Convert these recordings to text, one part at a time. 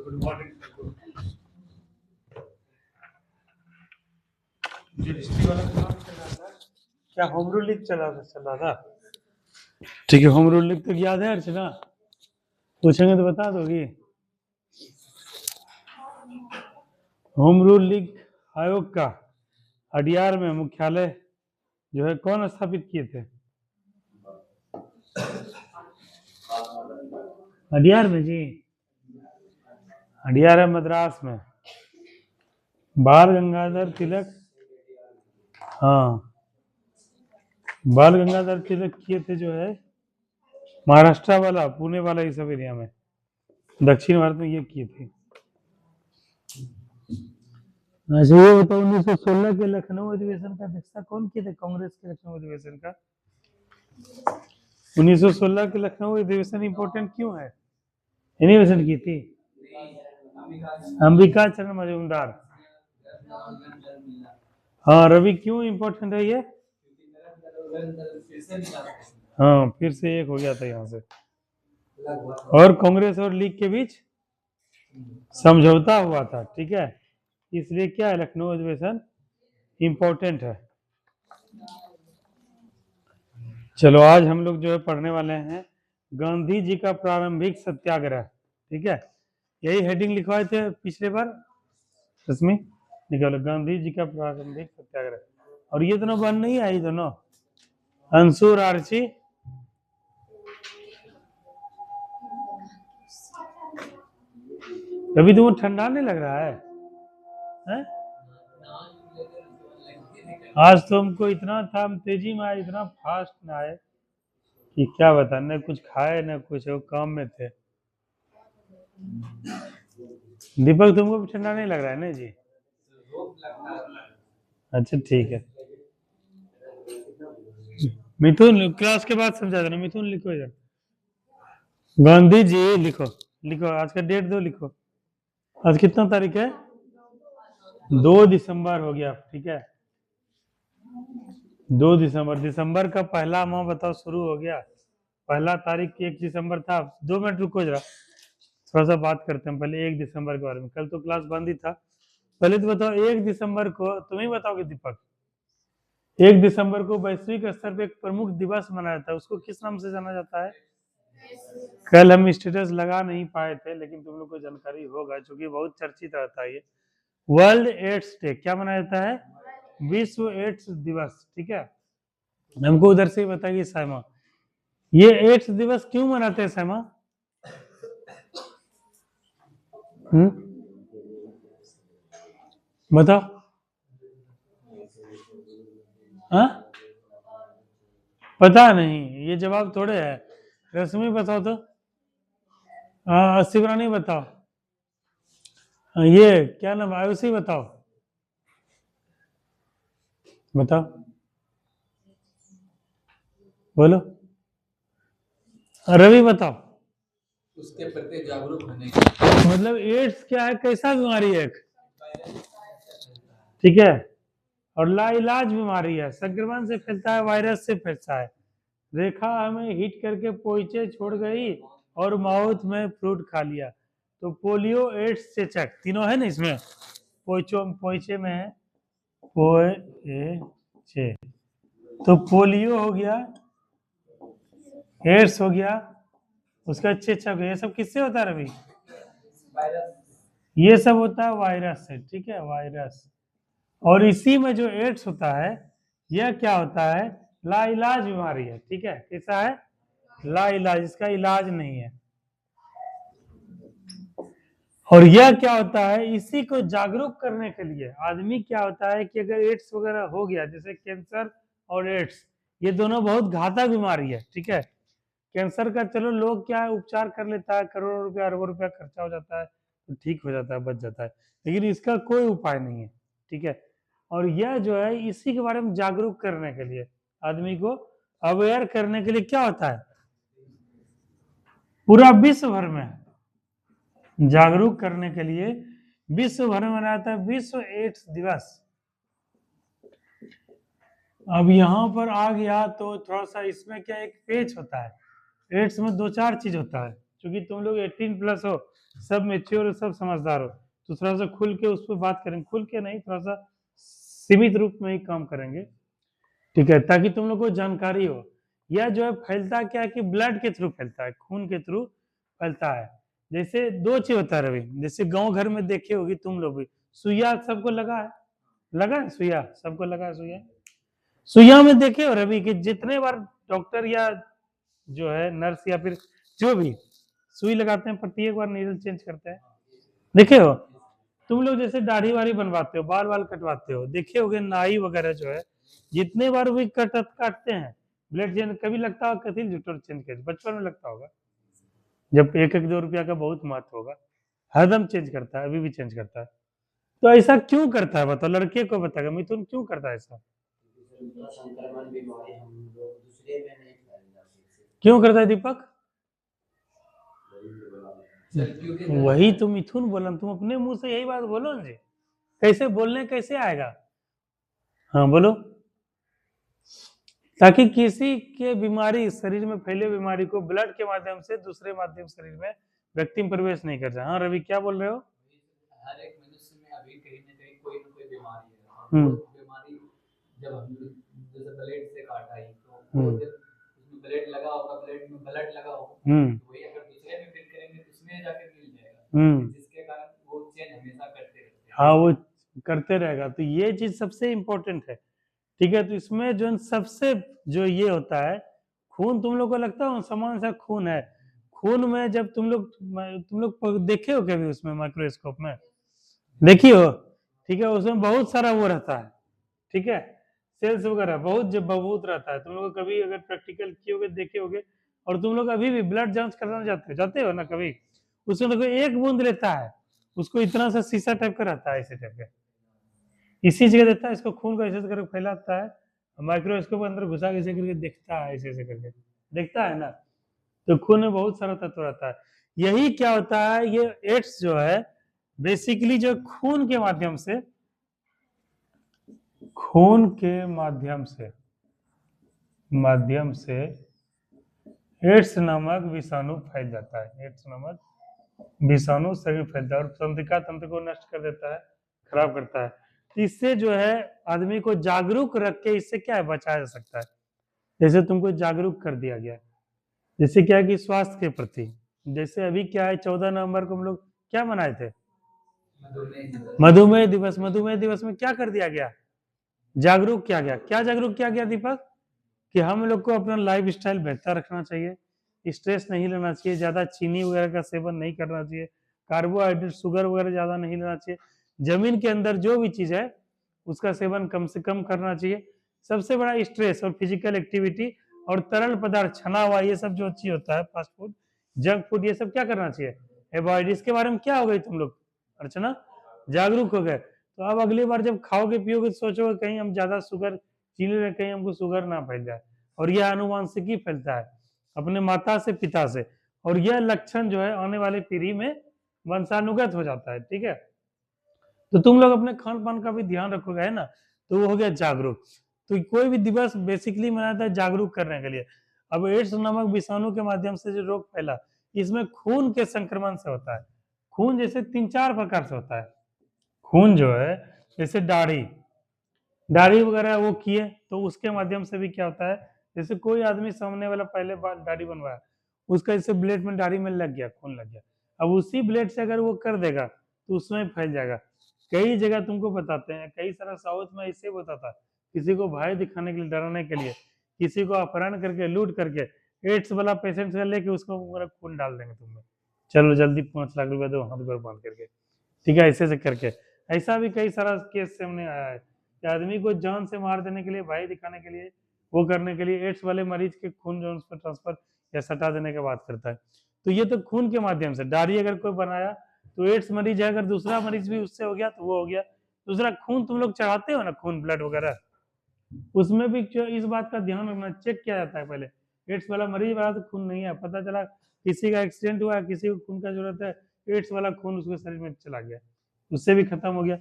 Good morning. जो history वाला class चल रहा था, क्या होम रूल लीग चल रहा था? ठीक है, होम रूल लीग तो याद है अर्चना? पूछेंगे तो बता दोगी। होम रूल लीग आयोग का अडियार में मुख्यालय जो है कौन स्थापित किए थे? अडियार में जी, अडियार है मद्रास में। बाल गंगाधर तिलक, हाँ बाल गंगाधर तिलक किए थे जो है महाराष्ट्र वाला, पुणे वाला, ये सब एरिया में, दक्षिण भारत में ये किए थे। अच्छा ये बताओ 1916 के लखनऊ अधिवेशन का अध्यक्षता कौन किए थे? कांग्रेस के लखनऊ अधिवेशन का 1916 के लखनऊ अधिवेशन इंपॉर्टेंट क्यों है? अधिवेशन की थी अंबिका चरण मजूमदार। हाँ रवि क्यों इंपॉर्टेंट है ये? हाँ फिर से एक हो गया था यहाँ से। और कांग्रेस और लीग के बीच समझौता हुआ था, ठीक है, इसलिए क्या है लखनऊ अधिवेशन इंपॉर्टेंट है। चलो आज हम लोग जो है पढ़ने वाले हैं गांधी जी का प्रारंभिक सत्याग्रह, ठीक है, यही हेडिंग लिखवाए थे पिछले बार रश्मि, निकालो गांधी जी का प्रारंभिक सत्याग्रह। और ये दोनों बन नहीं आई, दोनों अंशु और आर्ची। अभी तुमको ठंडा नहीं लग रहा है? आज तो हमको इतना था, हम तेजी में आए, इतना फास्ट में आए कि क्या बता, न कुछ खाए न कुछ, वो काम में थे। दीपक तुमको भी ठंडा नहीं लग रहा है ना जी? अच्छा ठीक है। मिथुन क्लास के बाद समझा देना। मिथुन लिखो इधर, गांधी जी लिखो, लिखो आज का डेट दो, लिखो आज कितना तारीख है? 2 दिसंबर हो गया, ठीक है 2 दिसंबर। दिसंबर का पहला माह बताओ शुरू हो गया, पहला तारीख 1 दिसंबर था। 2 मिनट रुको जरा, थोड़ा सा बात करते हैं पहले 1 दिसंबर के बारे में। कल तो क्लास बंद ही था, पहले तो बताओ 1 दिसंबर को, तुम ही बताओगे दीपक, 1 दिसंबर को वैश्विक स्तर पर एक प्रमुख दिवस मनाया था, उसको किस नाम से जाना जाता है? कल हम स्टेटस लगा नहीं पाए थे, लेकिन तुम लोग को जानकारी होगा क्योंकि बहुत चर्चित रहता है ये। वर्ल्ड एड्स डे क्या मनाया जाता है? विश्व एड्स दिवस, ठीक है। हमको उधर से ही बताइए साइमा, ये एड्स दिवस क्यों मनाते हैं साइमा? बताओ। हाँ पता नहीं, ये जवाब थोड़े है। रश्मि बताओ तो। शिवरानी बताओ। ये क्या नाम, आयुषी बताओ, बताओ बोलो। रवि बताओ। उसके प्रति जागरूक होने की, मतलब एड्स क्या है, कैसा बीमारी है? ठीक है, और लाइलाज बीमारी है, संक्रमण से फैलता है, वायरस से फैलता है। रेखा हमें हिट करके पोइचे छोड़ गई और माउथ में फ्रूट खा लिया, तो पोलियो, एड्स, चेचक तीनों है ना इसमें। पोइचे में है पोइचे, तो पोलियो हो गया, एड्स हो गया, उसका चेचक, ये सब किससे होता है रवि? ये सब होता है वायरस से, ठीक है वायरस। और इसी में जो एड्स होता है यह क्या होता है? लाइलाज बीमारी है, ठीक है, कैसा है? लाइलाज, इसका इलाज नहीं है। और यह क्या होता है, इसी को जागरूक करने के लिए आदमी क्या होता है कि अगर एड्स वगैरह हो गया, जैसे कैंसर और एड्स, ये दोनों बहुत घातक बीमारी है, ठीक है। कैंसर का चलो लोग क्या है उपचार कर लेता है, करोड़ों रुपया अरबों रुपया खर्चा हो जाता है तो ठीक हो जाता है, बच जाता है, लेकिन इसका कोई उपाय नहीं है, ठीक है। और यह जो है इसी के बारे में जागरूक करने के लिए, आदमी को अवेयर करने के लिए क्या होता है, पूरा विश्व भर में जागरूक करने के लिए विश्व भर में मनाया जाता है विश्व एड्स दिवस। अब यहाँ पर आ गया तो थोड़ा सा इसमें क्या एक पेच होता है, एड्स में 2-4 चीज होता है क्योंकि तुम लोग 18+ हो, सब मेच्योर हो, सब समझदार हो, तो थोड़ा सा खुल के उस पर बात करेंगे, खुल के नहीं, थोड़ा सा सीमित रूप में ही काम करेंगे, ठीक है, ताकि तुम लोग को जानकारी हो। यह जो है फैलता क्या है कि ब्लड के थ्रू फैलता है, खून के थ्रू फैलता है। जैसे दो चीज होता है रवि, जैसे गांव घर में देखे होगी तुम लोग भी, सुइया सबको लगा है, लगा है सुइया, सबको लगा है सुइया। सुइया में देखे हो रवि कि जितने बार डॉक्टर या जो है नर्स या फिर जो भी सुई लगाते हैं, प्रत्येक बार नीडल चेंज करते हैं, देखे हो। तुम लोग जैसे दाढ़ी वाड़ी बनवाते हो, बाल वाल कटवाते हो, देखे होगे नाई वगैरह जो है जितने बार भी काटते हैं ब्लेड चेंज, कभी लगता होगा कथी जुटर चेंज कर, बचपन में लगता होगा जब 1-1 2 रुपया का बहुत महत्व होगा, हरदम चेंज करता है, अभी भी चेंज करता है। तो ऐसा क्यों करता है बताओ, लड़के को बताएगा मिथुन क्यों करता है ऐसा, संक्रमण बीमारी हम लोग दूसरे में नहीं फैल जाती। क्यों करता है दीपक? वही तो मिथुन बोला, तुम अपने मुंह से यही बात बोलो ना जी, कैसे बोलने कैसे आएगा, हाँ बोलो। ताकि किसी के बीमारी शरीर में फैले बीमारी को ब्लड के माध्यम से दूसरे माध्यम शरीर में व्यक्ति में प्रवेश नहीं कर जाए। हाँ रवि क्या बोल रहे हो? हर एक मनुष्य में अभी कहीं ना कहीं कोई ना कोई बीमारी है, और वो बीमारी जब हम जैसे ब्लेड से काटा है तो वो जब उसमें ब्लेड लगा होगा, ब्लेड में ब्लड लगा होगा, तो वही अगर दूसरे में फिट करेंगे तो उसमें जाकर मिल जाएगा, जिसके कारण वो चेंज हमेशा करते रहते हैं। हाँ वो करते रहेगा, तो ये चीज सबसे इम्पोर्टेंट है, ठीक है। तो इसमें जो सबसे जो ये होता है, खून तुम लोग को लगता है समान सा खून है, खून में जब तुम लोग देखे हो कभी उसमें माइक्रोस्कोप में देखी हो, ठीक है, उसमें बहुत सारा वो रहता है, ठीक है, सेल्स वगैरह बहुत जब बहुत रहता है। तुम लोग कभी अगर प्रैक्टिकल किए होगे देखे होगे, और तुम लोग अभी भी ब्लड जांच करना जाते हो ना कभी, उसमें देखो एक बूंद लेता है, उसको इतना सा शीशा टाइप का रहता है, ऐसे टाइप का, इसी जगह देता है, इसको खून को ऐसे करके फैलाता है, माइक्रोस्कोप अंदर घुसा के ऐसे करके देखता है, ऐसे ऐसे करके देखता है ना, तो खून में बहुत सारा तत्व रहता है। यही क्या होता है, ये एड्स जो है बेसिकली जो खून के माध्यम से एड्स नामक विषाणु फैल जाता है, एड्स नामक विषाणु शरीर में फैलता है और तंत्रिका तंत्र को नष्ट कर देता है, खराब करता है। इससे जो है आदमी को जागरूक रख के इससे क्या है बचाया जा सकता है। जैसे तुमको जागरूक कर दिया गया, जैसे क्या है कि स्वास्थ्य के प्रति, जैसे अभी क्या है 14 नवंबर को हम लोग क्या मनाए थे, मधुमेह दिवस। मधुमेह दिवस में क्या कर दिया गया, जागरूक किया गया। क्या जागरूक किया गया दीपक? कि हम लोग को अपना लाइफ स्टाइल बेहतर रखना चाहिए, स्ट्रेस नहीं लेना चाहिए, ज्यादा चीनी वगैरह का सेवन नहीं करना चाहिए, कार्बोहाइड्रेट शुगर वगैरह ज्यादा नहीं लेना चाहिए, जमीन के अंदर जो भी चीज है उसका सेवन कम से कम करना चाहिए। सबसे बड़ा स्ट्रेस और फिजिकल एक्टिविटी और तरल पदार्थ छना हुआ ये सब जो चीज होता है, फास्ट फूड जंक फूड, ये सब क्या करना चाहिए, अवॉइड। इसके बारे में क्या हो गई तुम लोग अर्चना, जागरूक हो गए, तो अब अगली बार जब खाओगे पियोगे तो सोचोगे कहीं हम ज्यादा शुगर चीनी में कहीं हमको शुगर ना फैल जाए। और यह अनुवांशिकी फैलता है अपने माता से पिता से, और यह लक्षण जो है आने वाली पीढ़ी में वंशानुगत हो जाता है, ठीक है। तो तुम लोग अपने खान पान का भी ध्यान रखोगे, है ना, तो वो हो गया जागरूक। तो कोई भी दिवस बेसिकली मनाता है जागरूक करने के लिए। अब एड्स नामक विषाणु के माध्यम से जो रोग फैला, इसमें खून के संक्रमण से होता है। खून जैसे 3-4 प्रकार से होता है, खून जो है जैसे दाढ़ी वगैरह वो किए तो उसके माध्यम से भी क्या होता है, जैसे कोई आदमी सामने वाला पहले बार दाढ़ी बनवाया, उसका जैसे ब्लेड में दाढ़ी में लग गया, खून लग गया, अब उसी ब्लेड से अगर वो कर देगा तो उसमें फैल जाएगा। कई जगह तुमको बताते हैं, कई सारा साउथ में ऐसे होता था, किसी को भय दिखाने के लिए, डराने के लिए, किसी को अपहरण करके लूट करके एड्स वाला पेशेंट से लेके उसको पूरा खून डाल देंगे तुम्हें, चलो जल्दी 5 लाख रुपया दो हाथ गोड़ बांध करके, ठीक है, ऐसे से करके। ऐसा भी कई सारा केस सामने आया है कि आदमी को जान से मार देने के लिए, भय दिखाने के लिए, वो करने के लिए एड्स वाले मरीज के खून जो उस पर ट्रांसफर या सटा देने की बात करता है। तो ये तो खून के माध्यम से दाढ़ी अगर कोई बनाया तो एड्स मरीज है, अगर दूसरा मरीज भी उससे हो गया तो वो हो गया। दूसरा खून तुम लोग चढ़ाते हो ना, खून ब्लड वगैरह, उसमें भी इस बात का ध्यान रखना, चेक किया जाता है पहले, एड्स वाला मरीज वाला तो खून नहीं है, पता चला किसी का एक्सीडेंट हुआ, किसी को खून का जरूरत है, एड्स वाला खून उसके शरीर में चला गया, उससे भी खत्म हो गया।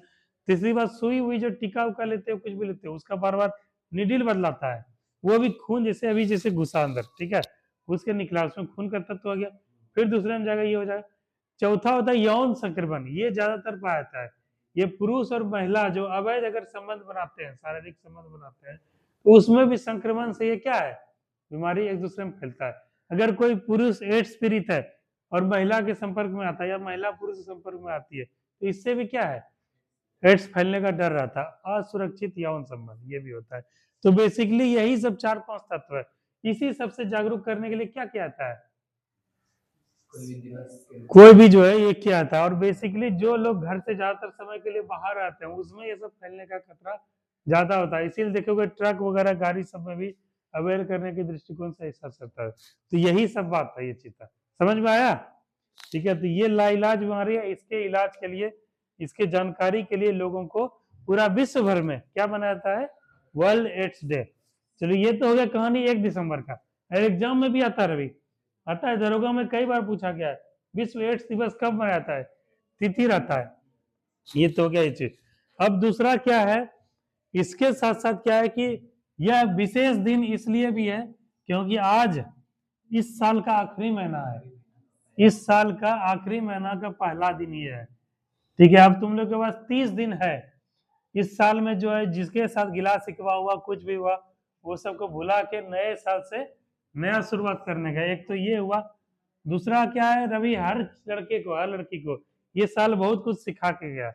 तीसरी बात, सुई हुई जो टीका उका लेते हो, कुछ भी लेते हो, उसका बार बार निडिल बदलाता है, वो भी खून जैसे अभी जैसे घुसा अंदर, ठीक है, उसके निकला, उसमें खून का तत्व आ गया, फिर दूसरे में जाएगा ये हो जाएगा। चौथा होता है यौन संक्रमण, ये ज्यादातर पाया जाता है। ये पुरुष और महिला जो अवैध अगर संबंध बनाते हैं, शारीरिक संबंध बनाते हैं, तो उसमें भी संक्रमण से ये क्या है, बीमारी एक दूसरे में फैलता है। अगर कोई पुरुष एड्स पीड़ित है और महिला के संपर्क में आता है या महिला पुरुष के संपर्क में आती है, तो इससे भी क्या है, एड्स फैलने का डर रहता है। असुरक्षित यौन संबंध ये भी होता है। तो बेसिकली यही सब 4-5 तत्व है। इसी सबसे जागरूक करने के लिए क्या किया जाता है, कोई भी जो है ये किया था। और बेसिकली जो लोग घर से ज्यादातर समय के लिए बाहर आते हैं उसमें ये सब फैलने का खतरा ज्यादा होता है। इसीलिए देखोगे ट्रक वगैरह गाड़ी सब में भी अवेयर करने के दृष्टिकोण से ऐसा होता है। तो यही सब बात है, ये चीज था, समझ में आया? ठीक है, तो ये लाइलाज बीमारी है। इसके इलाज के लिए, इसके जानकारी के लिए लोगों को पूरा विश्व भर में क्या मनाया जाता है, वर्ल्ड एड्स डे। चलो ये तो हो गया कहानी 1 दिसंबर का। एग्जाम में भी आता है रवि, आता है, दरोगा में कई बार पूछा गया है विश्व एड्स दिवस कब मनाया जाता है, तिथि रहता है। ये तो हो गया ये चीज। अब दूसरा क्या है, इसके साथ साथ क्या है कि यह विशेष दिन इसलिए भी है क्योंकि आज इस साल का आखिरी महीना है, इस साल का आखिरी महीना का पहला दिन ये है। ठीक है, अब तुम लोग के पास 30 दिन है इस साल में, जो है जिसके साथ गिला शिकवा हुआ कुछ भी हुआ वो सबको भुला के नए साल से नया शुरुआत करने का। एक तो ये हुआ, दूसरा क्या है रवि, हर लड़के को हर लड़की को ये साल बहुत कुछ सिखा के गया,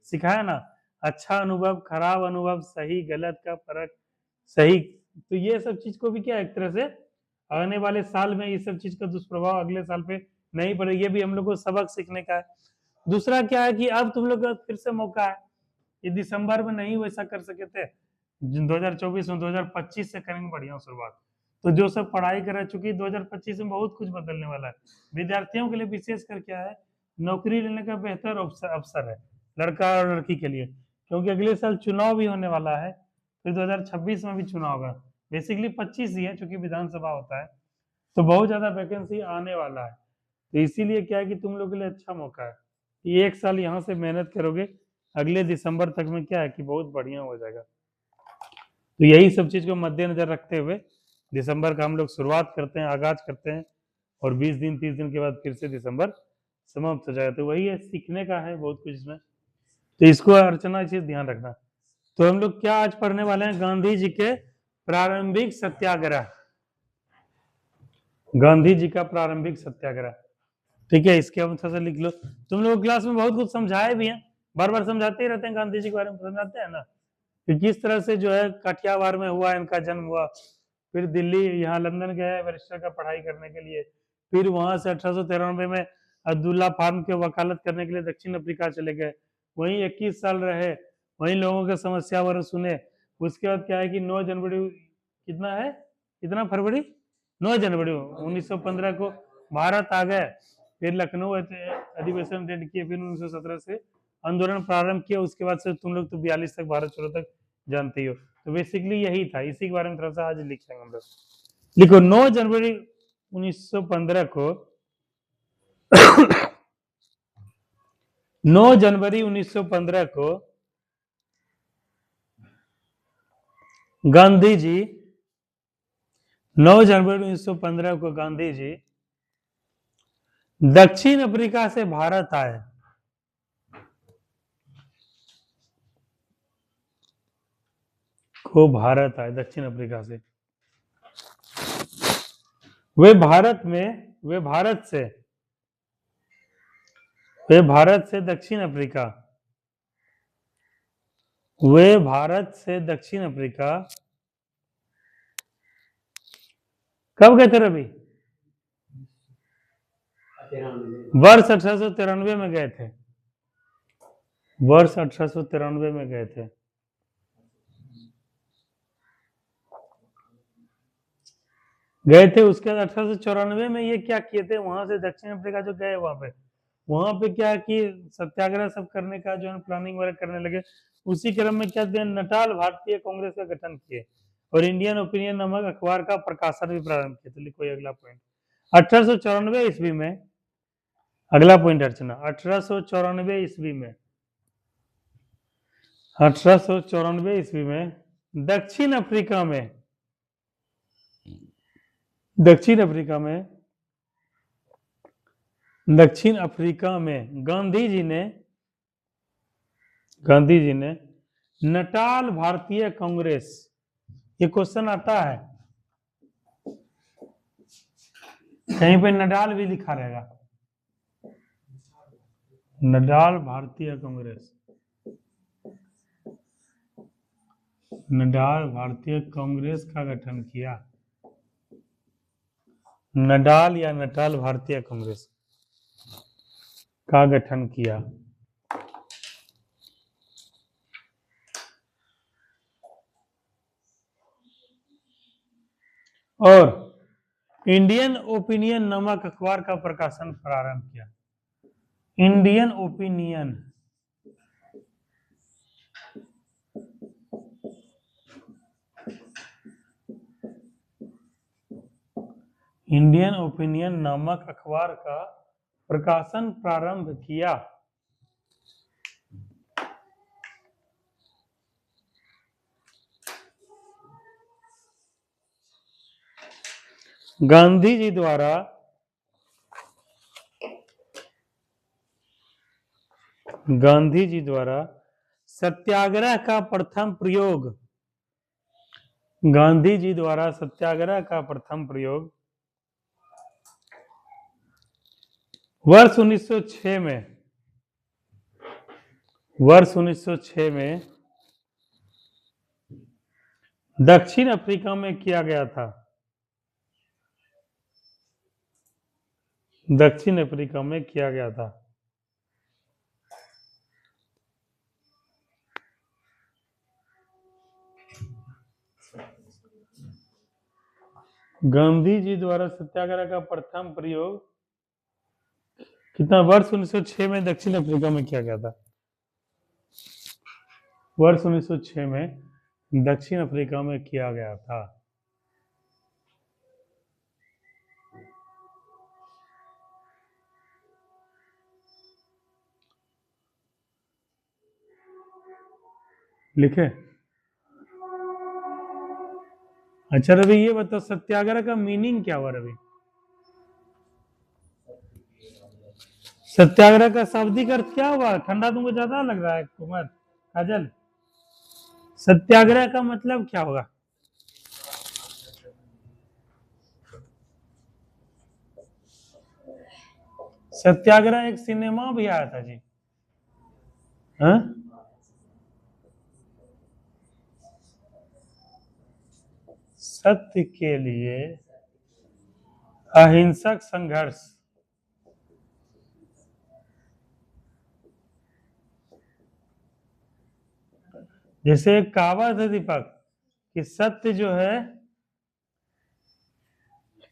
सिखाया ना, अच्छा अनुभव, खराब अनुभव, सही गलत का फर्क, सही। तो ये सब चीज को भी क्या एक तरह से आने वाले साल में ये सब चीज का दुष्प्रभाव अगले साल पे नहीं पड़े, ये भी हम लोग को सबक सीखने का है। दूसरा क्या है कि अब तुम लोग का फिर से मौका है, ये दिसंबर में नहीं वैसा कर सके थे 2024 में, 2025 से करेंगे बढ़िया शुरुआत। तो जो सब पढ़ाई कर चुकी 2025 में बहुत कुछ बदलने वाला है। विद्यार्थियों के लिए विशेषकर क्या है, नौकरी लेने का बेहतर अवसर है लड़का और लड़की के लिए, क्योंकि अगले साल चुनाव भी होने वाला है, फिर 2026 में भी चुनाव होगा। बेसिकली 25 ही है चूंकि विधानसभा होता है, तो बहुत ज्यादा वैकेंसी आने वाला है। तो इसीलिए क्या है कि तुम लोग के लिए अच्छा मौका है कि 1 साल यहाँ से मेहनत करोगे, अगले दिसंबर तक में क्या है कि बहुत बढ़िया हो जाएगा। तो यही सब चीज को मद्देनजर रखते हुए दिसंबर का हम लोग शुरुआत करते हैं, आगाज करते हैं, और 20 दिन 30 दिन के बाद फिर से दिसंबर समाप्त हो जाएगा। तो वही है, सीखने का है बहुत कुछ इसमें, तो इसको अर्चना चीज ध्यान रखना। तो हम लोग क्या आज पढ़ने वाले हैं, गांधी जी के प्रारंभिक सत्याग्रह, गांधी जी का प्रारंभिक सत्याग्रह। ठीक है, इसके हम थोड़ा सा लिख लो। तुम लोग क्लास में बहुत कुछ समझाए भी हैं, बार बार समझाते ही रहते हैं, गांधी जी के बारे में समझाते हैं ना, कि किस तरह से जो है काठियावाड़ में हुआ, इनका जन्म हुआ, फिर दिल्ली यहाँ लंदन गए बैरिस्टर का पढ़ाई करने के लिए, फिर वहां से 1893 में अब्दुल्ला फार्म के वकालत करने के लिए दक्षिण अफ्रीका चले गए, वहीं 21 साल रहे, वहीं लोगों के समस्या वगैरह सुने। उसके बाद क्या है कि 9 जनवरी कितना है, कितना फरवरी, 9 जनवरी 1915 को भारत आ गए, फिर लखनऊ अधिवेशन अटेंड किए, फिर 1917 से आंदोलन प्रारंभ किया। उसके बाद से तुम लोग तो 42 तक भारत छोड़ो तक जानते ही हो। तो बेसिकली यही था, इसी के बारे में थोड़ा सा आज लिखेंगे हम लोग। लिखो 9 जनवरी 1915 को 9 जनवरी 1915 को गांधी जी, 9 जनवरी 1915 को गांधी जी दक्षिण अफ्रीका से भारत आए। को भारत आए दक्षिण अफ्रीका से, वे भारत से दक्षिण अफ्रीका, वे भारत से दक्षिण अफ्रीका कब गए थे रवि, वर्ष 1893 में गए थे, वर्ष 1893 में गए थे। उसके बाद 1894 में ये क्या किए थे, वहां से दक्षिण अफ्रीका जो गए वहां पे क्या कि सत्याग्रह सब करने का जो है प्लानिंग वगैरह करने लगे। उसी क्रम में क्या नटाल भारतीय कांग्रेस का गठन किए और इंडियन ओपिनियन नामक अखबार का प्रकाशन भी प्रारंभ किया। तो लिखो अगला पॉइंट, 1894 ईस्वी में, अगला पॉइंट अर्चना, 1894 ईस्वी में, 1894 ईस्वी में दक्षिण अफ्रीका में दक्षिण अफ्रीका में गांधी जी ने नटाल भारतीय कांग्रेस, ये क्वेश्चन आता है, कहीं पे नडाल भी लिखा रहेगा, नडाल भारतीय कांग्रेस, नडाल भारतीय कांग्रेस का गठन किया, नडाल या नटाल भारतीय कांग्रेस का गठन किया। और इंडियन ओपिनियन नामक अखबार का प्रकाशन प्रारंभ किया। इंडियन ओपिनियन, इंडियन ओपिनियन नामक अखबार का प्रकाशन प्रारंभ किया। गांधी जी द्वारा सत्याग्रह का प्रथम प्रयोग, गांधी जी द्वारा सत्याग्रह का प्रथम प्रयोग वर्ष 1906 में दक्षिण अफ्रीका में किया गया था। दक्षिण अफ्रीका में किया गया था। गांधी जी द्वारा सत्याग्रह का प्रथम प्रयोग कितना, वर्ष 1906 में दक्षिण अफ्रीका में किया गया था। वर्ष 1906 में दक्षिण अफ्रीका में किया गया था। लिखे? अच्छा रवि, ये बताओ सत्याग्रह का मीनिंग क्या हुआ रवि? सत्याग्रह का शाब्दिक अर्थ क्या हुआ? ठंडा तुमको ज्यादा लग रहा है कुमार काजल? सत्याग्रह का मतलब क्या होगा? सत्याग्रह एक सिनेमा भी आया था जी। हाँ? सत्य के लिए अहिंसक संघर्ष। जैसे एक कहावत है दीपक कि सत्य जो है,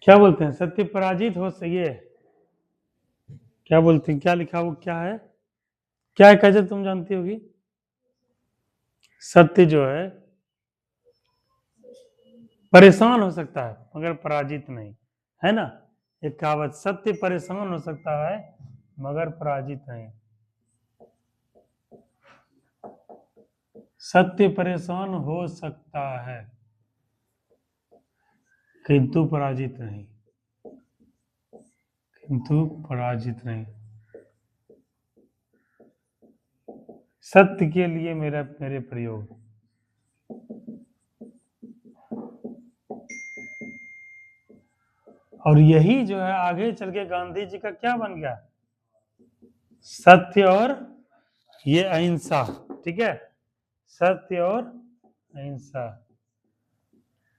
क्या बोलते हैं, सत्य पराजित हो सके, क्या बोलते हैं, क्या लिखा वो क्या है, क्या है काजल तुम जानती होगी? सत्य जो है परेशान हो सकता है मगर पराजित नहीं, है ना? एक कहावत, सत्य परेशान हो सकता है मगर पराजित नहीं। सत्य परेशान हो सकता है किंतु पराजित नहीं, किंतु पराजित नहीं। सत्य के लिए मेरे प्रयोग। और यही जो है आगे चल के गांधी जी का क्या बन गया? सत्य और ये अहिंसा, ठीक है? सत्य और अहिंसा,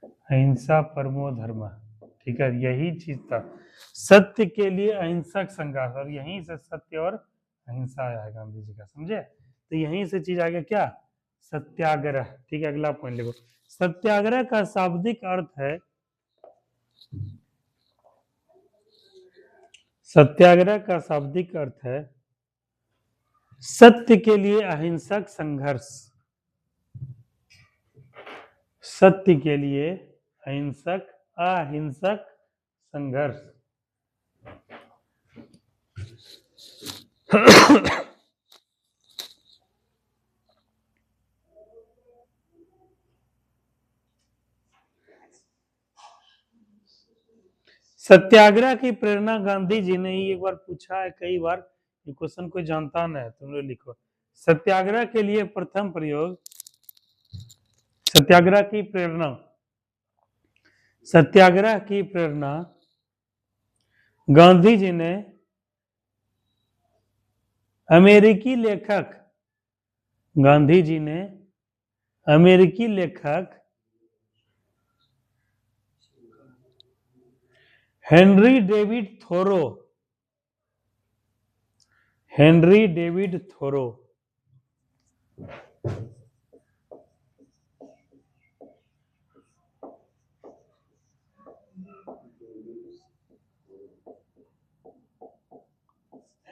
अहिंसा परमो धर्म, ठीक है? यही चीज था, सत्य के लिए अहिंसक संघर्ष, और यहीं से सत्य और अहिंसा आया है गांधी जी का, समझे? तो यहीं से चीज आ गया क्या? सत्याग्रह, ठीक है? अगला पॉइंट लिखो। सत्याग्रह का शाब्दिक अर्थ है, सत्याग्रह का शाब्दिक अर्थ है सत्य के लिए अहिंसक संघर्ष। सत्य के लिए अहिंसक संघर्ष। सत्याग्रह की प्रेरणा गांधी जी ने ही एक बार पूछा है, कई बार ये क्वेश्चन कोई जानता ना है, तुम लोग लिखो। सत्याग्रह के लिए प्रथम प्रयोग, सत्याग्रह की प्रेरणा, सत्याग्रह की प्रेरणा गांधी जी ने अमेरिकी लेखक, गांधी जी ने अमेरिकी लेखक Henry David Thoreau, Henry David Thoreau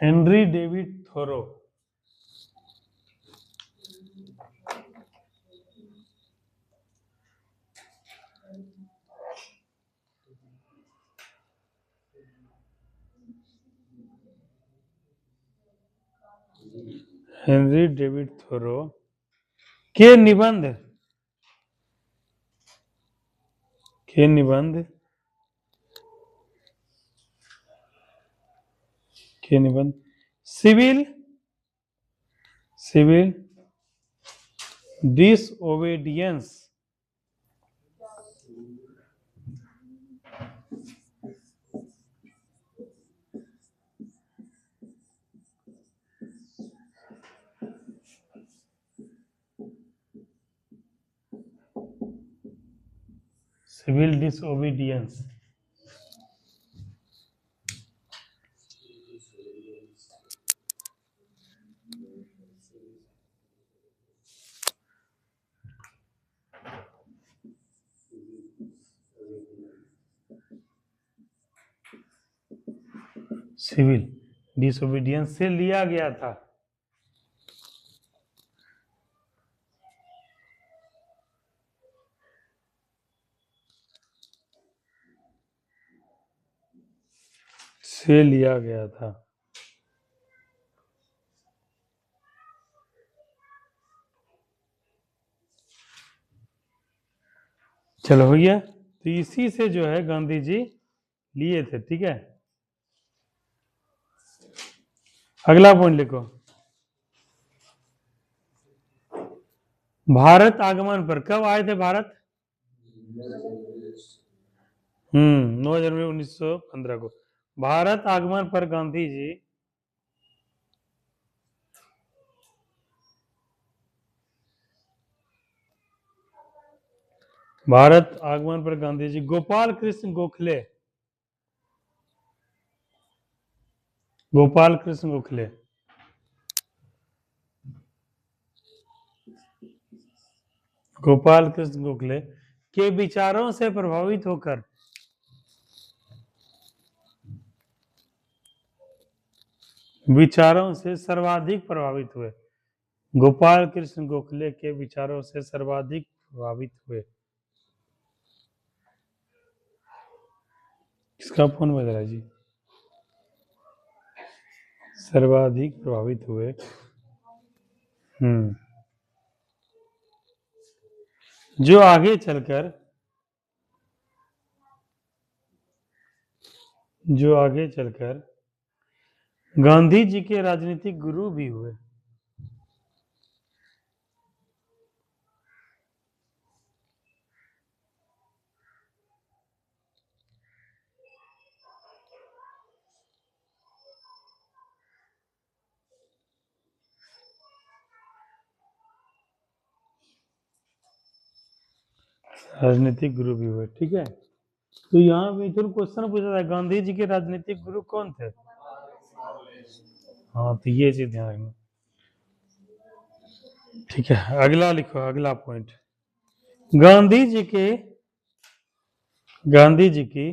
Henry David Thoreau Henry David Thoreau के निबंध, के निबंध, के निबंध civil, civil disobedience, civil disobedience, civil disobedience से लिया गया था। से लिया गया था। चलो हो गया, तो इसी से जो है गांधी जी लिए थे, ठीक है। अगला पॉइंट लिखो, भारत आगमन पर, कब आए थे भारत? 9 जनवरी 1915 को। भारत आगमन पर गांधी जी भारत आगमन पर गांधी जी गोपाल कृष्ण गोखले, गोपाल कृष्ण गोखले, गोपाल कृष्ण गोखले के विचारों से प्रभावित होकर, विचारों से सर्वाधिक प्रभावित हुए, गोपाल कृष्ण गोखले के विचारों से सर्वाधिक प्रभावित हुए। किसका फोन बज रहा है जी? सर्वाधिक प्रभावित हुए। जो आगे चलकर, जो आगे चलकर गांधी जी के राजनीतिक गुरु भी हुए। राजनीतिक गुरु भी हुए, ठीक है। तो यहाँ मिथुन क्वेश्चन पूछा था, गांधी जी के राजनीतिक गुरु कौन थे? हाँ, तो ये चीज ध्यान रखना, ठीक है। अगला लिखो, अगला पॉइंट, गांधी जी के, गांधी जी की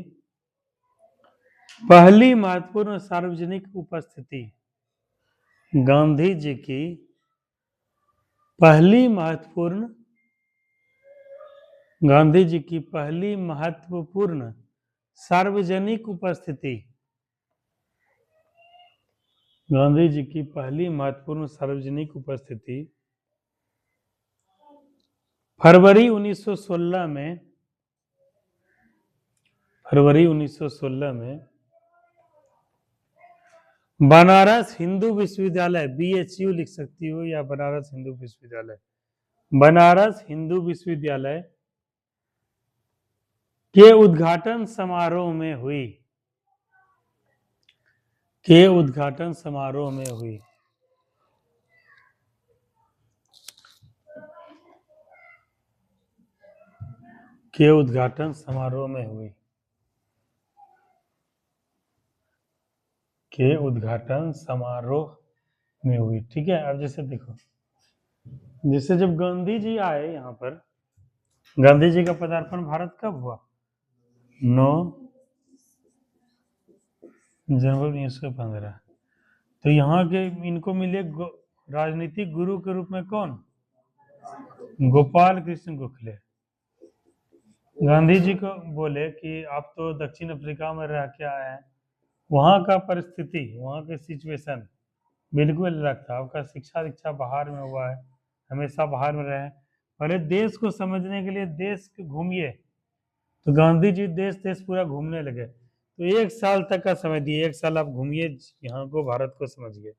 पहली महत्वपूर्ण सार्वजनिक उपस्थिति, गांधी जी की पहली महत्वपूर्ण, गांधी जी की पहली महत्वपूर्ण सार्वजनिक उपस्थिति, गांधी जी की पहली महत्वपूर्ण सार्वजनिक उपस्थिति फरवरी 1916 में, फरवरी 1916 में बनारस हिंदू विश्वविद्यालय, BHU लिख सकती हो या बनारस हिंदू विश्वविद्यालय, बनारस हिंदू विश्वविद्यालय के उद्घाटन समारोह में हुई, के उद्घाटन समारोह में हुई। के उद्घाटन समारोह में हुई, के उद्घाटन समारोह में हुई। ठीक है। अब जैसे देखो, जैसे जब गांधी जी आए यहाँ पर, गांधी जी का पदार्पण भारत कब हुआ? 9 जनवरी 1915। तो यहाँ के इनको मिले राजनीतिक गुरु के रूप में कौन? गोपाल कृष्ण गोखले। गांधी जी को बोले कि आप तो दक्षिण अफ्रीका में रह के आए हैं, वहाँ का परिस्थिति, वहाँ की सिचुएशन बिल्कुल अलग था। आपका शिक्षा दीक्षा बाहर में हुआ है, हमेशा बाहर में रहे, पहले देश को समझने के लिए देश घूमिए। तो गांधी जी देश देश पूरा घूमने लगे। तो 1 साल तक का समय दिए, 1 साल आप घूमिए यहाँ को, भारत को समझिए।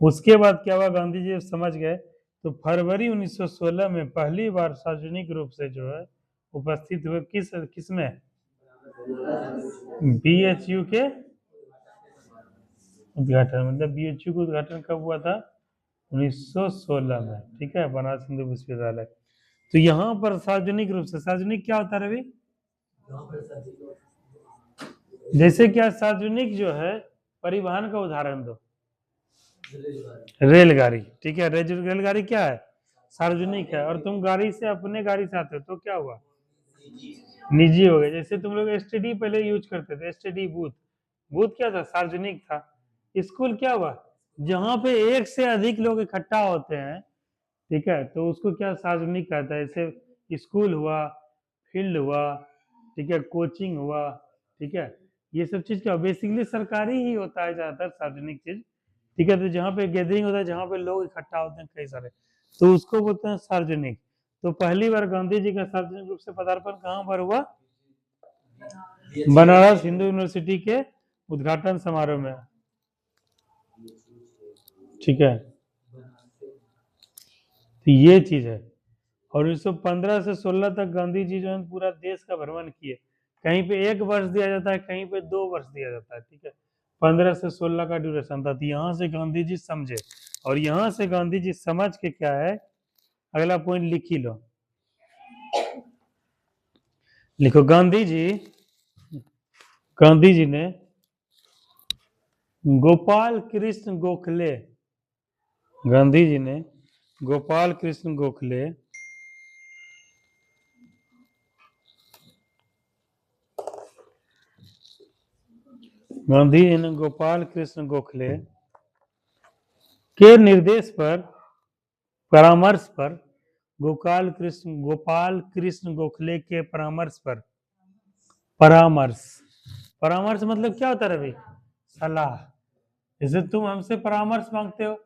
उसके बाद क्या हुआ, गांधी जी समझ गए तो फरवरी 1916 में पहली बार सार्वजनिक रूप से जो है उपस्थित हुए, किस में? BHU के उद्घाटन। मतलब BHU का उद्घाटन कब हुआ था? 1916 में। ठीक है, बनारस हिंदू विश्वविद्यालय। तो यहाँ पर सार्वजनिक रूप से, सार्वजनिक क्या होता है रवि? जैसे क्या सार्वजनिक जो है, परिवहन का उदाहरण दो। रेलगाड़ी। ठीक है, रेलगाड़ी क्या है? सार्वजनिक है। और तुम गाड़ी से, अपने गाड़ी से आते हो तो क्या हुआ? निजी हो गया। जैसे तुम लोग STD पहले यूज करते थे, STD बूथ, बूथ क्या था? सार्वजनिक था। स्कूल क्या हुआ? जहाँ पे एक से अधिक लोग इकट्ठा होते हैं, ठीक है, तो उसको क्या सार्वजनिक कहता है? जैसे स्कूल हुआ, फील्ड हुआ, ठीक है, कोचिंग हुआ, ठीक है, ये सब चीज क्या बेसिकली सरकारी ही होता है ज्यादातर, सार्वजनिक चीज। ठीक है, तो जहाँ पे गैदरिंग होता है, जहाँ पे लोग इकट्ठा होते हैं कई सारे, तो उसको बोलते हैं सार्वजनिक। तो पहली बार गांधी जी का सार्वजनिक रूप से पदार्पण कहाँ पर हुआ? बनारस हिंदू यूनिवर्सिटी के उद्घाटन समारोह में। ठीक है, तो ये चीज है। और 1915 से 16 तक गांधी जी जो है पूरा देश का भ्रमण किए। कहीं पे 1 वर्ष दिया जाता है, कहीं पे 2 वर्ष दिया जाता है। ठीक है, 15 से 16 का ड्यूरेशन था। तो यहाँ से गांधी जी समझे, और यहाँ से गांधी जी समझ के क्या है, अगला पॉइंट लिख ही लो। लिखो, गांधी जी ने गोपाल कृष्ण गोखले, गांधी जी ने गोपाल कृष्ण गोखले गांधी जी ने गोपाल कृष्ण गोखले के निर्देश पर, परामर्श पर, गोपाल कृष्ण गोखले के परामर्श पर, परामर्श मतलब क्या होता है रवि? सलाह। जैसे तुम हमसे परामर्श मांगते हो,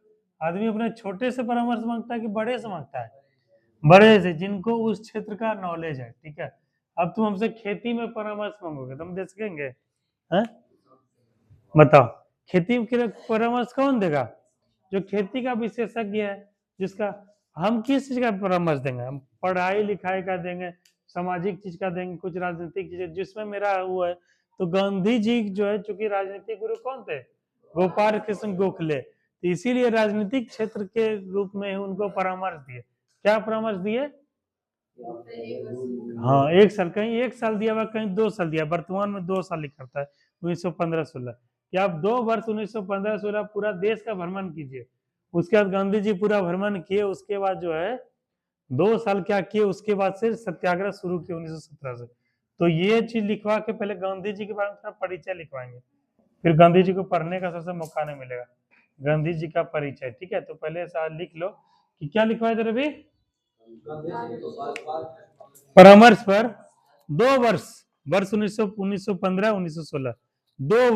आदमी अपने छोटे से परामर्श मांगता है कि बड़े से मांगता है? बड़े से, जिनको उस क्षेत्र का नॉलेज है। ठीक है, अब तुम हमसे खेती में परामर्श मांगोगे तो हम दे सकेंगे? हैं? बताओ, खेती के लिए परामर्श कौन देगा? जो खेती का विशेषज्ञ है, जिसका, हम किस चीज का परामर्श देंगे? हम पढ़ाई लिखाई का देंगे, सामाजिक चीज का देंगे, कुछ राजनीतिक चीज जिसमें मेरा वो है। तो गांधी जी जो है, चूंकि राजनीतिक गुरु कौन थे? गोपाल कृष्ण गोखले, तो इसीलिए राजनीतिक क्षेत्र के रूप में उनको परामर्श दिए। क्या परामर्श दिए? हाँ, 1 साल, कहीं 1 साल दिया हुआ, कहीं 2 साल दिया। वर्तमान में 2 साल लिखा था, 1915-16। कि आप 2 वर्ष 1915-16 पूरा देश का भ्रमण कीजिए। उसके बाद गांधी जी पूरा भ्रमण किए, उसके बाद जो है 2 साल क्या किए, उसके बाद से सत्याग्रह शुरू किए 1917 से। तो ये चीज लिखवा के पहले गांधी जी के बारे में थोड़ा परिचय लिखवाएंगे, फिर गांधी जी को पढ़ने का सबसे मौका नहीं मिलेगा। गांधी जी का परिचय, ठीक है, तो पहले से लिख लो कि क्या लिखवाए थे रवि? परामर्श पर 2 वर्ष, वर्ष 1915-1916, 2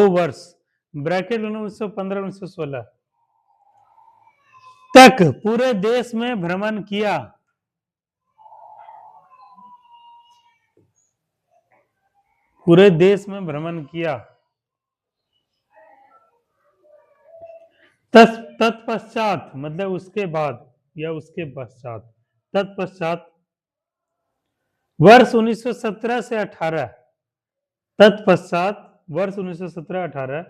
वर्ष, ब्रैकेट 1915-1916 तक पूरे देश में भ्रमण किया। पूरे देश में भ्रमण किया। तत्पश्चात मतलब उसके बाद या उसके पश्चात, तत्पश्चात वर्ष 1917 से 18, तत्पश्चात वर्ष 1917-18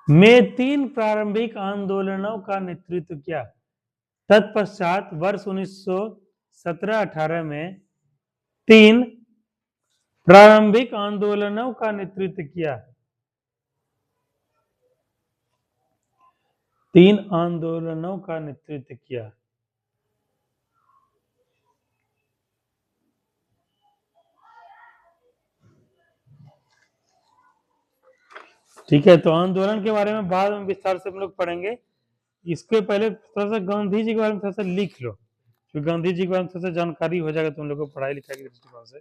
में 3 प्रारंभिक आंदोलनों का नेतृत्व किया। तत्पश्चात वर्ष 1917-18 में 3 प्रारंभिक आंदोलनों का नेतृत्व किया। 3 आंदोलनों का नेतृत्व किया। ठीक है, तो आंदोलन के बारे में बाद में विस्तार से हम लोग पढ़ेंगे। इसके पहले थोड़ा सा गांधी जी के बारे में थोड़ा सा लिख लो, क्योंकि गांधी जी के बारे में थोड़ा सा जानकारी हो जाएगा तुम लोग को पढ़ाई लिखाई के दृष्टिकोण से।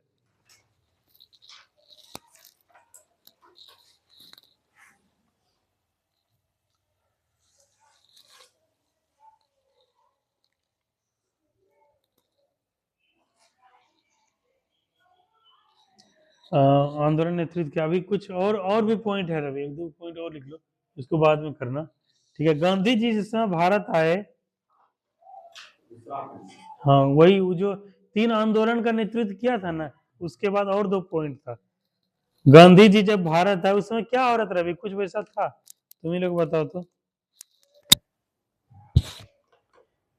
आंदोलन नेतृत्व किया। अभी कुछ और भी पॉइंट है रवि, 1-2 पॉइंट और लिख लो, उसको बाद में करना। ठीक है, गांधी जी जिस समय भारत आए, हाँ वही जो 3 आंदोलन का नेतृत्व किया था ना, उसके बाद और 2 पॉइंट था। गांधी जी जब भारत आए उस समय क्या हो रहा था रवि, कुछ वैसा था, तुम ही लोग बताओ तो।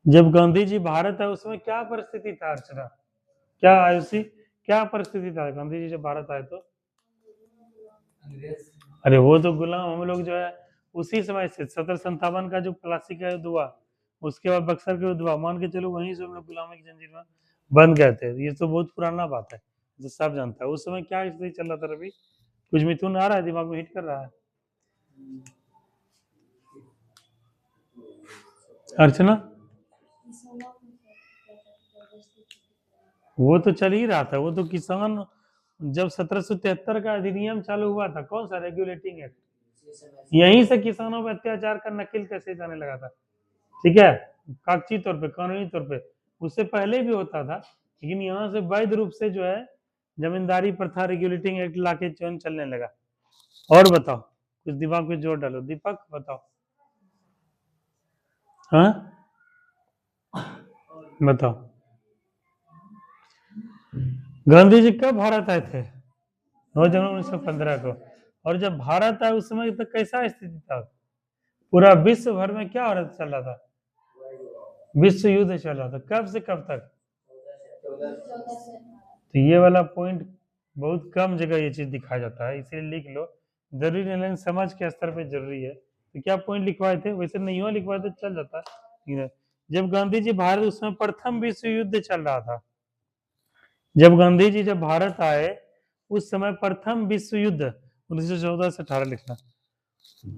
जब गांधी जी भारत आए उस समय क्या परिस्थिति था अर्चना, क्या आयुषी, क्या परिस्थिति था गांधी जी जब भारत आए तो? अंग्रेज अरे वो तो गुलाम हम लोग जो है उसी समय से 1757 का जो प्लासी का युद्ध हुआ, उसके बाद बक्सर का युद्ध हुआ, मान के चलो वहीं से हम लोग गुलामी की जंजीर में बंध गए थे। ये तो बहुत पुराना बात है जो सब जानता है। उस समय क्या स्थिति चल रहा था रवि, कुछ मिथुन आ रहा है दिमाग में, हिट कर रहा है अर्चना? वो तो चल ही रहा था, वो तो किसान जब 1773 का अधिनियम चालू हुआ था, कौन सा रेगुलेटिंग एक्ट, यहीं से किसानों पर अत्याचार का नकेल कैसे जाने लगा था। ठीक है, कागजी तौर पे, कानूनी तौर पे उससे पहले भी होता था, लेकिन यहाँ से वैध रूप से जो है जमींदारी प्रथा रेगुलेटिंग एक्ट लाके चलने लगा। और बताओ, कुछ दिमाग पे जोर डालो, दीपक बताओ। हाँ बताओ, गांधी जी कब भारत आए थे? 9 जनवरी 1915 को। और जब भारत आए उस समय तो कैसा स्थिति था, पूरा विश्व भर में क्या चल रहा था, विश्व युद्ध चल रहा था। कब से कब तक? तो ये वाला पॉइंट बहुत कम जगह ये चीज दिखाया जाता है, इसीलिए लिख लो, जरूरी नहीं, लेकिन समझ के स्तर पे जरूरी है। तो क्या पॉइंट लिखवाए थे, वैसे नहीं हो लिखवाए तो चल जाता है। ठीक है, जब गांधी जी भारत, उस समय प्रथम विश्व युद्ध चल रहा था। जब गांधी जी जब भारत आए उस समय प्रथम विश्व युद्ध 1914 से 18 लिखना,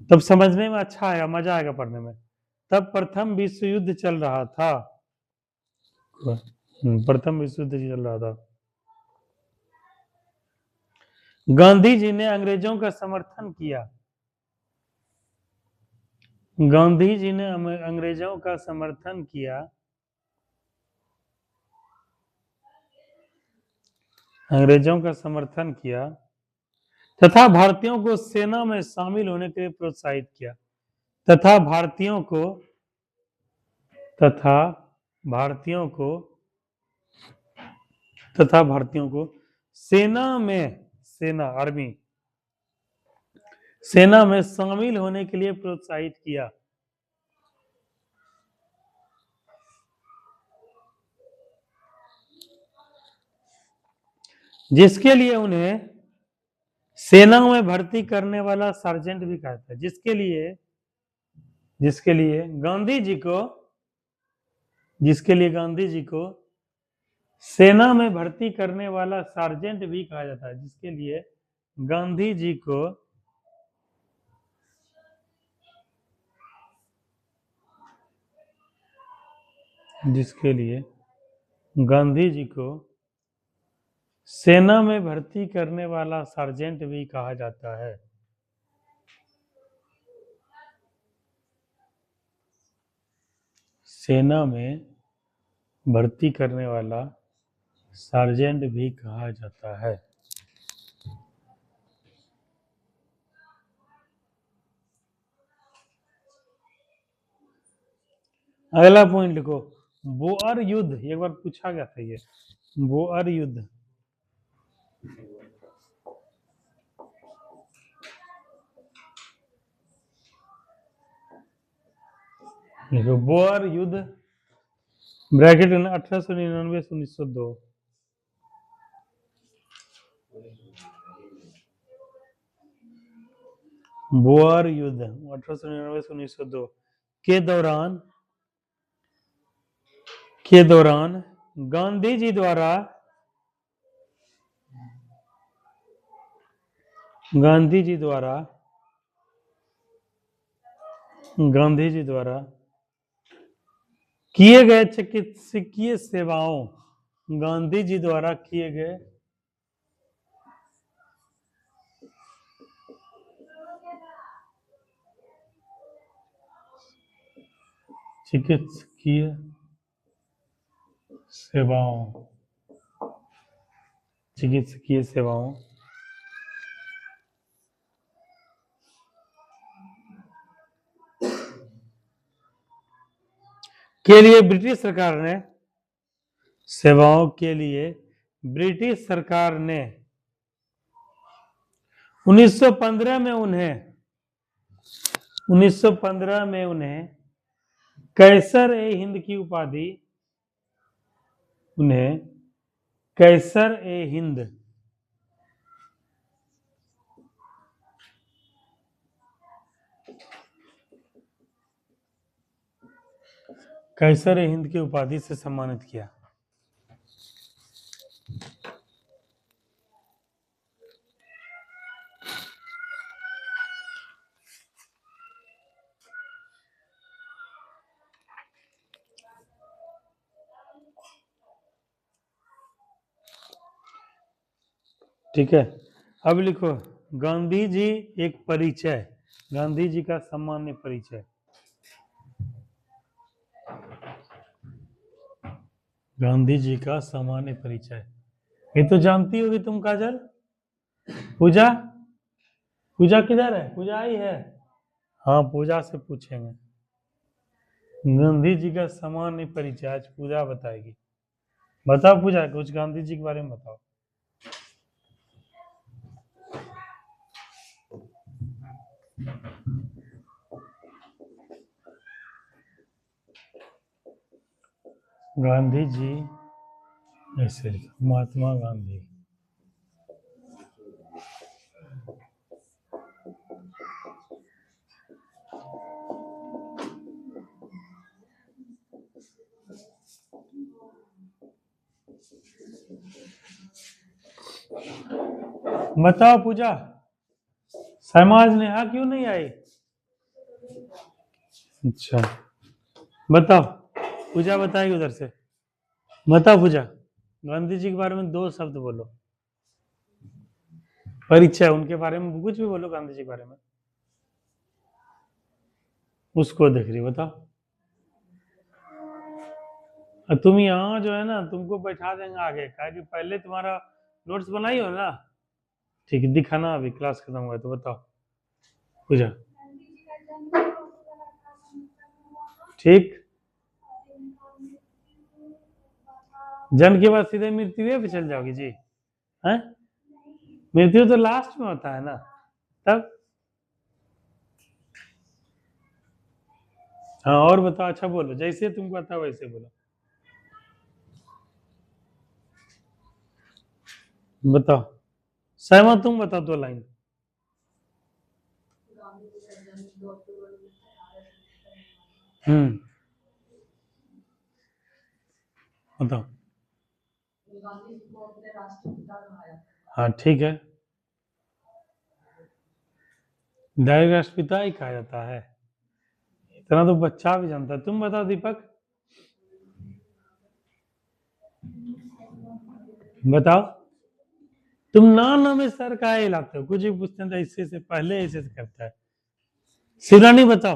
तब समझने में अच्छा आएगा, मजा आएगा पढ़ने में। तब प्रथम विश्व युद्ध चल रहा था, प्रथम विश्व युद्ध चल रहा था। गांधी जी ने अंग्रेजों का समर्थन किया, गांधी जी ने अंग्रेजों का समर्थन किया, अंग्रेजों का समर्थन किया तथा भारतीयों को सेना में शामिल होने के लिए प्रोत्साहित किया, तथा भारतीयों को, तथा भारतीयों को, तथा भारतीयों को सेना में, सेना आर्मी, सेना में शामिल होने के लिए प्रोत्साहित किया। जिसके लिए उन्हें सेना में भर्ती करने वाला सार्जेंट भी कहता है। जिसके लिए गांधी जी को, जिसके लिए गांधी जी को सेना में भर्ती करने वाला सार्जेंट भी कहा जाता है। जिसके लिए गांधी जी को जिसके लिए गांधी जी को सेना में भर्ती करने वाला सार्जेंट भी कहा जाता है। सेना में भर्ती करने वाला सार्जेंट भी कहा जाता है। अगला पॉइंट लिखो, बोअर युद्ध, एक बार पूछा गया था ये, बोअर युद्ध। देखो बोअर युद्ध ब्रैकेट 1899 से 1902। बोअर युद्ध 1899 से 1902 के दौरान गांधी जी द्वारा किए गए चिकित्सकीय सेवाओं, गांधी जी द्वारा किए गए चिकित्सकीय सेवाओं के लिए ब्रिटिश सरकार ने 1915 में उन्हें कैसर ए हिंद की उपाधि, कैसर ए हिंद की उपाधि से सम्मानित किया। ठीक है, अब लिखो गांधी जी एक परिचय, गांधी जी का सामान्य परिचय। गांधी जी का सामान्य परिचय, ये तो जानती होगी तुम काजल। पूजा किधर है? पूजा आई है? हाँ, पूजा से पूछेंगे। गांधी जी का सामान्य परिचय आज पूजा बताएगी। बताओ पूजा, कुछ गांधी जी के बारे में बताओ। गांधी जी ऐसे, महात्मा गांधी। बताओ पूजा, समाज नेहा क्यों नहीं आई? अच्छा बताओ, पूजा बताएगी उधर से। बताओ पूजा, गांधी जी के बारे में 2 शब्द बोलो। परिचय, उनके बारे में कुछ भी बोलो गांधी जी के बारे में। उसको देख रही, बताओ। तुम यहाँ जो है ना, तुमको बैठा देंगे आगे, कहा कि पहले तुम्हारा नोट्स बनाई हो ना। ठीक है, दिखाना अभी क्लास खत्म हुआ तो बताओ पूजा। ठीक, जन्म के बाद सीधे मृत्यु पे चल जाओगी जी? हैं? मृत्यु तो लास्ट में होता है ना, तब। हाँ और बताओ, अच्छा बोलो, जैसे तुमको आता वैसे बोलो। बताओ सहमत, तुम बताओ 2 लाइन। बताओ। हाँ ठीक है, डायरेक्ट राष्ट्रपिता ही कहा जाता है, इतना तो बच्चा भी जानता है। तुम बताओ दीपक, बताओ। तुम ना में सर का हिलाते हो, कुछ भी पूछते हैं तो ऐसे से पहले ऐसे से करता है। शिवरानी बताओ,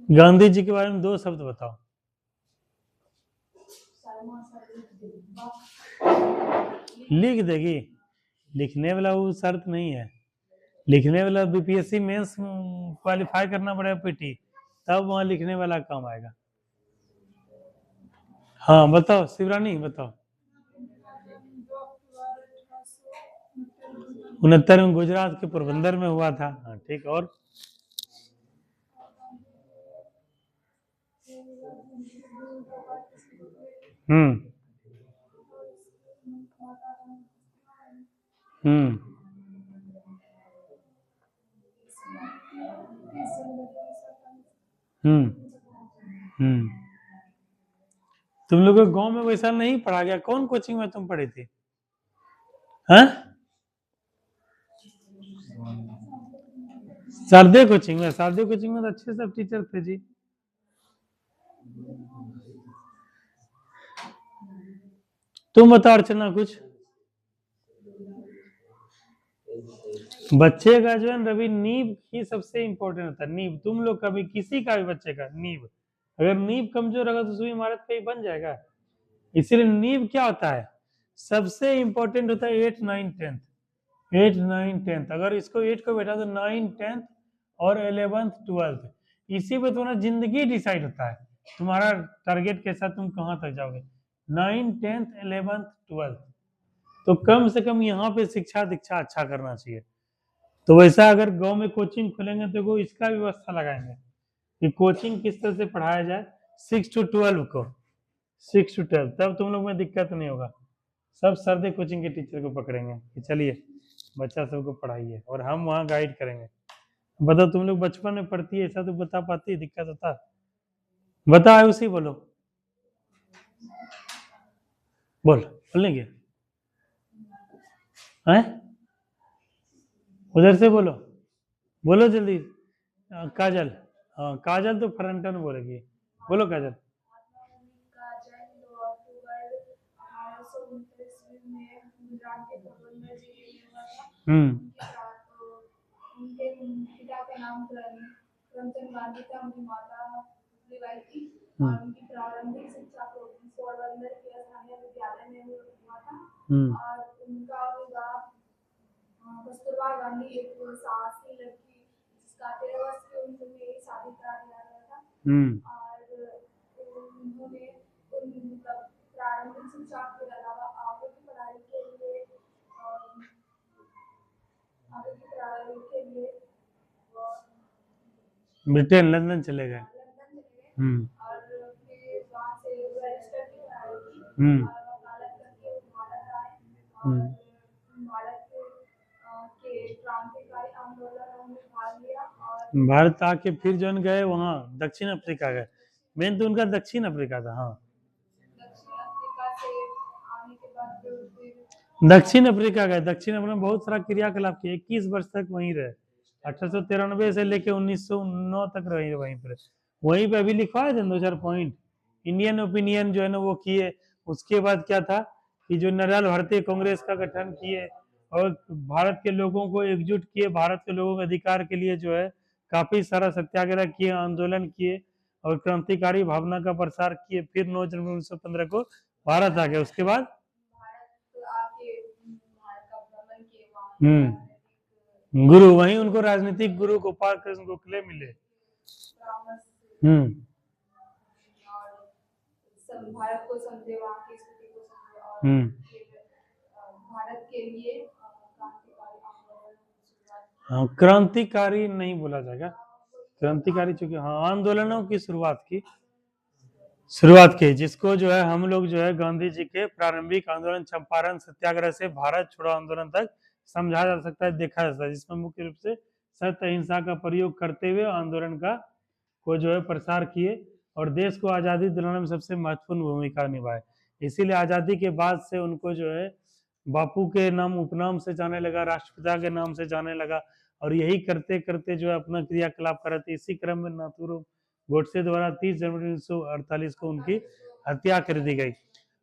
गांधी जी के बारे में 2 शब्द बताओ। लिख देगी, लिखने वाला वो शर्त नहीं है, लिखने वाला बीपीएससी मेंस क्वालिफाई करना पड़ेगा पीटी, तब वहां लिखने वाला काम आएगा। हाँ बताओ शिवरानी बताओ। 69 में गुजरात के पोरबंदर में हुआ था। हाँ ठीक। और हम्म हम्म हम्म हम्म तुम लोग को गांव में वैसा नहीं पढ़ा गया? कौन कोचिंग में तुम पढ़े थे? हाँ शारदीय कोचिंग में। शारदीय कोचिंग में तो अच्छे सब टीचर थे जी। तुम बताओ अर्चना कुछ। बच्चे का जो है ना रवि, नींव ही सबसे इंपॉर्टेंट होता है। नींव तुम लोग का भी, किसी का भी बच्चे का नींव, अगर नींव कमजोर होगा तो उसकी इमारत कहीं बन जाएगा। इसीलिए नींव क्या होता है, सबसे इंपॉर्टेंट होता है 8 9 10। 8 9 10 अगर इसको 8 को बैठा तो 9 10 और 11th 12th, इसी पे तुम्हारा जिंदगी डिसाइड होता है, तुम्हारा टारगेट कैसा, तुम कहां तक जाओगे। 9 10th 11th 12th, तो कम से कम यहाँ पे शिक्षा दीक्षा अच्छा करना चाहिए। तो वैसा अगर गांव में कोचिंग खोलेंगे तो वो इसका व्यवस्था लगाएंगे कि कोचिंग किस तरह से पढ़ाया जाए 6 to 12 को। 6 to 12 तब तुम लोग में दिक्कत नहीं होगा। सब सर्दे कोचिंग के टीचर को पकड़ेंगे कि चलिए बच्चा सबको पढ़ाइए और हम वहाँ गाइड करेंगे। बताओ तुम लोग बचपन में पढ़ती है ऐसा तो बता पाती है, दिक्कत होता? बता उसी बोलो, बोलने के हैं, उधर से बोलो, बोलो जल्दी। काजल, हाँ काजल तो फ्रंटन बोलेगी, बोलो काजल। हम्म उनके पिता का नाम करमचंद गांधी था, उनकी माता पुतलीबाई थी और उनकी प्रारंभिक शिक्षा पोरबंदर के स्थानीय विद्यालय में हुआ था। और उनका विवाह कस्तूरबा गांधी, एक साहसी लड़की जिसका 13 वर्ष की उम्र में शादी करा दिया गया था। और उन्होंने प्रारंभिक शिक्षा के अलावा आगे की पढ़ाई के लिए ब्रिटेन लंदन चले गए। और फिर वहाँ से रजिस्टर की पढ़ाई की और वकालत करके भारत आए और भारत के क्रांतिकारी आंदोलनों में भाग लिया। और भारत आके फिर जो गए वहाँ दक्षिण अफ्रीका गए, मेन तो उनका दक्षिण अफ्रीका था। हाँ दक्षिण अफ्रीका से आने के बाद फिर दक्षिण अफ्रीका गए, दक्षिण अफ्रीका में बहुत सारा क्रियाकलाप किए, 21 वर्ष तक वहीं रहे, 1893 से लेके 1909 तक रहे वहीं पर। वहीं पे अभी लिखवाए थे 2 4 पॉइंट, इंडियन ओपिनियन जो है ना वो किए। उसके बाद क्या था कि जो नरेल भारतीय कांग्रेस का गठन किए और भारत के लोगों को एकजुट किए, भारत के लोगों के अधिकार के लिए जो है काफी सारा सत्याग्रह किए, आंदोलन किए और क्रांतिकारी भावना का प्रसार किए। फिर 9 जनवरी 1915 को भारत आ गया। उसके बाद गुरु, वहीं उनको राजनीतिक गुरु गोपाल कृष्ण गोखले मिले। भारत को समझे, वहाँ की स्थिति को समझे और भारत के लिए क्रांतिकारी आंदोलन। हाँ क्रांतिकारी नहीं बोला जाएगा, क्रांतिकारी चूंकि हाँ आंदोलनों की शुरुआत की, जिसको जो है हम लोग जो है गांधी जी के प्रारंभिक आंदोलन चंपारण सत्याग्रह से भारत छोड़ो आंदोलन तक समझा जा सकता है, देखा जा सकता है, जिसमें मुख्य रूप से सत्य अहिंसा का प्रयोग करते हुए आंदोलन का को जो है प्रसार किए और देश को आज़ादी दिलाने में सबसे महत्वपूर्ण भूमिका निभाए। इसीलिए आज़ादी के बाद से उनको जो है बापू के नाम उपनाम से जाने लगा, राष्ट्रपिता के नाम से जाने लगा और यही करते करते जो है अपना क्रियाकलाप कर रहे थे। इसी क्रम में नाथुराम गोडसे द्वारा 30 जनवरी 1948 को उनकी हत्या कर दी गई।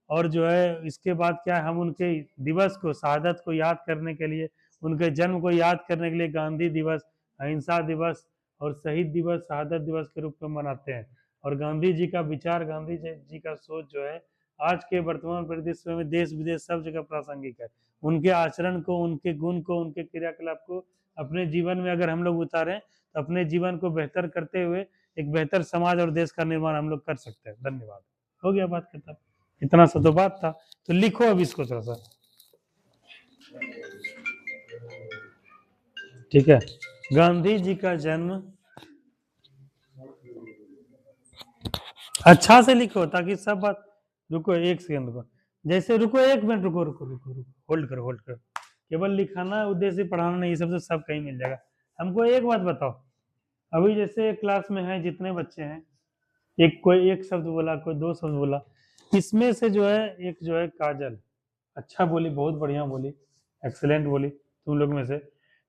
और जो है इसके बाद क्या है, हम उनके दिवस को, शहादत को याद करने के लिए, उनके जन्म को याद करने के लिए गांधी दिवस, अहिंसा दिवस और शहीद दिवस, शहादत दिवस के रूप में मनाते हैं। और गांधी जी का विचार, गांधी जी का सोच जो है आज के वर्तमान परिदृश्य में देश विदेश सब जगह प्रासंगिक है। उनके आचरण को, उनके गुण को, उनके क्रियाकलाप को अपने जीवन में अगर हम लोग उतारें तो अपने जीवन को बेहतर करते हुए एक बेहतर समाज और देश का निर्माण हम लोग कर सकते हैं। धन्यवाद। हो गया बात खत्म, इतना सा तो बात था। तो लिखो अब इसको थोड़ा सा, ठीक है। गांधी जी का जन्म, अच्छा से लिखो ताकि सब बात, रुको एक सेकंड रुको, जैसे रुको 1 मिनट रुको रुको रुको रुको, होल्ड करो होल्ड करो, केवल लिखाना उद्देश्य पढ़ाना नहीं, सबसे सब कहीं मिल जाएगा। हमको एक बात बताओ, अभी जैसे क्लास में है जितने बच्चे हैं, एक कोई एक शब्द बोला, कोई 2 शब्द बोला, इसमें से जो है एक जो है काजल अच्छा बोली, बहुत बढ़िया बोली, एक्सेलेंट बोली तुम लोग में से।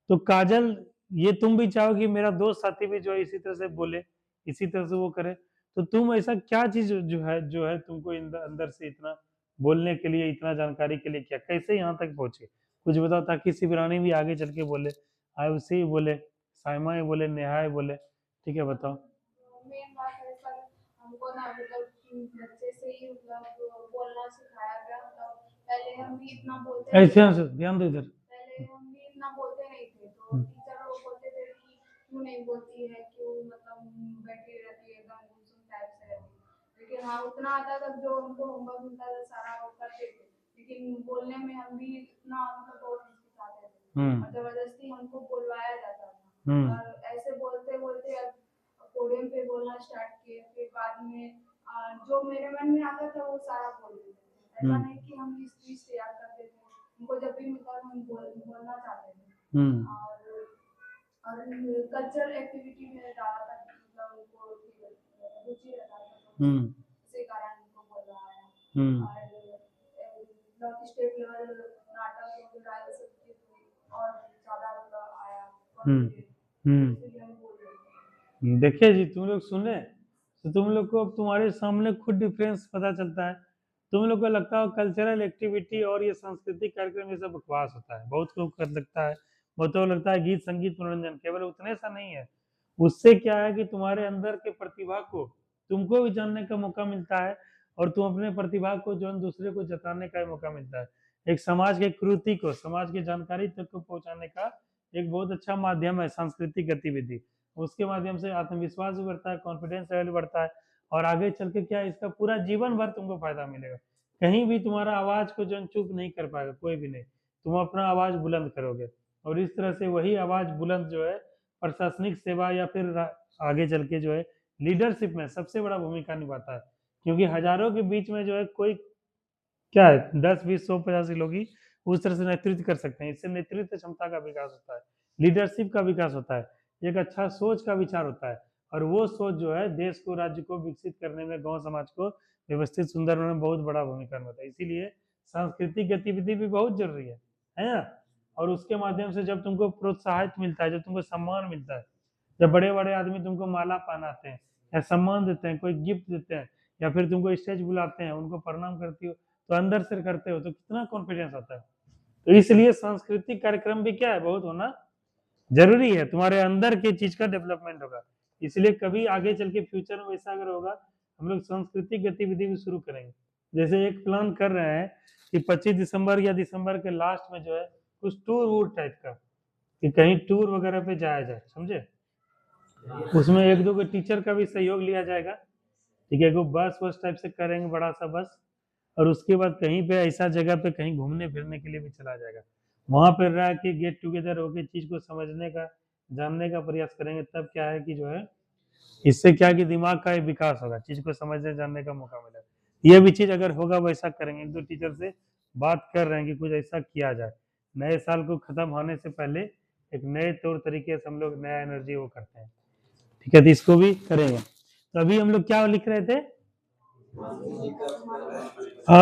तो काजल, ये तुम भी चाहो कि मेरा दोस्त साथी भी जो है इसी तरह से बोले, इसी तरह से वो करे, तो तुम ऐसा क्या चीज जो है तुमको अंदर से इतना बोलने के लिए, इतना जानकारी के लिए क्या, कैसे यहाँ तक पहुंचे, कुछ बताओ, ताकि शिवरानी भी आगे चल के बोले, आयुषी बोले, साइमा बोले, नेहा बोले, ठीक है बताओ। मेन बात है सर, हमको ना मतलब बच्चे से ही मतलब बोलना सिखाया गया। मतलब पहले हम भी इतना बोलते नहीं ऐसे थे, ध्यान दो इधर। पहले हम भी इतना बोलते नहीं थे, तो टीचर लोग बोलते थे कि क्यों नहीं बोलती है, क्यों मतलब बैठी रहती है एकदम गुमसुम टाइप से रहती है। लेकिन हाँ, उतना आता तक जो हमको होमवर्क मिलता था सारा वो करते थे, लेकिन बोलने में हम भी इतना मतलब बहुत हिचकिचाते थे और जबरदस्ती हमको बोलवाया जाता था। और ऐसे बोलते बोलते अब पोडियम पे बोलना स्टार्ट किए, फिर बाद में जो मेरे मन में आता था वो सारा बोल देते थे। ऐसा नहीं कि हम स्पीच तैयार करते थे, हमको जब भी मिलता था हम बोलना चाहते थे। और कल्चरल एक्टिविटी में ज़्यादातर मतलब उनको रुचि रहता था, इसी कारण उनको बोल रहा है। और नॉर्थ स्टेट लेवल नाटक वगैरह सब और ज़्यादा आया, इसलिए हम बोल रहे हैं। देखिए जी, तुम लोग सुने तो तुम लोग को अब तुम्हारे सामने खुद डिफरेंस पता चलता है। तुम लोग को लगता है कल्चरल एक्टिविटी और ये सांस्कृतिक कार्यक्रम ये सब बकवास होता है, बहुत को लगता है, बहुत को लगता है गीत संगीत मनोरंजन, केवल उतने सा नहीं है। उससे क्या है कि तुम्हारे अंदर के प्रतिभा को तुमको भी जानने का मौका मिलता है, और तुम अपने प्रतिभा को जो दूसरे को जताने का मौका मिलता है। एक समाज के कृति को, समाज की जानकारी तक को पहुंचाने का एक बहुत अच्छा माध्यम है सांस्कृतिक गतिविधि। उसके माध्यम से आत्मविश्वास भी बढ़ता है, कॉन्फिडेंस लेवल बढ़ता है, और आगे चल के क्या इसका पूरा जीवन भर तुमको फायदा मिलेगा। कहीं भी तुम्हारा आवाज को जो चुप नहीं कर पाएगा कोई भी नहीं, तुम अपना आवाज बुलंद करोगे, और इस तरह से वही आवाज बुलंद जो है प्रशासनिक सेवा या फिर आगे चल के जो है लीडरशिप में सबसे बड़ा भूमिका निभाता है। क्योंकि हजारों के बीच में जो है कोई क्या है 10 20 100 50 लोग ही उस तरह से नेतृत्व कर सकते हैं। इससे नेतृत्व क्षमता का विकास होता है, लीडरशिप का विकास होता है, एक अच्छा सोच का विचार होता है, और वो सोच जो है देश को, राज्य को विकसित करने में, गांव समाज को व्यवस्थित सुंदर होने में बहुत बड़ा भूमिका निभाता है। इसीलिए सांस्कृतिक गतिविधि भी बहुत जरूरी है ना। और उसके माध्यम से जब तुमको प्रोत्साहित मिलता है, जब तुमको सम्मान मिलता है, जब बड़े बड़े आदमी तुमको माला पहनाते हैं या सम्मान देते हैं, कोई गिफ्ट देते हैं, या फिर तुमको स्टेज बुलाते हैं, उनको प्रणाम करती हो, तो अंदर से करते हो तो कितना कॉन्फिडेंस आता है। तो इसलिए सांस्कृतिक कार्यक्रम भी क्या है, बहुत होना जरूरी है, तुम्हारे अंदर के चीज का डेवलपमेंट होगा। इसलिए कभी आगे चल के फ्यूचर में वैसा अगर होगा, हम लोग सांस्कृतिक गतिविधि भी शुरू करेंगे। जैसे एक प्लान कर रहे हैं कि 25 दिसंबर या दिसंबर के लास्ट में जो है कुछ टूर वूर टाइप का, कि कहीं टूर वगैरह पे जाया जाए, समझे। उसमें 1 2 टीचर का भी सहयोग लिया जाएगा, ठीक है, बस वस टाइप से करेंगे, बड़ा सा बस, और उसके बाद कहीं पे ऐसा जगह पे कहीं घूमने फिरने के लिए भी चला जाएगा। वहां पर रह के गेट टुगेदर होकर चीज को समझने का, जानने का प्रयास करेंगे। तब क्या है कि जो है इससे क्या कि दिमाग का विकास होगा, चीज को समझने जानने का मौका मिलेगा। ये भी चीज अगर होगा वैसा करेंगे। 1 2 टीचर से बात कर रहे हैं कि कुछ ऐसा किया जाए, नए साल को खत्म होने से पहले एक नए तौर तरीके से हम लोग नया एनर्जी वो करते हैं, ठीक है, तो इसको भी करेंगे। तो अभी हम लोग क्या लिख रहे थे,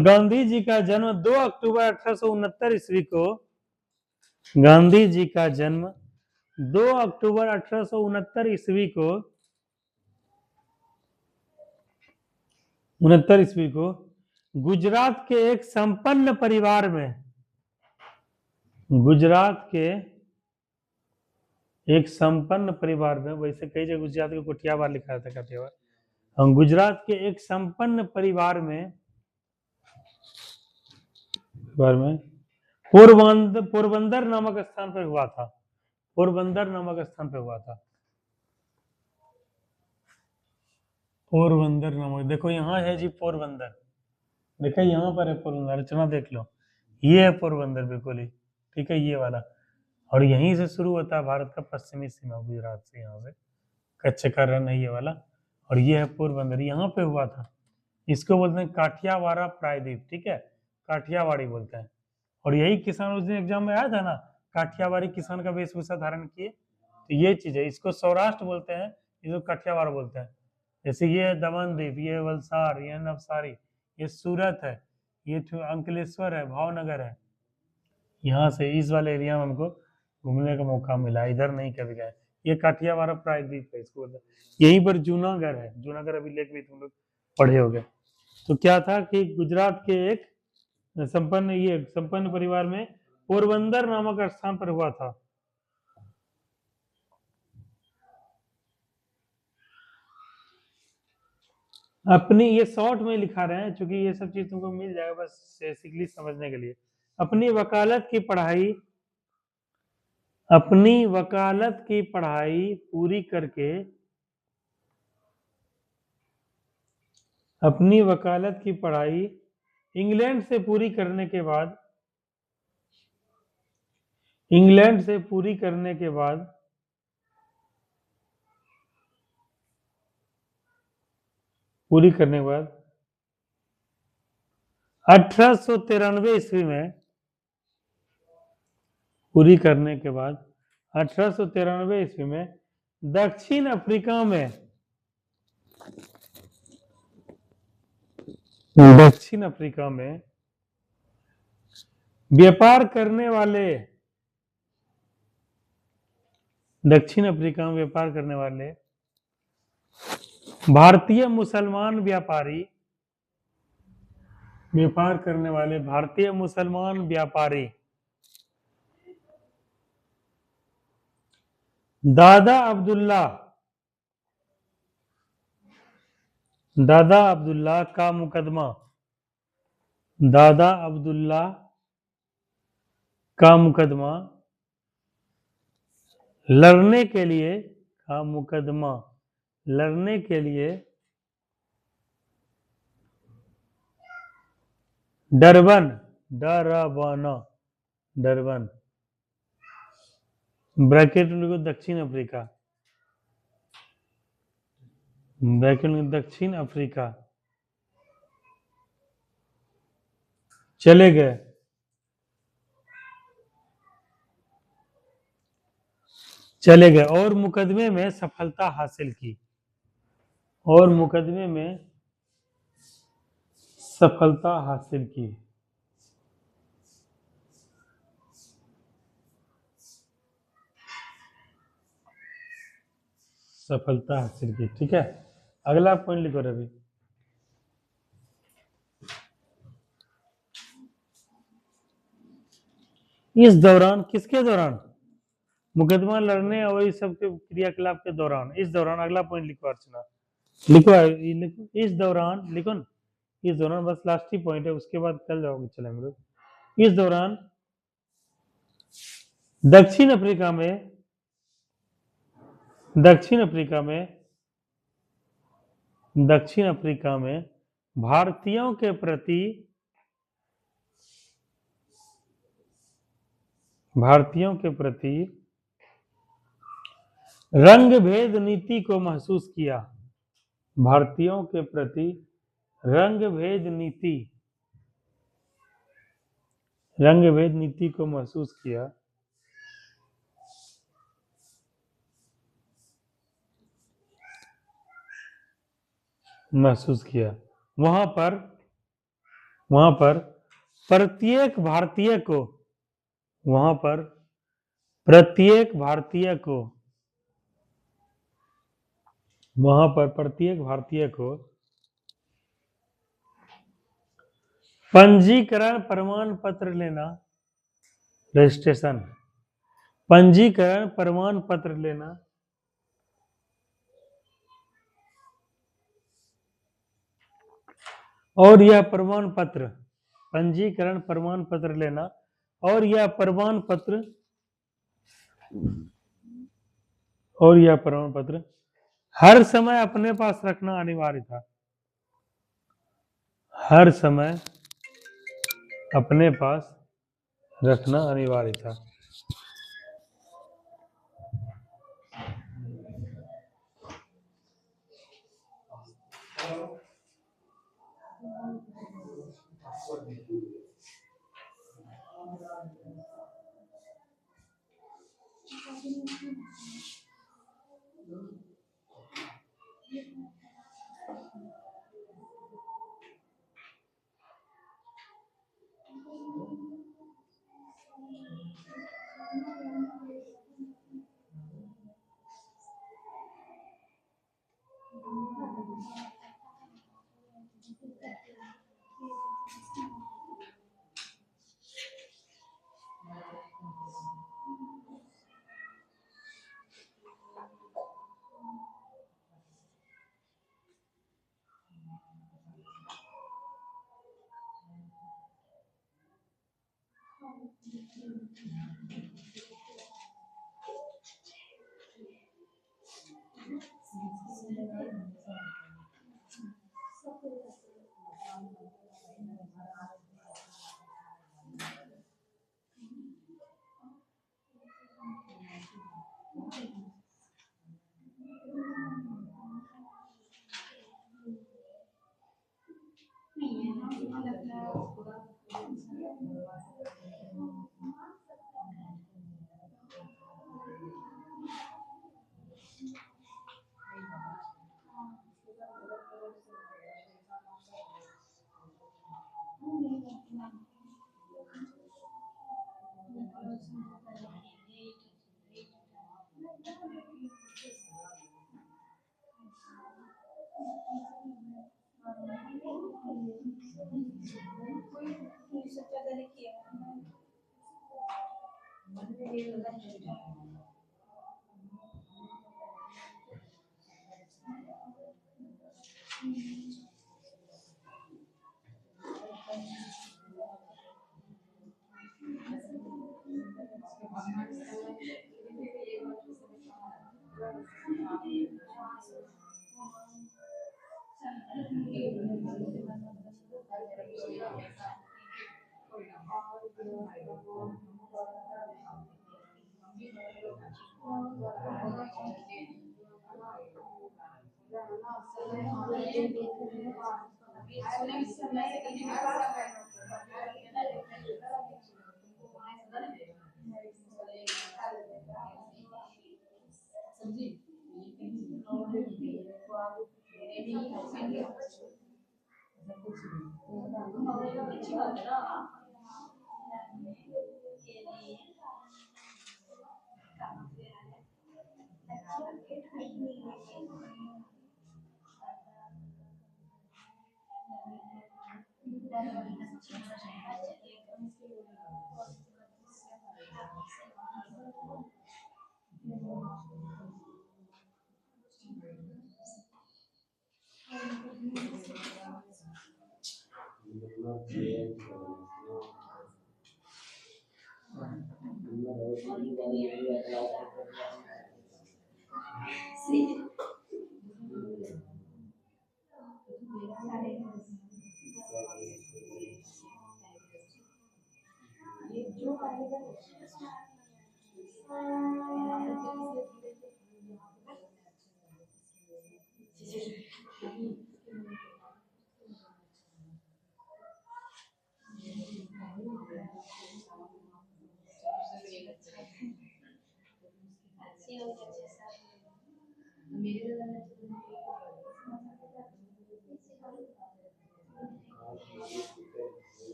गांधी जी का जन्म 2 अक्टूबर 1869 ईस्वी को, गांधी जी का जन्म 2 अक्टूबर 1869 ईस्वी को, 69 ईस्वी को गुजरात के एक संपन्न परिवार में, गुजरात के एक संपन्न परिवार में, वैसे कई जगह गुजरात को कोठियावाड़ लिखा था, काठियावाड़, हम गुजरात के एक संपन्न परिवार में पोरबंदर नामक स्थान पर हुआ था, पोरबंदर नामक स्थान पर हुआ था। पोरबंदर नामक, देखो यहाँ है जी पोरबंदर, देखा यहाँ पर है पोरबंदर, रचना देख लो, ये है पोरबंदर बिल्कुल ही, ठीक है, ये वाला, और यहीं से शुरू होता है भारत का पश्चिमी सीमा, गुजरात से, यहाँ से कच्छ का रण है ये वाला, और ये है पोरबंदर, यहाँ पे हुआ था। इसको बोलते हैं काठियावाड़ा प्रायद्वीप, ठीक है, काठियावाड़ी बोलते हैं। और यही किसान उस दिन एग्जाम में आया था ना, काठियावाड़ी किसान का वेशभूषा धारण किए, तो ये चीज है, इसको सौराष्ट्र बोलते हैं, इसको काठियावाड़ बोलते हैं। जैसे ये दमन द्वीप, ये वलसाड़, ये नवसारी, ये सूरत है, ये अंकलेश्वर है, भावनगर है, यहाँ से इस वाले एरिया में हमको घूमने का मौका मिला, इधर नहीं कभी गए। ये काठियावाड़ प्रायद्वीप है, इसको बोलते हैं। यहीं पर जूनागढ़ है, जूनागढ़ अभी लेक भी तुम लोग पढ़े हो गए। तो क्या था कि गुजरात के एक संपन्न परिवार में पोरबंदर नामक स्थान पर हुआ था। अपनी, ये शॉर्ट में लिखा रहे हैं क्योंकि ये सब चीज तुमको मिल जाएगा बस बेसिकली समझने के लिए। अपनी वकालत की पढ़ाई पूरी करके, अपनी वकालत की पढ़ाई इंग्लैंड से पूरी करने के बाद, इंग्लैंड से पूरी करने के बाद 1893 ईस्वी में, पूरी करने के बाद 1893 ईस्वी में दक्षिण अफ्रीका में, दक्षिण अफ्रीका में व्यापार करने वाले, दक्षिण अफ्रीका में व्यापार करने वाले भारतीय मुसलमान व्यापारी, व्यापार करने वाले भारतीय मुसलमान व्यापारी दादा अब्दुल्ला का मुकदमा, दादा अब्दुल्ला का मुकदमा लड़ने के लिए, का मुकदमा लड़ने के लिए डरबन, डरबन ब्रैकेट में लिखो दक्षिण अफ्रीका, ब्रैकेट में दक्षिण अफ्रीका चले गए। और मुकदमे में सफलता हासिल की, और मुकदमे में सफलता हासिल की। सफलता हासिल की, ठीक है। अगला पॉइंट लिखो रवि। इस दौरान, किसके दौरान? मुकदमा लड़ने और इस सब के क्रियाकलाप के दौरान, इस दौरान, अगला पॉइंट लिखो अर्चना, लिखो इस दौरान, लिखो ना, इस दौरान बस लास्ट ही पॉइंट है, उसके बाद कल जाओगे, चले हम लोग। इस दौरान दक्षिण अफ्रीका में, दक्षिण अफ्रीका में भारतीयों के प्रति, भारतीयों के प्रति रंग भेद नीति को महसूस किया, भारतीयों के प्रति रंग भेद नीति को महसूस किया, वहां पर प्रत्येक भारतीय को, वहां पर प्रत्येक भारतीय को, वहां पर प्रत्येक भारतीय को पंजीकरण प्रमाण पत्र लेना, रजिस्ट्रेशन, पंजीकरण प्रमाण पत्र लेना, और यह प्रमाण पत्र, पंजीकरण प्रमाण पत्र लेना, और यह प्रमाण पत्र हर समय अपने पास रखना अनिवार्य था, हर समय अपने पास रखना अनिवार्य था।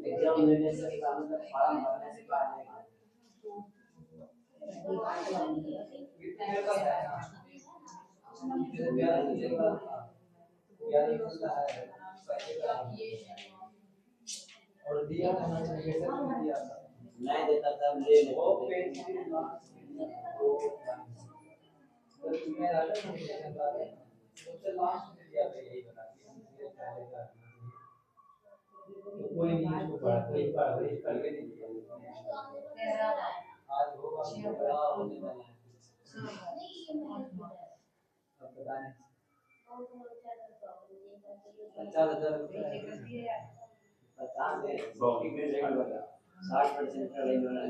एग्जाम लेने से पहले फॉर्म भरने से पहले और दिया था नहीं देता तब ले ले वो पेज तो तुम्हें राजा सबसे लास्ट में दिया था यही बता तो कोई नहीं इसको पढ़ा कोई पढ़ा वही करके नहीं दिया आज होगा बड़ा होने वाला है अब पता नहीं 50,000 पता नहीं बॉकी में रेट लगा 60% का रेट लगा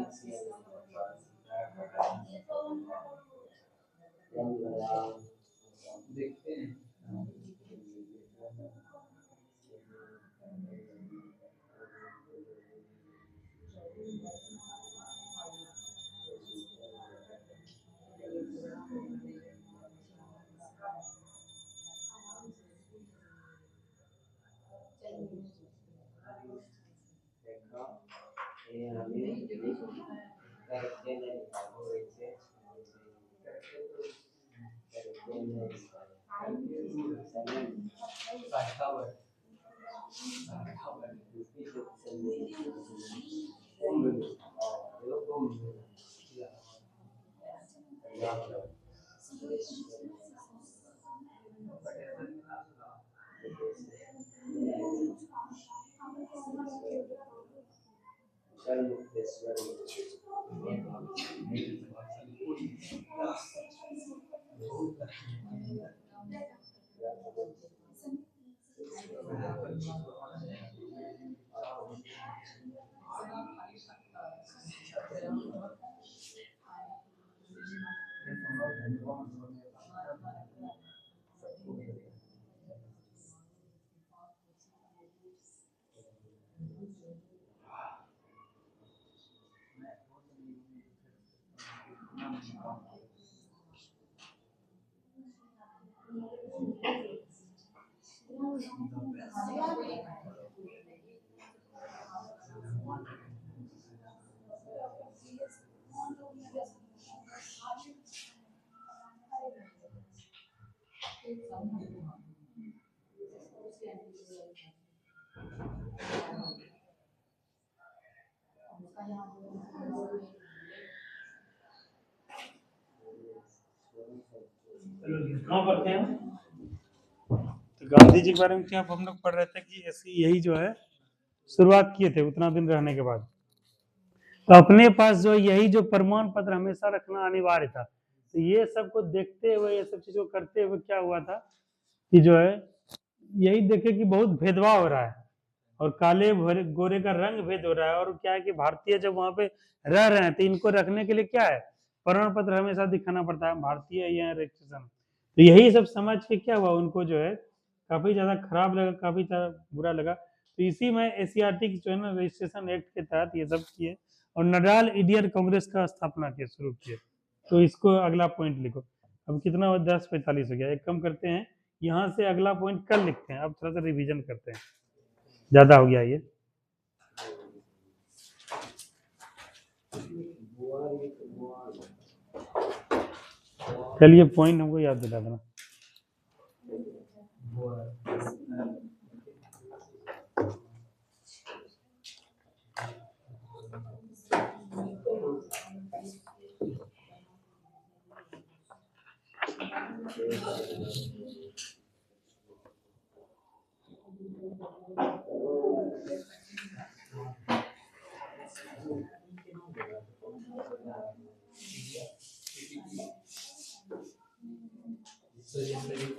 देखते हैं कहाँ पढ़ते हैं? तो गांधी जी के बारे में क्या हम लोग पढ़ रहे थे कि ऐसी यही जो है शुरुआत किए थे उतना दिन रहने के बाद। तो अपने पास जो यही जो प्रमाण पत्र हमेशा रखना अनिवार्य था। तो ये सब को देखते हुए, ये सब चीजों को करते हुए क्या हुआ था कि जो है यही देखे कि बहुत भेदभाव हो रहा है और काले गोरे का रंग भेद हो रहा है। और क्या है कि भारतीय जब वहां पे रह रहे हैं तो इनको रखने के लिए क्या है, प्रमाण पत्र हमेशा दिखाना पड़ता है, भारतीय ये रजिस्ट्रेशन। तो यही सब समझ के क्या हुआ, उनको जो है काफी ज्यादा खराब लगा, काफी ज्यादा बुरा लगा। तो इसी में एशियाटिक जो है ना रजिस्ट्रेशन एक्ट के तहत ये सब किए और नडाल इंडियन कांग्रेस का स्थापना किया, शुरू किए। तो इसको अगला पॉइंट लिखो। अब कितना हुआ, 10:45 हो गया। एक कम करते हैं, यहाँ से अगला पॉइंट कल लिखते हैं, अब थोड़ा सा रिवीजन करते हैं, ज्यादा हो गया ये। चलिए पॉइंट हमको याद दिला देना।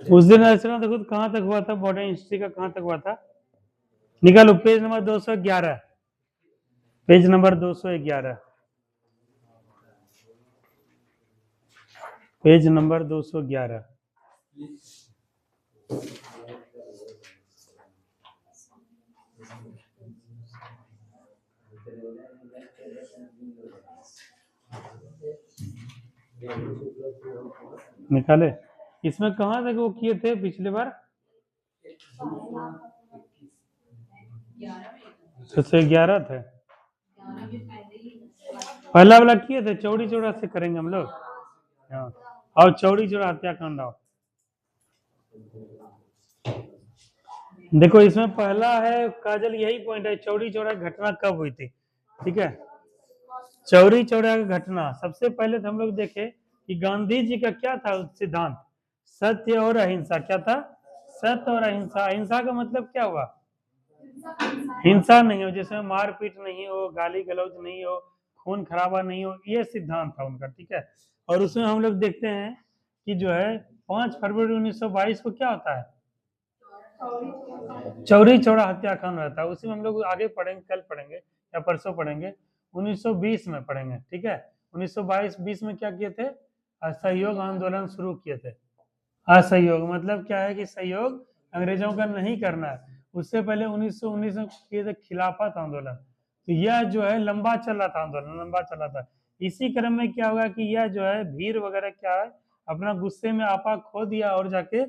उस दिन रचना देखो कहाँ तक हुआ था, मॉडर्न हिस्ट्री का कहाँ तक हुआ था, निकालो page number 211, page number 211, page number 211। निकाले, इसमें कहाँ तक वो किए थे पिछले बार, 111 थे, पहला वाला किए थे, चौड़ी चौड़ा से करेंगे हम लोग। हाँ, और चौड़ी चौड़ा हत्याकांड आओ। देखो इसमें पहला है काजल, यही पॉइंट है, चौड़ी चौड़ा घटना कब हुई थी, ठीक है। चौरी चौरा का घटना सबसे पहले तो हम लोग देखे कि गांधी जी का क्या था सिद्धांत, सत्य और अहिंसा। क्या था, सत्य और अहिंसा। अहिंसा का मतलब क्या हुआ, हिंसा नहीं हो, जिसमें मारपीट नहीं हो, गाली गलौज नहीं हो, खून खराबा नहीं हो, ये सिद्धांत था उनका, ठीक है। और उसमें हम लोग देखते हैं कि जो है 5 फरवरी 1922 को क्या होता है, चौरी चौरा हत्याकांड रहता है। उसी में हम लोग आगे पढ़ेंगे, कल पढ़ेंगे या परसों पढ़ेंगे, 1920 में पढ़ेंगे, ठीक है। 1922 में क्या किए थे, असहयोग आंदोलन शुरू किए थे। असहयोग मतलब क्या है कि सहयोग अंग्रेजों का नहीं करना है। उससे पहले 1919 में किए थे खिलाफत आंदोलन। तो यह जो है लंबा चला था आंदोलन, लंबा चला था। इसी क्रम में क्या हुआ कि यह जो है भीड़ वगैरह क्या है, अपना गुस्से में आपा खो दिया और जाके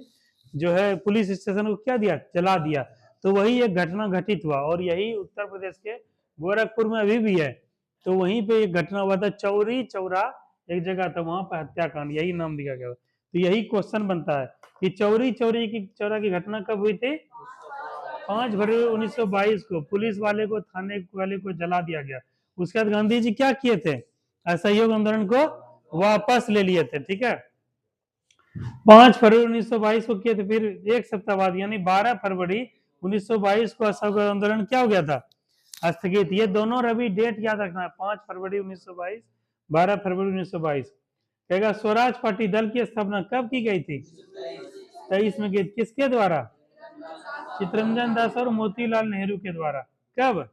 जो है पुलिस स्टेशन को क्या दिया, जला दिया। तो वही एक घटना घटित हुआ और यही उत्तर प्रदेश के गोरखपुर में अभी भी है। तो वहीं पे एक घटना हुआ था, चौरी चौरा एक जगह था, वहां पर हत्याकांड, यही नाम दिया गया। तो यही क्वेश्चन बनता है कि चौरी चौरा की घटना कब हुई थी, 5 फरवरी 1922 को पुलिस वाले को, थाने वाले को जला दिया गया। उसके बाद गांधी जी क्या किए थे, असहयोग आंदोलन को वापस ले लिए थे, ठीक है। 5 फरवरी 1922 को किए थे, फिर एक सप्ताह बाद यानी 12 फरवरी 1922 को असहयोग आंदोलन क्या हो गया था, स्थगित। ये दोनों रवि डेट याद रखना है, 5 फरवरी 1922, 12 फरवरी 1922। कहेगा स्वराज पार्टी दल की स्थापना कब की गई थी, 23 में की, किसके द्वारा, चित्तरंजन दास और मोतीलाल नेहरू के द्वारा। कब,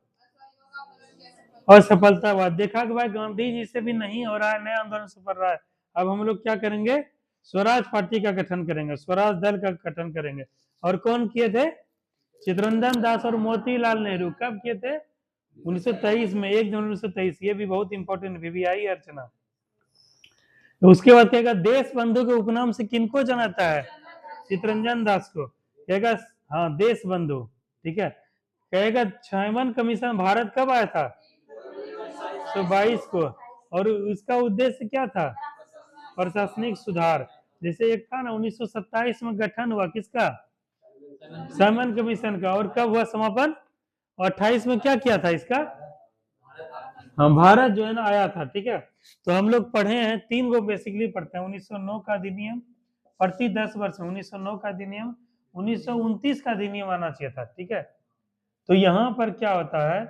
और सफलता बाद देखा कि भाई गांधी जी से भी नहीं हो रहा है, नया आंदोलन सफल रहा है। अब हम लोग क्या करेंगे, स्वराज पार्टी का गठन करेंगे, स्वराज दल का गठन करेंगे। और कौन किए थे, चित्तरंजन दास और मोतीलाल नेहरू। कब किए थे, 1923 में, 1 जनवरी 1923। ये भी बहुत इंपॉर्टेंट, VVI अर्चना। उसके बाद कहेगा देश बंधु के उपनाम से किनको जानता है, चित्तरंजन दास को। कहेगा हाँ देश बंधु, ठीक है। कहेगा साइमन कमीशन भारत कब आया था, 1922 को, और इसका उद्देश्य क्या था, प्रशासनिक सुधार। जैसे एक था ना 1927 में गठन हुआ किसका, साइमन कमीशन का, और कब हुआ समापन, 28 में क्या किया था इसका, हम भारत जो है ना आया था, ठीक है। तो हम लोग पढ़े हैं, 3 गो बेसिकली पढ़ते हैं, 1909 का अधिनियम, प्रति 10 वर्ष में 1909 का अधिनियम, 1929 का अधिनियम आना चाहिए था, ठीक है। तो यहाँ पर क्या होता है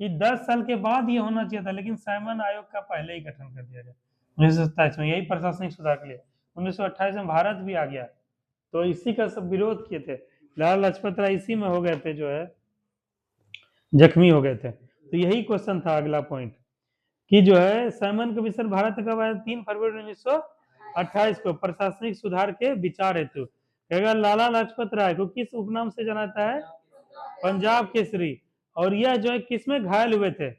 कि 10 साल के बाद ये होना चाहिए था, लेकिन साइमन आयोग का पहले ही गठन कर दिया गया। 1927 में, यही प्रशासनिक सुधार के लिए। 1928 में भारत भी आ गया, तो इसी का सब विरोध किए थे। लाला लाजपत राय इसी में हो गए थे, जो है जख्मी हो गए थे। तो यही क्वेश्चन था अगला पॉइंट, कि जो है साइमन कमीशन भारत कब आया? 3 फरवरी 1928 को प्रशासनिक सुधार के विचार हेतु। कहेगा लाला लाजपत राय को किस उपनाम से जाना जाता है? पंजाब केसरी। और यह जो है किसमें घायल हुए थे?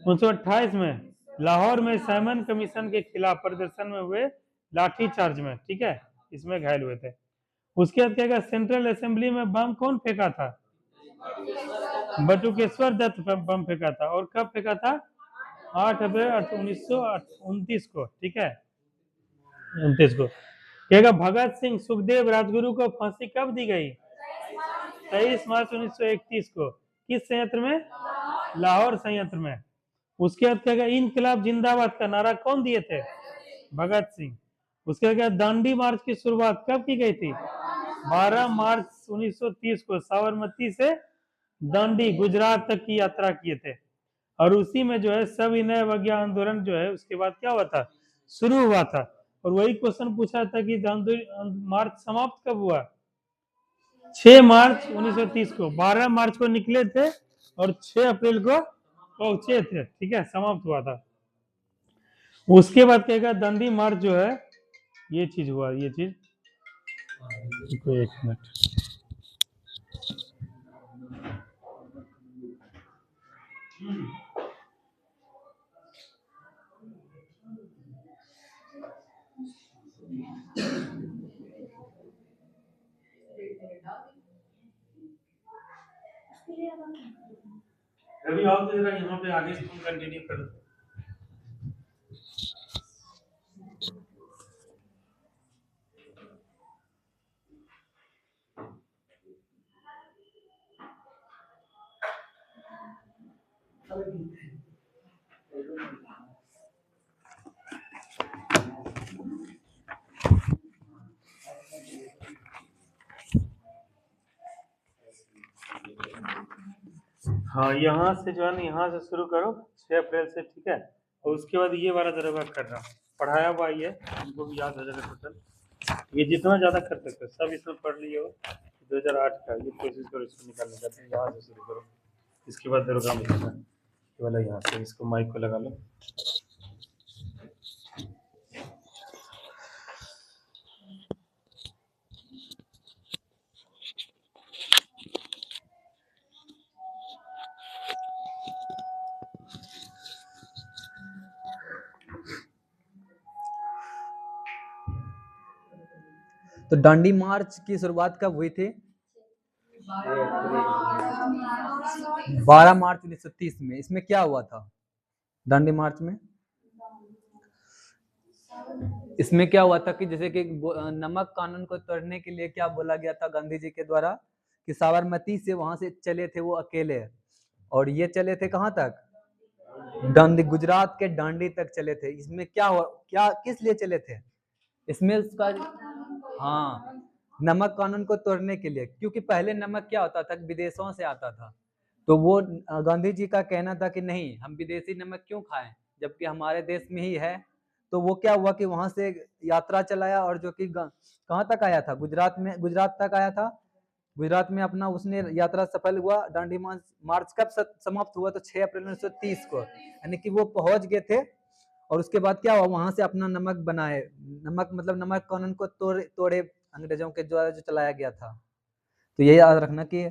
1928 में लाहौर में साइमन कमीशन के खिलाफ प्रदर्शन में हुए लाठीचार्ज में, ठीक है, इसमें घायल हुए थे। उसके बाद कहेगा सेंट्रल असेंबली में बम कौन फेंका था? बटुकेश्वर दत्त बम फेंका था। और कब फेंका था? 8 अप्रैल 1929 को, ठीक है, 29 को। कहेगा भगत सिंह सुखदेव राजगुरु को फांसी कब दी गई? 23 मार्च 1931 को। किस संयंत्र में? लाहौर संयंत्र में। उसके बाद कहेगा इनकलाब जिंदाबाद का नारा कौन दिए थे? भगत सिंह। उसके बाद कहेगा दांडी मार्च की शुरुआत कब की गई थी? 12 मार्च 1930 को साबरमती से दांडी गुजरात तक की यात्रा किए थे। और उसी में जो है सविनय अवज्ञा आंदोलन जो है उसके बाद क्या हुआ था? शुरू हुआ था। और वही क्वेश्चन पूछा था कि मार्च समाप्त कब हुआ? 6 मार्च 1930 को। 12 मार्च को निकले थे और 6 अप्रैल को पहुंचे थे, ठीक है, समाप्त हुआ था। उसके बाद कहेगा दांडी मार्च जो है, ये चीज हुआ, ये चीज, एक मिनट, रवि आओ तो जरा यहाँ पे आगे तुम कंटिन्यू करो। हाँ, यहाँ से जो है ना, यहाँ से शुरू करो 6 अप्रैल से, ठीक है। और उसके बाद ये वाला जरा करना, पढ़ाया हुआ ये हमको भी याद हो जाएगा टोटल। ये जितना ज्यादा कर सकते हो सब इसमें पढ़ लिए हो। 2008 का ये कोशिश करो इसको निकालने का। तो यहाँ से शुरू करो, इसके बाद दुर्गा में करना। ये वाला यहाँ से, इसको माइक को लगा लो। तो दांडी मार्च की शुरुआत कब हुई थी? 12 मार्च 1930 में। इसमें क्या हुआ था दांडी मार्च में? इसमें क्या हुआ था कि जैसे कि नमक कानून को तोड़ने के लिए क्या बोला गया था गांधी जी के द्वारा, कि साबरमती से वहां से चले थे वो अकेले, और ये चले थे कहाँ तक? दांडी, गुजरात के दांडी तक चले थे। इसमें क्या हुआ, क्या किस लिए चले थे? इसमें उसका, हाँ, नमक कानून को तोड़ने के लिए। क्योंकि पहले नमक क्या होता था, विदेशों से आता था। तो वो गांधी जी का कहना था कि नहीं, हम विदेशी नमक क्यों खाएं जबकि हमारे देश में ही है। तो वो क्या हुआ कि वहां से यात्रा चलाया, और जो कि कहाँ तक आया था? गुजरात में, गुजरात तक आया था। गुजरात में अपना उसने यात्रा सफल हुआ। दांडी मार्च कब समाप्त हुआ? तो 6 अप्रैल 1930 को, यानी कि वो पहुंच गए थे। और उसके बाद क्या हुआ, वहां से अपना नमक बनाए। नमक मतलब नमक कानून को तोड़े अंग्रेजों के द्वारा जो चलाया गया था। तो ये याद रखना कि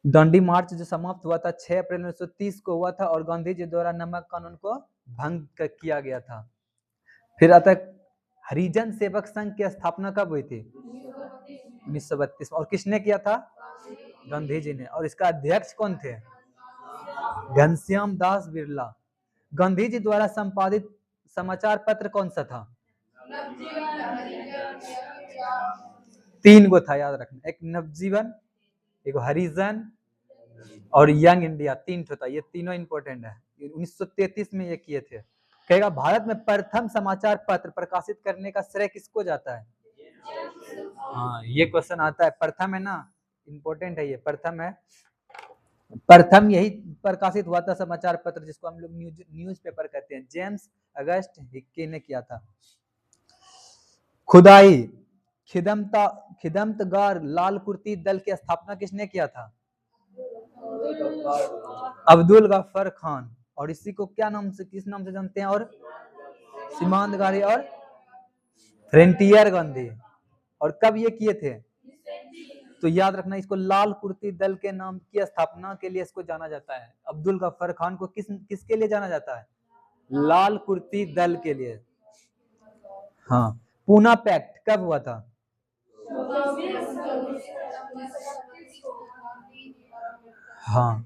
दांडी मार्च जो समाप्त हुआ था 6 अप्रैल 1930 को हुआ था, और गांधी जी द्वारा नमक कानून को भंग किया गया था। फिर आता है हरिजन सेवक संघ की स्थापना कब हुई थी? 1932 में। और किसने किया था? गांधी जी ने। और इसका अध्यक्ष कौन थे? घनश्याम दास बिरला। गांधी जी द्वारा संपादित समाचार पत्र कौन सा था? 3 गो था, याद रखना। एक नवजीवन, एक हरिजन और यंग इंडिया। 3 था, ये तीनों इंपॉर्टेंट है। 1933 में ये किए थे। कहेगा भारत में प्रथम समाचार पत्र प्रकाशित करने का श्रेय किसको जाता है? हाँ, ये क्वेश्चन आता है। प्रथम है ना, इंपॉर्टेंट है, ये प्रथम है। प्रथम यही प्रकाशित हुआ था समाचार पत्र जिसको हम लोग न्यूज़पेपर कहते हैं, जेम्स अगस्त हिक्की ने किया था। खुदाई खिदमतगार लाल कुर्ती दल की स्थापना किसने किया था? अब्दुल गफ्फार खान। और इसी को क्या नाम से, किस नाम से जानते हैं? और सीमांत गांधी और फ्रंटियर गांधी। और कब ये किए थे? तो याद रखना, इसको लाल कुर्ती दल के नाम की स्थापना के लिए इसको जाना जाता है। अब्दुल गफ्फार खान को किसके लिए जाना जाता है? लाल कुर्ती दल के लिए। हाँ, पूना पैक्ट कब हुआ था? हाँ,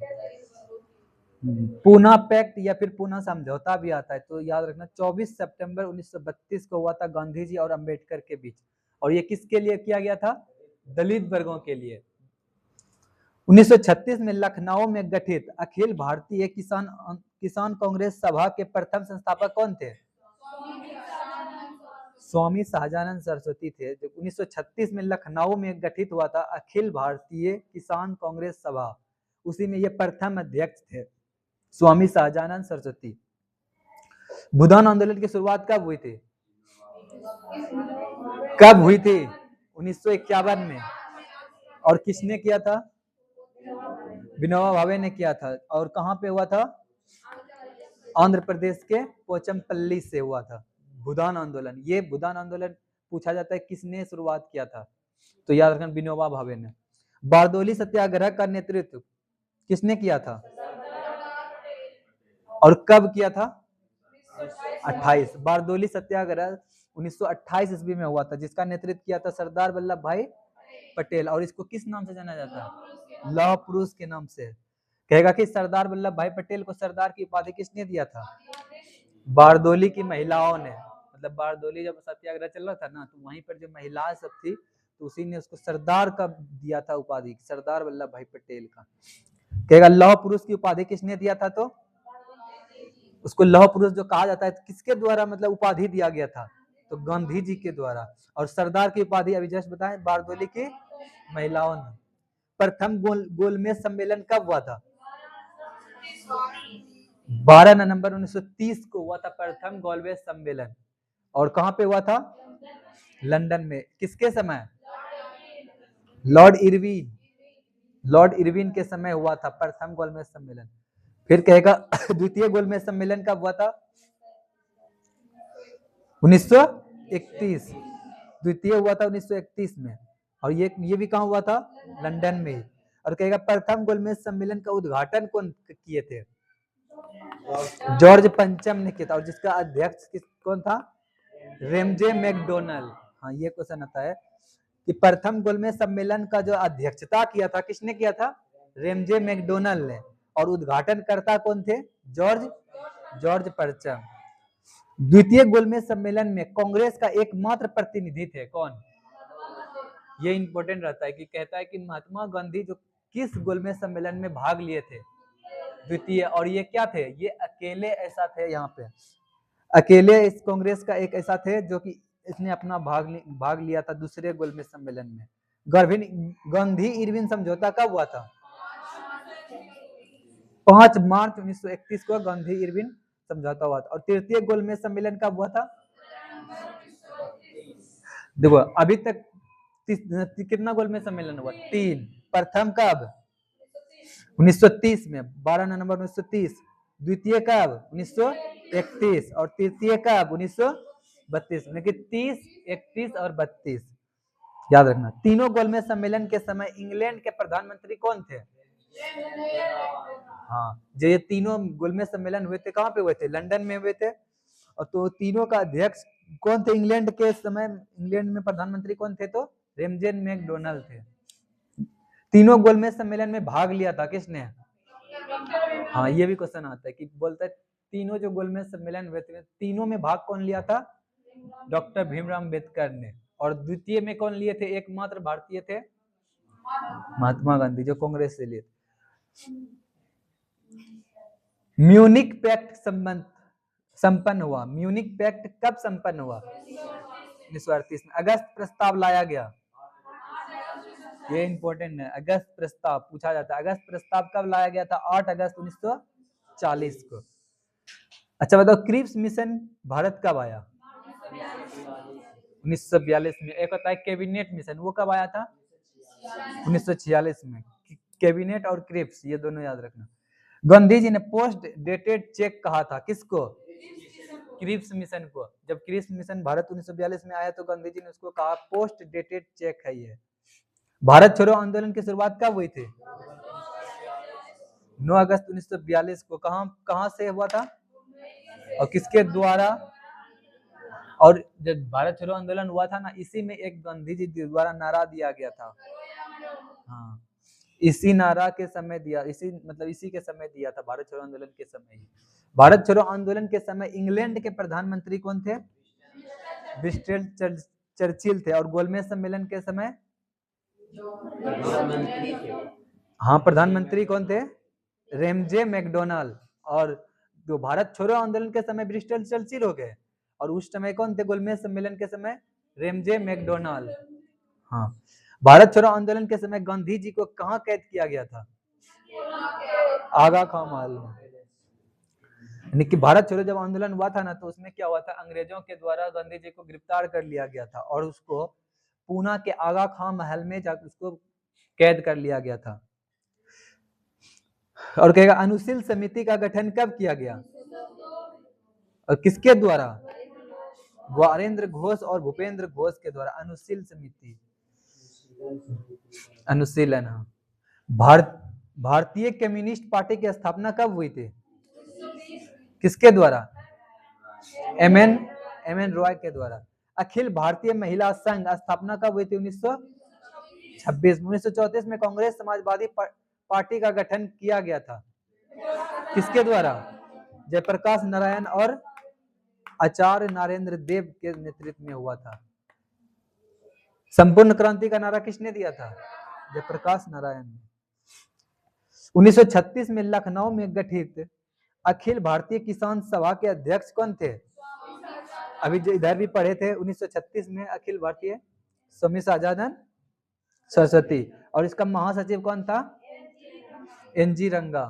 पूना पैक्ट या फिर पूना समझौता भी आता है, तो याद रखना 24 सितंबर 1932 को हुआ था गांधी जी और अंबेडकर के बीच। और ये किसके लिए किया गया था? दलित वर्गों के लिए। 1936 में लखनऊ में गठित अखिल भारतीय किसान कांग्रेस सभा के प्रथम संस्थापक कौन थे? स्वामी सहजानंद सरस्वती थे। जो 1936 में लखनऊ में गठित हुआ था अखिल भारतीय किसान कांग्रेस सभा, उसी में ये प्रथम अध्यक्ष थे, स्वामी सहजानंद सरस्वती। भूदान आंदोलन की शुरुआत कब हुई थी? कब हुई थी? 1951 में। और किसने किया था? विनोबा भावे ने किया था। और कहां पे हुआ था? आंध्र प्रदेश के पोचमपल्ली से हुआ था भूदान आंदोलन। ये भूदान आंदोलन पूछा जाता है किसने शुरुआत किया था, तो याद रखना विनोबा भावे ने। बारदोली सत्याग्रह का नेतृत्व किसने किया था? और कब किया था? 28। बारदोली सत्याग्रह 1928 ईस्वी में हुआ था, जिसका नेतृत्व किया था सरदार वल्लभ भाई पटेल। और इसको किस नाम से जाना जाता है? लौह पुरुष के नाम से। कहेगा कि सरदार वल्लभ भाई पटेल को सरदार की उपाधि किसने दिया था? बारदोली की महिलाओं ने। मतलब बारदोली जब सत्याग्रह चल रहा था ना, तो वहीं पर जो महिलाएं सब थी, तो उसी ने उसको सरदार का दिया था उपाधि, सरदार वल्लभ भाई पटेल का। कहेगा लौह पुरुष की उपाधि किसने दिया था? तो उसको लौह पुरुष जो कहा जाता है, किसके द्वारा मतलब उपाधि दिया गया था? तो गांधी जी के द्वारा। और सरदार की उपाधि अभी जस्ट बताएं, बारदोली की महिलाओं ने। प्रथम गोलमेज सम्मेलन कब हुआ था? 12 नवंबर 1930 को हुआ था प्रथम गोलमेज सम्मेलन। और कहां पे हुआ था? लंदन में। किसके समय? लॉर्ड इरविन के समय हुआ था प्रथम गोलमेज सम्मेलन। फिर कहेगा द्वितीय गोलमेज सम्मेलन कब हुआ था? 1931। द्वितीय हुआ था 1931 में। और ये भी कहां हुआ था? लंदन में ही। और कहेगा प्रथम गोलमेज सम्मेलन का उद्घाटन कौन किए थे? जॉर्ज पंचम ने किया था। और जिसका अध्यक्ष कौन था? Ramsay McDonald. हाँ, ये क्वेश्चन आता है कि प्रथम गोलमेज सम्मेलन का जो अध्यक्षता किया था किसने किया था? रेमजे मैकडोनल्ड ने। और उद्घाटनकर्ता कौन थे? जॉर्ज पंचम। द्वितीय गोलमेज सम्मेलन में कांग्रेस का एकमात्र प्रतिनिधि थे कौन? ये इंपॉर्टेंट रहता है कि कहता है कि महात्मा गांधी जो किस गोलमेज सम्मेलन में भाग लिए थे? द्वितीय। और ये क्या थे? ये अकेले ऐसा थे, यहाँ पे अकेले इस कांग्रेस का एक ऐसा थे जो कि इसने अपना भाग लिया था दूसरे गोलमेज सम्मेलन में। गांधी इरविन समझौता कब हुआ था? 5 मार्च 1931 को गांधी इरविन समझौता हुआ था। और तृतीय गोलमेज सम्मेलन कब हुआ था? देखो अभी तक कितना गोलमेज सम्मेलन हुआ? 3। प्रथम कब? 1930 में, 12 नवंबर 1930। द्वितीय कब? 1931। और तृतीय कब? 1932 में। 30, 31 और 32 याद रखना। तीनों गोलमेज सम्मेलन के समय इंग्लैंड के प्रधानमंत्री कौन थे? हाँ, जो ये तीनों गोलमेज सम्मेलन हुए थे कहाँ पे हुए थे? लंदन में हुए थे। और तो तीनों का अध्यक्ष कौन थे इंग्लैंड के समय? इंग्लैंड में प्रधानमंत्री कौन थे? तो रेमजे मैकडोनल्ड थे। तीनों गोलमेज सम्मेलन में भाग लिया था किसने? हाँ, ये भी क्वेश्चन आता है कि बोलता है तीनों जो गोलमेज सम्मेलन हुए थे, तीनों में भाग कौन लिया था? डॉक्टर भीमराव अम्बेडकर ने। और द्वितीय में कौन लिए थे? एकमात्र भारतीय थे महात्मा गांधी, जो कांग्रेस से लिए थे। म्यूनिक पैक्ट संपन्न हुआ। म्यूनिक पैक्ट कब संपन्न हुआ? 1938 में। अगस्त प्रस्ताव लाया गया। ये इंपॉर्टेंट है, अगस्त प्रस्ताव पूछा जाता है। अगस्त प्रस्ताव कब लाया गया था? 8 अगस्त 1940 को। अच्छा बताओ, क्रिप्स मिशन भारत कब आया? 1942 में। एक होता है कैबिनेट मिशन, वो कब आया था? 1946 में। कैबिनेट और क्रिप्स ये दोनों याद रखना। गांधी जी ने पोस्ट डेटेड चेक कहा था किसको? क्रिप्स मिशन को। जब क्रिप्स मिशन भारत 1942 में आया तो गांधी जी ने उसको कहा पोस्ट डेटेड चेक है ये। भारत छोड़ो आंदोलन की शुरुआत कब हुई थी? 9 अगस्त 1942 को। कहां से हुआ था और किसके द्वारा? और जब भारत छोड़ो आंदोलन हुआ था ना, इसी में एक गांधी जी द्वारा नारा दिया गया था। हाँ, इसी नारा के समय दिया, इसी के समय दिया था, भारत छोड़ो आंदोलन के समय ही। भारत छोड़ो आंदोलन के समय इंग्लैंड के प्रधानमंत्री कौन थे? विंस्टन चर्चिल थे। और गोलमेज सम्मेलन के समय हाँ, प्रधानमंत्री कौन थे? Ramsay MacDonald. और जो भारत छोड़ो आंदोलन के समय विंस्टन चर्चिल हो गए, और उस समय कौन थे गोलमेज सम्मेलन के समय? Ramsay MacDonald. हाँ, भारत छोड़ो आंदोलन के समय गांधी जी को कहाँ कैद किया गया था? आगा खां महल में। यानी कि भारत छोड़ो जब आंदोलन हुआ था ना, तो उसमें क्या हुआ था, अंग्रेजों के द्वारा गांधी जी को गिरफ्तार कर लिया गया था और उसको पूना के आगा खां महल में जाकर उसको कैद कर लिया गया था। और कहेगा अनुशील समिति का गठन कब किया गया और किसके द्वारा? वारेंद्र घोष और भूपेंद्र घोष के द्वारा। अनुशील समिति, अनुशीलन। हाँ, भारतीय कम्युनिस्ट पार्टी की स्थापना कब हुई थी? किसके द्वारा? एम एन रॉय के द्वारा। अखिल भारतीय महिला संघ स्थापना कब हुई थी? 1926 में। 1934 में कांग्रेस समाजवादी पार्टी का गठन किया गया था, किसके द्वारा? जयप्रकाश नारायण और आचार्य नारेंद्र देव के नेतृत्व में हुआ था। संपूर्ण क्रांति का नारा किसने दिया था? जयप्रकाश नारायण ने। 1936 में लखनऊ में गठित अखिल भारतीय किसान सभा के अध्यक्ष कौन थे? अभी जो इधर भी पढ़े थे, 1936 में अखिल भारतीय स्वामी सच्चिदानंद सरस्वती। और इसका महासचिव कौन था? एनजी रंगा।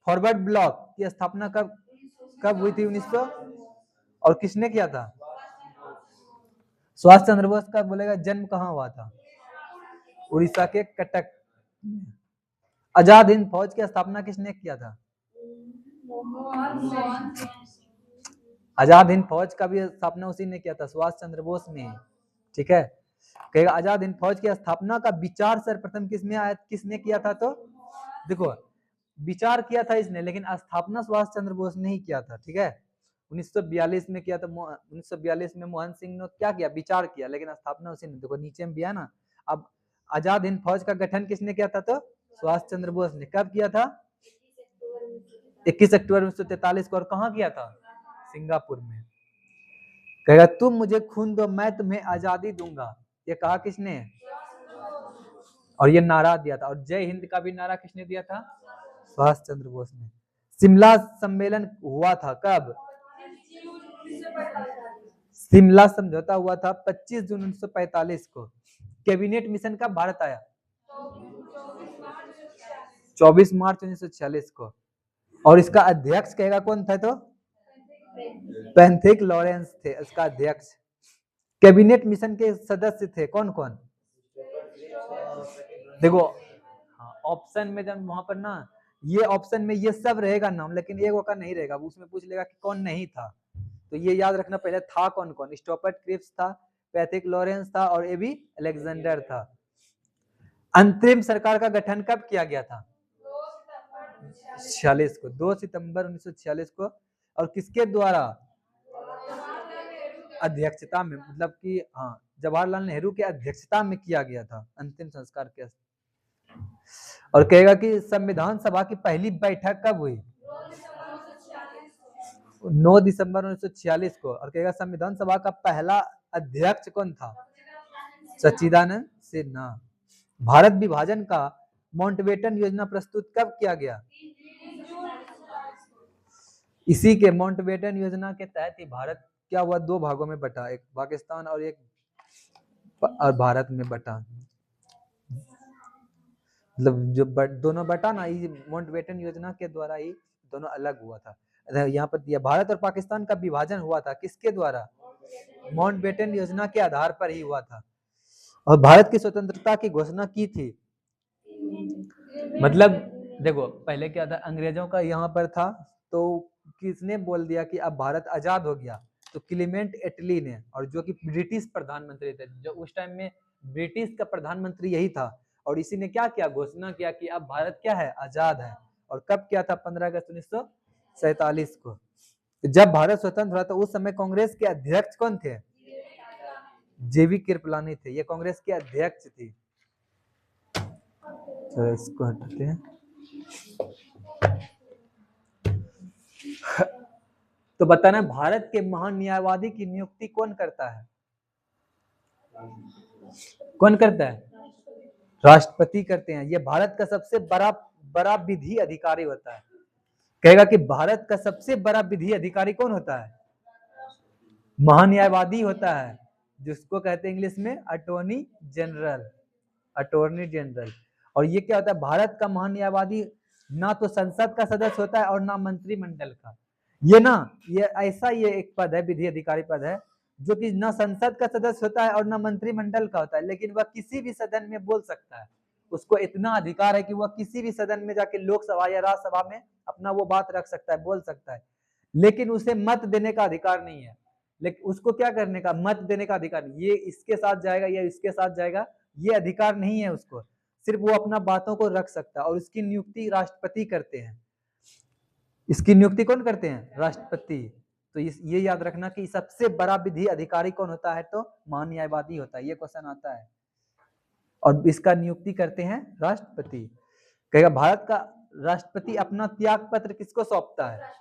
फॉरवर्ड ब्लॉक की स्थापना कब हुई थी? 1900। और किसने किया था? सुभाष चंद्र बोस का बोलेगा जन्म कहाँ हुआ था? उड़ीसा के कटक। आजाद हिंद फौज की स्थापना किसने किया था? आजाद हिंद फौज का भी स्थापना उसी ने किया था, सुभाष चंद्र बोस ने। ठीक है, कहेगा आजाद हिंद फौज की स्थापना का विचार सर्वप्रथम किसने किया था? तो देखो, विचार किया था इसने, लेकिन स्थापना सुभाष चंद्र बोस ने ही किया था। ठीक है, 1942 में किया था। 1942 में मोहन सिंह ने क्या किया? विचार किया, लेकिन स्थापना उसी ने। देखो नीचे में भी है ना। अब आजाद हिंद फौज का गठन किसने किया था? तो सुभाष चंद्र बोस ने। कब किया था? 21 अक्टूबर 1943 को। और कहाँ किया था? सिंगापुर में। कहेगा तुम मुझे खून दो मैं तुम्हें आजादी दूंगा, ये कहा किसने? और ये नारा दिया था। और जय हिंद का भी नारा किसने दिया था? सुभाष चंद्र बोस ने। शिमला सम्मेलन हुआ था कब? शिमला समझौता हुआ था 25 जून 1945 को। कैबिनेट मिशन कब भारत आया? 24 मार्च 1946 को। और इसका अध्यक्ष कहेगा कौन था? तो पेंथिक लॉरेंस थे इसका अध्यक्ष। कैबिनेट मिशन के सदस्य थे कौन कौन? देखो ऑप्शन में जब वहां पर ना, ये ऑप्शन में ये सब रहेगा नाम, लेकिन एक का नहीं रहेगा। उसमें पूछ लेगा कि कौन नहीं था, तो ये याद रखना पहले था कौन कौन। स्टॉपर्ट क्रिप्स था, पैथिक लॉरेंस था, और एबी अलेक्जेंडर था। अंतरिम सरकार का गठन कब किया गया था? 46 को, 2 सितंबर 1946 को। और किसके द्वारा? अध्यक्षता में, मतलब कि हाँ, जवाहरलाल नेहरू की अध्यक्षता में किया गया था अंतिम संस्कार के। और कहेगा कि संविधान सभा की पहली बैठक कब हुई? 9 दिसंबर 1946 को। और कहेगा संविधान सभा का पहला अध्यक्ष कौन था? सच्चिदानंद सिन्हा। भारत विभाजन का माउंटबेटन योजना प्रस्तुत कब किया गया? इसी के माउंटबेटन योजना के तहत ही भारत क्या हुआ? 2 भागों में बटा, एक पाकिस्तान और एक भारत में बटा। मतलब जो दोनों बटा ना, माउंटबेटन योजना के द्वारा ही दोनों अलग हुआ था। यहाँ पर दिया, भारत और पाकिस्तान का विभाजन हुआ था किसके द्वारा? माउंटबेटन योजना के आधार पर ही हुआ था। और भारत की स्वतंत्रता की घोषणा की थी, मतलब देखो पहले क्या था, अंग्रेजों का यहाँ पर था, तो किसने बोल दिया कि अब भारत आजाद हो गया? तो क्लीमेंट एटली ने, और जो कि ब्रिटिश प्रधानमंत्री थे, जो उस टाइम में ब्रिटिश का प्रधानमंत्री यही था, और इसी ने क्या किया, घोषणा किया कि अब भारत क्या है, आजाद है। और कब किया था? 15 अगस्त 1947 को। जब भारत स्वतंत्र हुआ तो उस समय कांग्रेस के अध्यक्ष कौन थे? जेबी कृपलानी थे, ये कांग्रेस के अध्यक्ष थी। तो इसको हटाते हैं। तो बताना, भारत के महान न्यायवादी की नियुक्ति कौन करता है? कौन करता है? राष्ट्रपति करते हैं। ये भारत का सबसे बड़ा विधि अधिकारी होता है। कहेगा कि भारत का सबसे बड़ा विधि अधिकारी कौन होता है? महान्यायवादी होता है, जिसको कहते हैं इंग्लिश में अटॉर्नी जनरल, अटॉर्नी जनरल। और ये क्या होता है? भारत का महान्यायवादी ना तो संसद का सदस्य होता है और ना मंत्रिमंडल का। ये ऐसा ये एक पद है, विधि अधिकारी पद है, जो कि ना संसद का सदस्य होता है और ना मंत्रिमंडल का होता है, लेकिन वह किसी भी सदन में बोल सकता है। उसको इतना अधिकार है कि वह किसी भी सदन में जाके लोकसभा या राज्यसभा में अपना वो बात रख सकता है, बोल सकता है, लेकिन उसे मत देने का अधिकार नहीं है। लेकिन उसको क्या करने का, मत देने का अधिकार नहीं। ये इसके साथ जाएगा या इसके साथ जाएगा, ये अधिकार नहीं है उसको। सिर्फ वो अपना बातों को रख सकता है, और उसकी नियुक्ति राष्ट्रपति करते हैं। इसकी नियुक्ति कौन करते हैं? राष्ट्रपति। तो ये याद रखना कि सबसे बड़ा विधि अधिकारी कौन होता है? तो महान्यायवादी होता है। ये क्वेश्चन आता है, और इसका नियुक्ति करते हैं राष्ट्रपति। कहेगा भारत का राष्ट्रपति अपना त्याग पत्र किसको सौंपता है?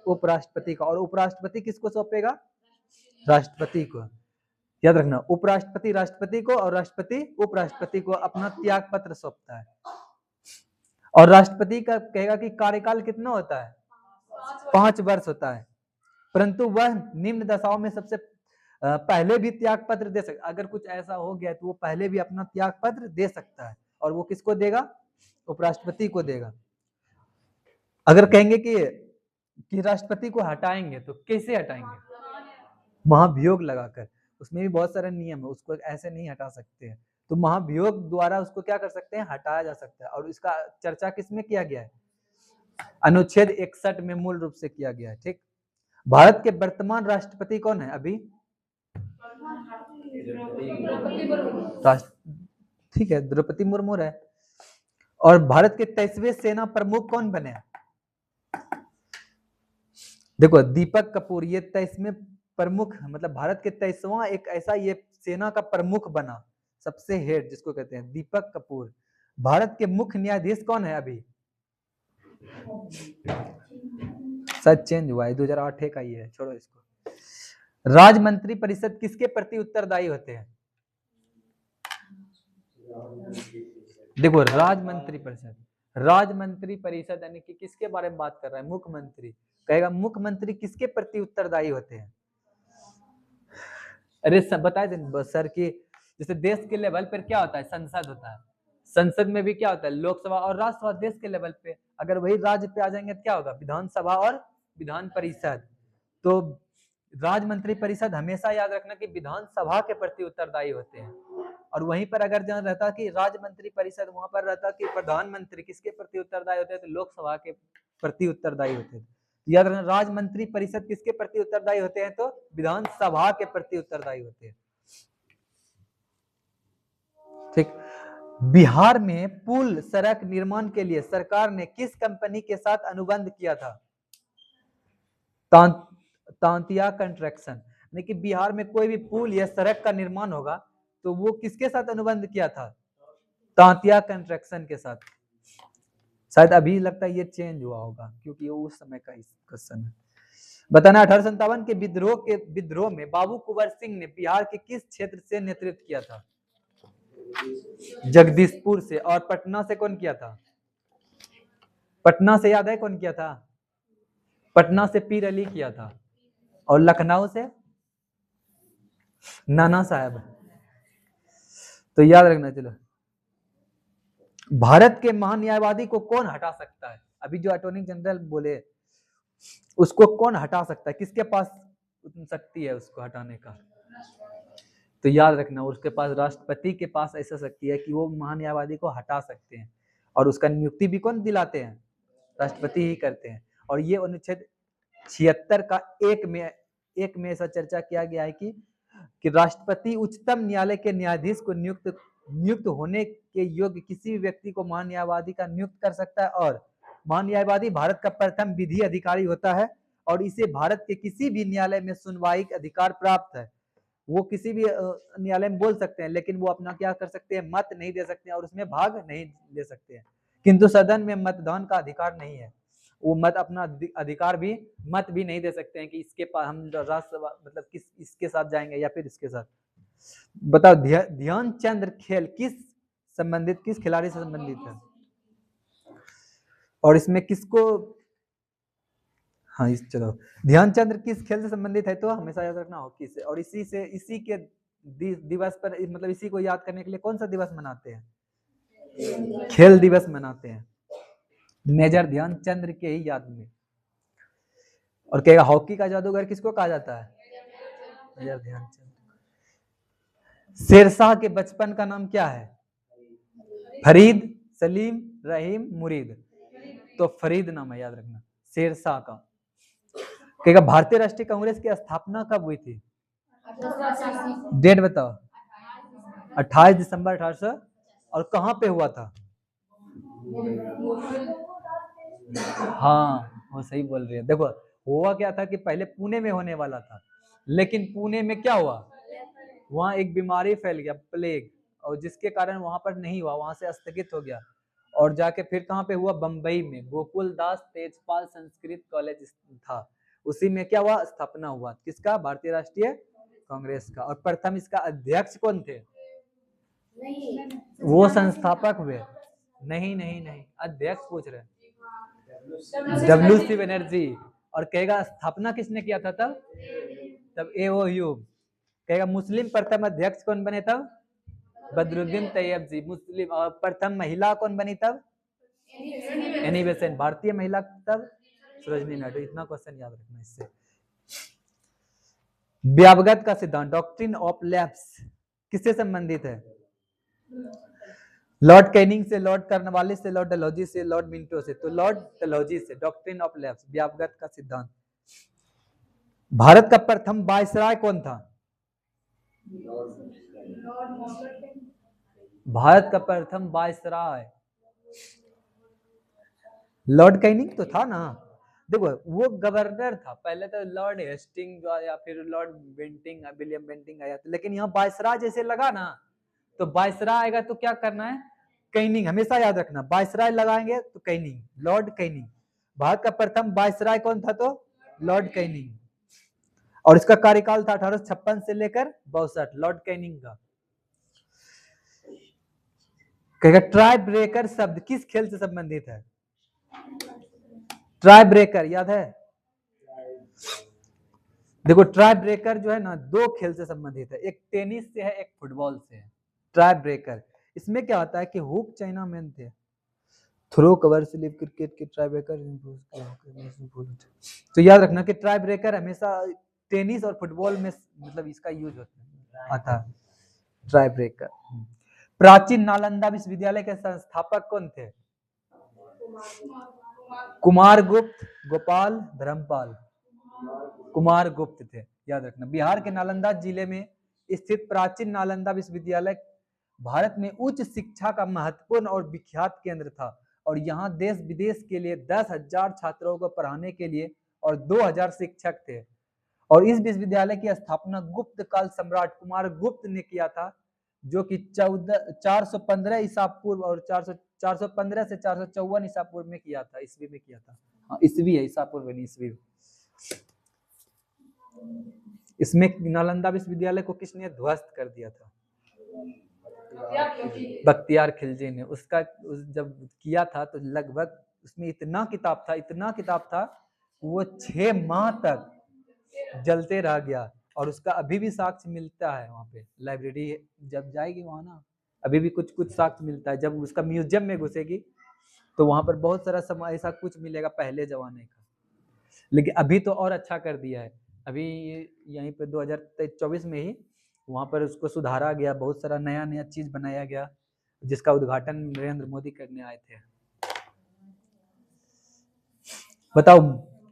उपराष्ट्रपति का। और उपराष्ट्रपति किसको सौंपेगा? राष्ट्रपति को। याद रखना, उपराष्ट्रपति राष्ट्रपति को और राष्ट्रपति उपराष्ट्रपति को अपना त्याग पत्र सौंपता है। और राष्ट्रपति का कहेगा कि कार्यकाल कितना होता है? 5 वर्ष होता है, परंतु वह निम्न दशाओं में सबसे पहले भी त्याग पत्र दे सकता। अगर कुछ ऐसा हो गया तो वो पहले भी अपना त्याग पत्र दे सकता है, और वो किसको देगा? उपराष्ट्रपति को देगा। अगर कहेंगे कि राष्ट्रपति को हटाएंगे तो कैसे हटाएंगे? महाभियोग लगाकर। उसमें भी बहुत सारे नियम है, उसको ऐसे नहीं हटा सकते हैं। तो महाभियोग द्वारा उसको क्या कर सकते हैं? हटाया जा सकता है। और इसका चर्चा किसमें किया गया है? अनुच्छेद 61 में मूल रूप से किया गया है। ठीक। भारत के वर्तमान राष्ट्रपति कौन है अभी? ठीक है, द्रौपदी मुर्मू है। और भारत के 23वें सेना प्रमुख कौन बने? देखो, दीपक कपूर। ये 23वें प्रमुख, मतलब भारत के 23वां एक ऐसा ये सेना का प्रमुख बना, सबसे हेड जिसको कहते हैं, दीपक कपूर। भारत के मुख्य न्यायाधीश कौन है अभी? शायद चेंज हुआ है, 2008 का ही है, छोड़ो इसको। राज्य मंत्री परिषद किसके प्रति उत्तरदायी होते हैं? देखो, राज्य मंत्री परिषद यानी कि किसके बारे में बात कर रहा है? मुख्यमंत्री। कहेगा मुख्यमंत्री किसके प्रति उत्तरदायी होते हैं? अरे सब बताए थे सर कि जैसे देश के लेवल पर क्या होता है? संसद होता है। संसद में भी क्या होता है? लोकसभा और राज्यसभा। देश के लेवल पे अगर वही राज्य पे आ जाएंगे तो क्या होगा? विधानसभा और विधान परिषद। तो राज्य मंत्री परिषद हमेशा याद रखना कि विधानसभा के प्रति उत्तरदायी होते हैं, और वहीं पर अगर जहाँ रहता कि राज्य मंत्री परिषद, वहां पर रहता कि प्रधानमंत्री किसके प्रति उत्तरदायी होते हैं? तो लोकसभा के प्रति उत्तरदायी होते हैं। याद रखना, राज्य मंत्री परिषद किसके प्रति उत्तरदायी होते हैं? तो विधानसभा के प्रति उत्तरदायी होते हैं। ठीक। बिहार में पुल सड़क निर्माण के लिए सरकार ने किस कंपनी के साथ अनुबंध किया था? तांतिया कंस्ट्रक्शन। यानी कि बिहार में कोई भी पुल या सड़क का निर्माण होगा तो वो किसके साथ अनुबंध किया था? तांतिया कंस्ट्रक्शन के साथ। शायद अभी लगता है ये चेंज हुआ होगा, क्योंकि ये उस समय का क्वेश्चन है। बताना, 1857 के विद्रोह में बाबू कुंवर सिंह ने बिहार के किस क्षेत्र से नेतृत्व किया था? जगदीशपुर से। और पटना से कौन किया था? पटना से याद है कौन किया था? पटना से पीर अली किया था। और लखनऊ से नाना साहब। तो याद रखना। चलो, भारत के महान्यायवादी को कौन हटा सकता है? अभी जो अटॉर्नी जनरल बोले उसको कौन हटा सकता है, किसके पास शक्ति है उसको हटाने का? तो याद रखना, उसके पास, राष्ट्रपति के पास ऐसा शक्ति है कि वो महान्यायवादी को हटा सकते हैं, और उसका नियुक्ति भी कौन दिलाते हैं? राष्ट्रपति ही करते हैं। और ये अनुच्छेद 76 का एक में ऐसा चर्चा किया गया है कि राष्ट्रपति उच्चतम न्यायालय के न्यायाधीश को नियुक्त होने के योग्य किसी भी व्यक्ति को महान्यायवादी का नियुक्त कर सकता है, और महान्यायवादी भारत का प्रथम विधि अधिकारी होता है, और इसे भारत के किसी भी न्यायालय में सुनवाई का अधिकार प्राप्त है। वो किसी भी न्यायालय में बोल सकते हैं, लेकिन वो अपना क्या कर सकते हैं? मत नहीं दे सकते हैं, और उसमें भाग नहीं ले सकते हैं। किंतु सदन में मतदान का अधिकार नहीं है, वो मत अपना अधिकार भी मत भी नहीं दे सकते हैं कि इसके पास हम राष्ट्रसभा मतलब किस इसके साथ जाएंगे या फिर इसके साथ। बताओ, ध्यानचंद खेल किस खिलाड़ी से संबंधित है? और इसमें किसको, हाँ चलो, ध्यानचंद किस खेल से संबंधित है? तो हमेशा याद रखना हॉकी से। और इसी के दिवस पर, मतलब इसी को याद करने के लिए कौन सा दिवस मनाते हैं? खेल दिवस मनाते हैं, मेजर ध्यानचंद के ही याद में। और कहेगा हॉकी का जादूगर किसको कहा जाता है? मेजर ध्यानचंद। शेरशाह के बचपन का नाम क्या है? फरीद, सलीम, रहीम, मुरीद। तो फरीद नाम है, याद रखना, शेरशाह का। कहेगा भारतीय राष्ट्रीय कांग्रेस की स्थापना कब हुई थी? डेट बताओ। 28 दिसंबर 1800। और कहां पे हुआ था? हाँ, वो सही बोल रही है। देखो, हुआ क्या था कि पहले पुणे में होने वाला था, लेकिन पुणे में क्या हुआ? वहां एक बीमारी फैल गया, प्लेग, और जिसके कारण वहां पर नहीं हुआ, वहां से स्थगित हो गया। और जाके फिर कहां पे हुआ? बंबई में गोकुल दास तेजपाल संस्कृत कॉलेज था, उसी में क्या हुआ? स्थापना हुआ। किसका? भारतीय राष्ट्रीय कांग्रेस का। और प्रथम इसका अध्यक्ष कौन थे? वो संस्थापक हुए? नहीं, अध्यक्ष पूछ रहे, WC बनर्जी। और कहेगा स्थापना किसने किया था तब AOU। कहेगा मुस्लिम प्रथम अध्यक्ष कौन बने तब? बदरुद्दीन तैयब जी, मुस्लिम। और प्रथम महिला कौन बनी तब? Annie Besant. भारतीय महिला तब? सरोजिनी नायडू। इतना क्वेश्चन याद रखना इससे। व्यावगत का सिद्धांत, डॉक्ट्रिन ऑफ लैप्स, किससे संबंधित है? लॉर्ड कैनिंग से, लॉर्ड कर्नवालिस से, लॉर्ड डलहौजी से, लॉर्ड मिंटो से। तो लॉर्ड डलहौजी से। डॉक्ट्रिन ऑफ लैप्स, व्यावगत का सिद्धांत। भारत का प्रथम वायसराय कौन था? भारत का प्रथम वायसराय लॉर्ड कैनिंग तो था ना। देखो, वो गवर्नर था पहले, तो लॉर्ड हेस्टिंग या फिर लॉर्ड बेंटिंग, विलियम बेंटिंग आया था। लेकिन यहाँ वायसराय जैसे लगा ना, तो वायसराय आएगा तो क्या करना है? कैनिंग। हमेशा याद रखना, वायसराय लगाएंगे तो कैनिंग, लॉर्ड कैनिंग। भारत का प्रथम वायसराय कौन था? तो लॉर्ड कैनिंग। और इसका कार्यकाल था 1856 से लेकर 62, लॉर्ड कैनिंग का। कहेगा ट्राई ब्रेकर शब्द किस खेल से संबंधित है? ट्राई ब्रेकर याद है? देखो, ट्राई ब्रेकर जो है ना, दो खेल से संबंधित है, एक टेनिस से है, एक फुटबॉल से है। ट्राई ब्रेकर, इसमें क्या होता है कि हुक चाइना मैन थे, थ्रो कवर स्लिप क्रिकेट के ट्राई ब्रेकर। तो याद रखना कि ट्राई ब्रेकर हमेशा टेनिस और फुटबॉल में मतलब इसका यूज आता है, ट्राई ब्रेकर। प्राचीन नालंदा विश्वविद्यालय के संस्थापक कौन थे? कुमार गुप्त, गोपाल, धर्मपाल। कुमार गुप्त थे, याद रखना। बिहार के नालंदा जिले में स्थित प्राचीन नालंदा विश्वविद्यालय भारत में उच्च शिक्षा का महत्वपूर्ण और विख्यात केंद्र था, और यहाँ देश विदेश के लिए 10,000 छात्रों को पढ़ाने के लिए और 2,000 शिक्षक थे। और इस विश्वविद्यालय की स्थापना गुप्त काल सम्राट कुमार गुप्त ने किया था, जो कि 415 ईसा पूर्व और 415 से 454 ईसा पूर्व में किया था, ईस्वी में किया था। हाँ, ईस्वी है, ईसा पूर्व नहीं, ईस्वी। इसमें नालंदा विश्वविद्यालय को किसने ध्वस्त कर दिया था? बख्तियार खिलजी ने। उसका जब किया था तो लगभग उसमें इतना किताब था, वो 6 माह तक जलते रह गया। और उसका अभी भी साक्ष्य मिलता है वहां पे, लाइब्रेरी जब जाएगी वहां ना, अभी भी कुछ साक्ष्य मिलता है। जब उसका म्यूजियम में घुसेगी तो वहां पर बहुत सारा समय ऐसा कुछ मिलेगा पहले जमाने का। लेकिन अभी तो और अच्छा कर दिया है। अभी यहीं पे 2024 में ही वहां पर उसको सुधारा गया, बहुत सारा नया नया चीज बनाया गया, जिसका उद्घाटन नरेंद्र मोदी करने आए थे। बताओ,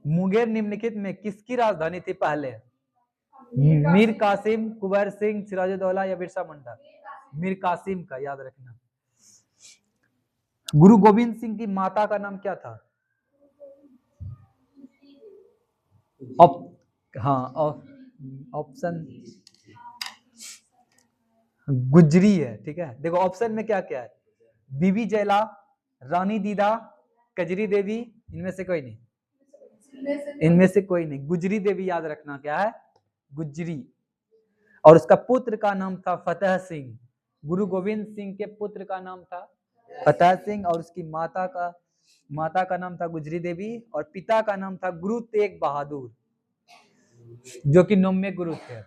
मुंगेर निम्नलिखित में किसकी राजधानी थी पहले? मीर कासिम, कुंवर सिंह, सिराजुद्दौला या बिरसा मुंडा? मीर कासिम का, याद रखना। गुरु गोविंद सिंह की माता का नाम क्या था? हाँ, ऑप्शन गुजरी है, ठीक है। देखो ऑप्शन में क्या क्या है, बीबी जयला, रानी दीदा, कजरी देवी, इनमें से कोई नहीं, इनमें से कोई नहीं, गुजरी देवी याद रखना, क्या है? गुजरी। और उसका पुत्र का नाम था फतेह सिंह। गुरु गोविंद सिंह के पुत्र का नाम था फतेह सिंह, और उसकी माता का नाम था गुजरी देवी, और पिता का नाम था गुरु तेग बहादुर, जो कि 9वें गुरु थे।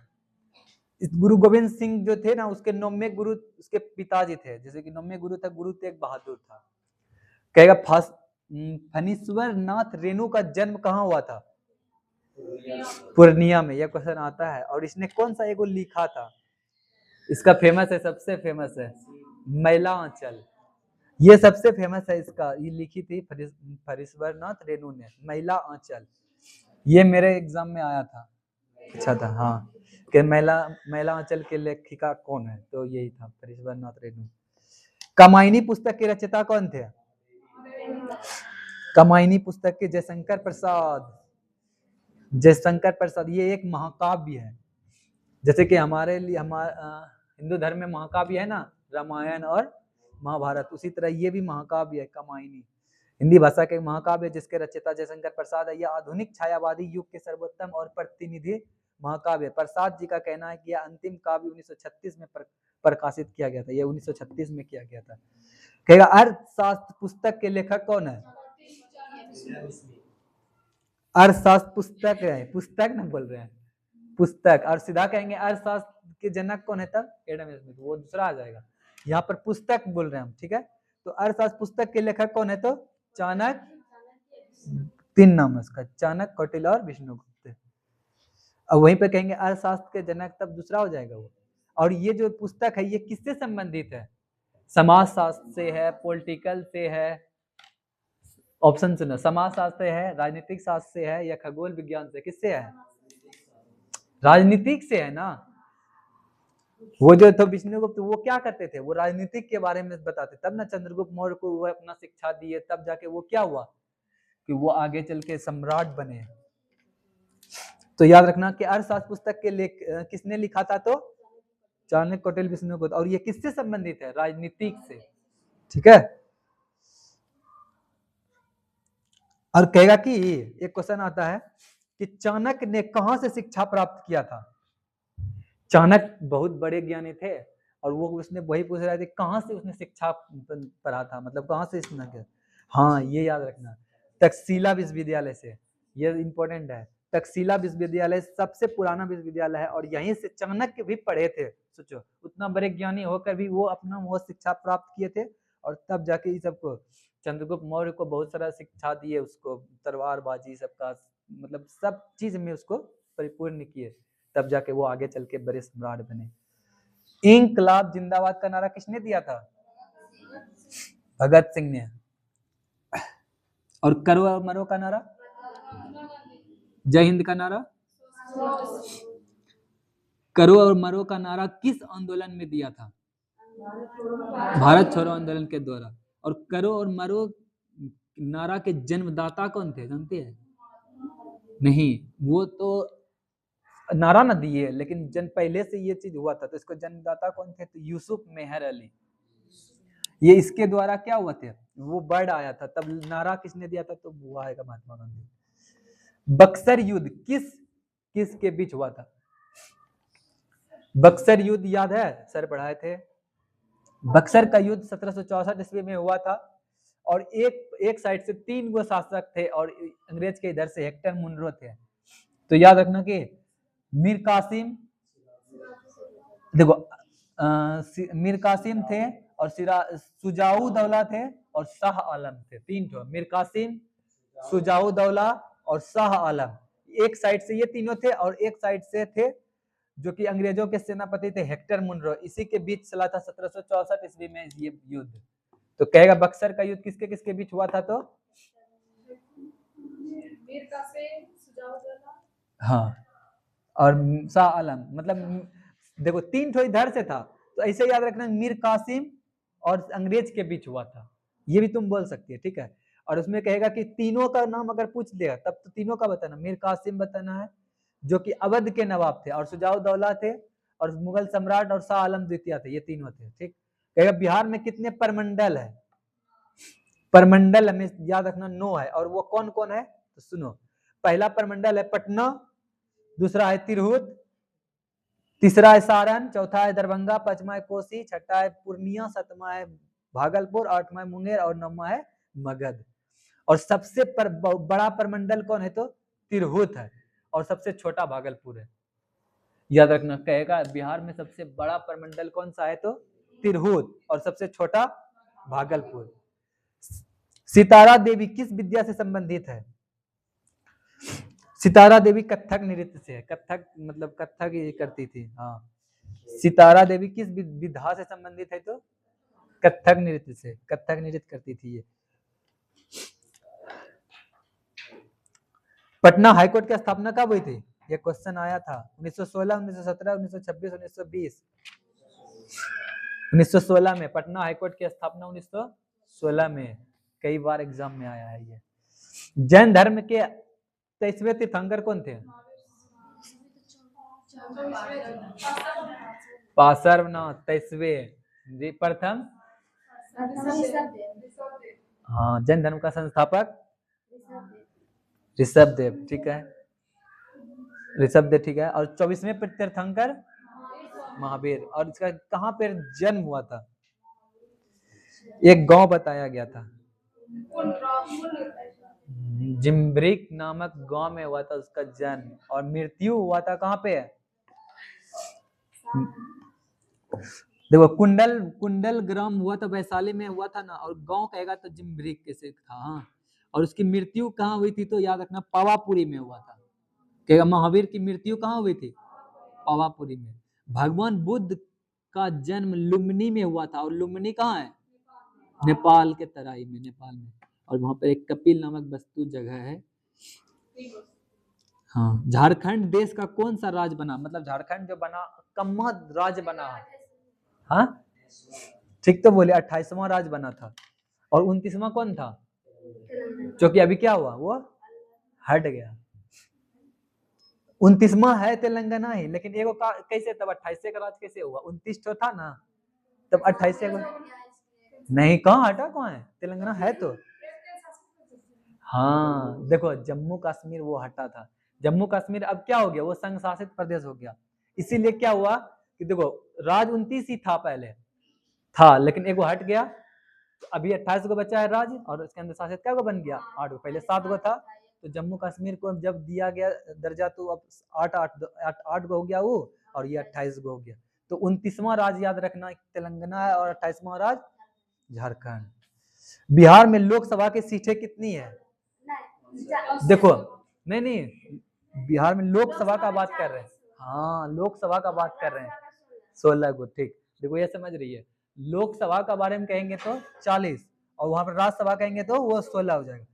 इस गुरु गोविंद सिंह जो थे ना, उसके 9वें गुरु उसके पिताजी थे, जैसे कि 9वें गुरु था गुरु तेग बहादुर था। कहेगा फणीश्वर नाथ रेणु का जन्म कहाँ हुआ था? पूर्णिया में। यह क्वेश्चन आता है। और इसने कौन सा एगो लिखा था? इसका फेमस है, सबसे फेमस है मैला आंचल। ये सबसे फेमस है इसका, ये लिखी थी फणीश्वर नाथ रेणु ने, मैला आंचल। ये मेरे एग्जाम में आया था, अच्छा था। हाँ, कि मैला आंचल के लेखिका कौन है, तो यही था फणीश्वर नाथ रेणु। कामायनी पुस्तक के रचयिता कौन थे? कामायनी पुस्तक के जयशंकर प्रसाद। जयशंकर प्रसाद, ये एक महाकाव्य है। जैसे कि हमारे लिए हिंदू धर्म में महाकाव्य है ना, रामायण और महाभारत, उसी तरह ये भी महाकाव्य है कामायनी। हिंदी भाषा के महाकाव्य जिसके रचयिता जयशंकर प्रसाद है। यह आधुनिक छायावादी युग के सर्वोत्तम और प्रतिनिधि महाकाव्य। प्रसाद जी का कहना है कि यह अंतिम काव्य 1936 में प्रकाशित किया गया था। यह 1936 में किया गया था। कहेगा अर्थशास्त्र पुस्तक के लेखक कौन है? अर्थशास्त्र पुस्तक है, पुस्तक ना बोल रहे हैं, पुस्तक। और सीधा कहेंगे अर्थशास्त्र के जनक कौन है, तब एडम स्मिथ, वो दूसरा आ जाएगा। यहाँ पर पुस्तक बोल रहे हैं हम, ठीक है। तो अर्थशास्त्र पुस्तक के लेखक कौन है? तो चाणक्य। 3 नाम है उसका, चाणक्य, कौटिल्य और विष्णुगुप्त। और वहीं पे कहेंगे अर्थशास्त्र के जनक, तब दूसरा हो जाएगा वो। और ये जो पुस्तक है ये किससे संबंधित है? समाजशास्त्र से है, पॉलिटिकल से है, ऑप्शन सुनो, समाजशास्त्र है, राजनीतिक शास्त्र से है, या खगोल विज्ञान से? किससे है? राजनीतिक से है ना। वो जो थे विष्णुगुप्त, वो क्या करते थे? वो राजनीतिक के बारे में बताते, तब ना चंद्रगुप्त मौर्य को वो अपना शिक्षा दिए, तब जाके वो क्या हुआ कि वो आगे चल के सम्राट बने। तो याद रखना कि अर्थशास्त्र पुस्तक के किसने लिखा था? तो चाणक्य, कौटिल्य, विष्णुगुप्त। और ये किससे संबंधित है? राजनीतिक से, ठीक है। और कहेगा कि एक क्वेश्चन आता है कि चाणक्य ने कहां से शिक्षा प्राप्त किया था? चाणक्य बहुत बड़े ज्ञानी थे, और वो उसने वही पूछ रहे थे कहां से उसने शिक्षा पढ़ा था, मतलब कहां से इसने किया। हाँ, ये याद रखना, तक्षशिला विश्वविद्यालय से। ये इंपॉर्टेंट है। तक्षशिला विश्वविद्यालय सबसे पुराना विश्वविद्यालय है, और यहीं से चाणक्य भी पढ़े थे। सोचो, उतना बड़े ज्ञानी होकर भी वो अपना वो शिक्षा प्राप्त किए थे, और तब जाके इस सबको चंद्रगुप्त मौर्य को बहुत सारा शिक्षा दिए, उसको तलवारबाजी सबका, मतलब सब चीज में उसको परिपूर्ण किए, तब जाके वो आगे चल के बड़े सम्राट बने। इंकलाब जिंदाबाद का नारा किसने दिया था? भगत सिंह ने। और करो और मरो का नारा? जय हिंद का नारा? करो और मरो का नारा किस आंदोलन में दिया था? भारत छोड़ो आंदोलन के द्वारा। और करो और मरो नारा के जन्मदाता कौन थे, जानते हैं? नहीं, वो तो नारा न दिए, लेकिन पहले से ये चीज हुआ था, तो इसको जन्मदाता कौन थे? तो यूसुफ मेहर अली। ये इसके द्वारा क्या हुआ थे, वो वर्ड आया था, तब नारा किसने दिया था? तो वो आएगा महात्मा गांधी। बक्सर युद्ध किस के बीच हुआ था? बक्सर युद्ध याद है, सर पढ़ाए थे। बक्सर का युद्ध 1764 ईस्वी में हुआ था, और एक साइड से 3 गो शासक थे, और अंग्रेज के इधर से हेक्टर मुनरो थे। तो याद रखना कि मीर कासिम, देखो मीर कासिम थे, और सुजाऊ दौला थे, और शाह आलम थे। 3 ठो, मीर कासिम, सुजाऊ दौला और शाह आलम। एक साइड से ये तीनों थे और एक साइड से थे जो कि अंग्रेजों के सेनापति थे हेक्टर मुनरो। इसी के बीच चला था 1764 ईस्वी में ये युद्ध। तो कहेगा बक्सर का युद्ध किसके किसके बीच हुआ था? तो मीर कासिम, सुजाउद्दौला, हाँ, और शाह आलम। मतलब देखो 3 ठो इधर से था, तो ऐसे याद रखना मीर कासिम और अंग्रेज के बीच हुआ था, ये भी तुम बोल सकती है, ठीक है। और उसमें कहेगा कि तीनों का नाम अगर पूछ देगा तब तो तीनों का बताना। मीर कासिम बताना है जो कि अवध के नवाब थे, और सुजाउद्दौला थे, और मुगल सम्राट और शाह आलम द्वितीय थे, ये तीनों थे, ठीक। कहेगा बिहार में कितने परमंडल है? परमंडल हमें याद रखना 9 है, और वो कौन कौन है? तो सुनो, पहला परमंडल है पटना, दूसरा है तिरहुत, तीसरा है सारण, चौथा है दरभंगा, पांचवा है कोसी, छठा है पूर्णिया, सातवां है भागलपुर, आठवां है मुंगेर और नौवां है मगध। और सबसे बड़ा परमंडल कौन है? तो तिरहुत है, और सबसे छोटा भागलपुर है। याद रखना, कहेगा बिहार में सबसे बड़ा परमंडल कौन सा है? तो तिरहुत, और सबसे छोटा भागलपुर। सितारा देवी किस विद्या से संबंधित है? सितारा देवी कथक नृत्य से है। कथक मतलब कथक ये करती थी। हाँ, सितारा देवी किस विधा से संबंधित है? तो कथक नृत्य से, कथक नृत्य करती थी ये। पटना हाईकोर्ट की स्थापना कब हुई थी? ये क्वेश्चन आया था 1916, 1917, 1926, 1920। 1916 में पटना हाईकोर्ट की स्थापना 1916 में, कई बार एग्जाम में आया है ये। जैन धर्म के 23वें तीर्थंकर कौन थे? पार्श्वनाथ 23वें जी। प्रथम, हाँ, जैन धर्म का संस्थापक ऋषभदेव, ठीक है, ऋषभदेव, ठीक है। और 24वें तीर्थंकर महावीर। और इसका कहाँ पर जन्म हुआ था? एक गांव बताया गया था, जिम्ब्रिक नामक गांव में हुआ था उसका जन्म, और मृत्यु हुआ था कहाँ पे? देखो कुंडल ग्राम हुआ था, वैशाली में हुआ था ना, और गांव कहेगा तो जिम्ब्रिक कैसे था। हाँ, और उसकी मृत्यु कहाँ हुई थी? तो याद रखना पावापुरी में हुआ था। कहेगा महावीर की मृत्यु कहाँ हुई थी? पावापुरी में। भगवान बुद्ध का जन्म लुम्बिनी में हुआ था, और लुम्बिनी कहाँ है? नेपाल के तराई में, नेपाल में। और वहां पर एक कपिल नामक वस्तु जगह है। हाँ, झारखंड देश का कौन सा राज्य बना? मतलब झारखंड जो बना, कम्मा राज्य बना। हाँ, ठीक तो बोले, 28वां राज्य बना था, और 29वां कौन था? जो कि अभी क्या हुआ? वो हट गया। 29वां है तेलंगाना ही, लेकिन एगो कैसे तब 28 का राज्य कैसे हुआ? 29 तो था ना, तब 28 को नहीं, कहाँ हटा, कहाँ है? तेलंगाना है तो। हाँ, देखो जम्मू कश्मीर वो हटा था, जम्मू कश्मीर अब क्या हो गया? वो संघ शासित प्रदेश हो गया। इसीलिए क्या हुआ कि देखो राज 29 ही था पहले, था, लेकिन एगो हट गया, तो अभी 28 को बचा है राज, और उसके अंदर शासित क्या बन गया? 8 गो, पहले 7 गो था। तो जम्मू कश्मीर को जब दिया गया दर्जा, तो अब 8 गो हो गया वो, और ये 28 गो हो गया। तो 29वां राज याद रखना तेलंगाना है, और 28वां राज झारखंड। बिहार में लोकसभा की सीटें कितनी है? देखो, नहीं, बिहार में लोकसभा का बात कर रहे हैं। हाँ, लोकसभा का बात कर रहे हैं, 16 गो, ठीक। देखो ये समझ रही है, लोकसभा का बारे में कहेंगे तो 40, और वहां पर राज्यसभा कहेंगे तो वो 16 हो जाएगा।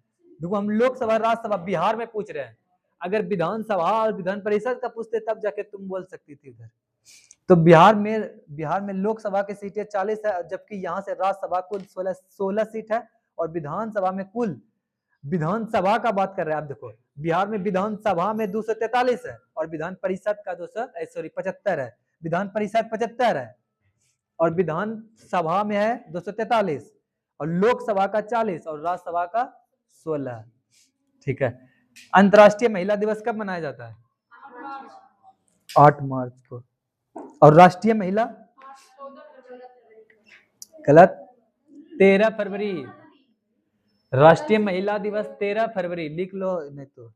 देखो हम लोकसभा राज्यसभा बिहार में पूछ रहे हैं, अगर विधानसभा और विधान परिषद का पूछते तब जाके तुम बोल सकती थी उधर। तो बिहार में लोकसभा की सीटें 40 है, जबकि यहाँ से राज्यसभा कुल 16 सीट है, और विधानसभा में कुल, विधानसभा का बात कर रहे हैं आप। देखो बिहार में विधानसभा में 243 है, और विधान परिषद का 75 है। विधान परिषद 75 है, और विधानसभा में है 243, और लोकसभा का 40, और राज्यसभा का 16, ठीक है। अंतर्राष्ट्रीय महिला दिवस कब मनाया जाता है? 8 मार्च को। और राष्ट्रीय महिला, गलत, 13 फरवरी। राष्ट्रीय महिला दिवस 13 फरवरी, लिख लो नहीं तो।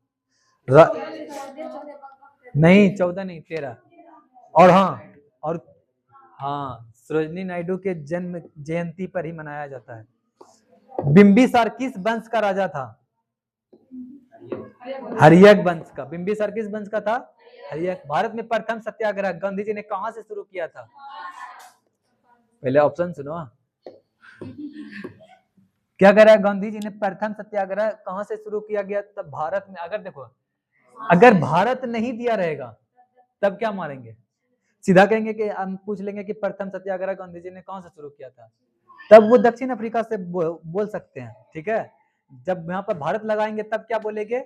नहीं 14 नहीं, 13। और हाँ, सरोजिनी नायडू के जन्म जयंती पर ही मनाया जाता है। बिंबिसार किस वंश का राजा था? हरियक वंश का। बिंबिसार किस वंश का था? हरियक। भारत में प्रथम सत्याग्रह गांधी जी ने कहां से शुरू किया था? पहले ऑप्शन सुनो। क्या कह रहा है? गांधी जी ने प्रथम सत्याग्रह कहां से शुरू किया गया? तब भारत में। अगर देखो, अगर भारत नहीं दिया रहेगा तब क्या मारेंगे? सीधा कहेंगे कि हम पूछ लेंगे कि प्रथम सत्याग्रह गांधी जी ने कहां से शुरू किया था, तब वो दक्षिण अफ्रीका से बोल सकते हैं। ठीक है, जब यहाँ पर भारत लगाएंगे तब क्या बोलेंगे?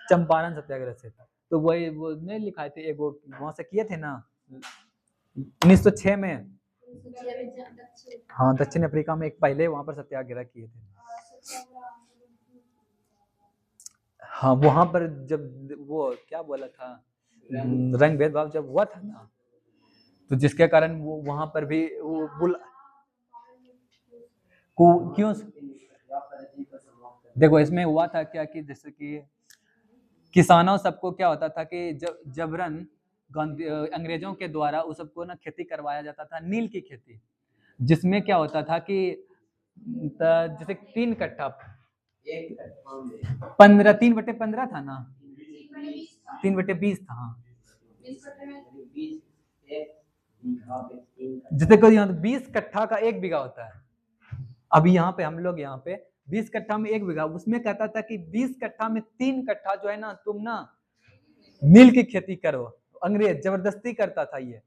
चंपारण सत्याग्रह से। तो वही वो नहीं लिखाए थे, एक वो वहां से किए थे ना 1906 में। हाँ, दक्षिण अफ्रीका में एक पहले वहां पर सत्याग्रह किए थे। हाँ, वहां पर जब वो क्या बोला था, रंग भेदभाव जब हुआ था ना, तो जिसके कारण वो वहां पर भी वो क्यों? देखो, इसमें हुआ था क्या कि जैसे कि किसानों सबको क्या होता था कि जबरन अंग्रेजों के द्वारा उस सबको ना खेती करवाया जाता था, नील की खेती, जिसमें क्या होता था कि जैसे 3 कट्ठा 3/15 था ना, 3/20 था। हाँ, जैसे कोई 20 कट्ठा का 1 बीघा होता है। अभी यहाँ पे हम लोग यहाँ पे 20 कट्ठा में 1 बीघा, उसमें कहता था कि 20 कट्ठा में 3 कट्ठा जो है ना, तुम ना नील की खेती करो। अंग्रेज जबरदस्ती करता था ये,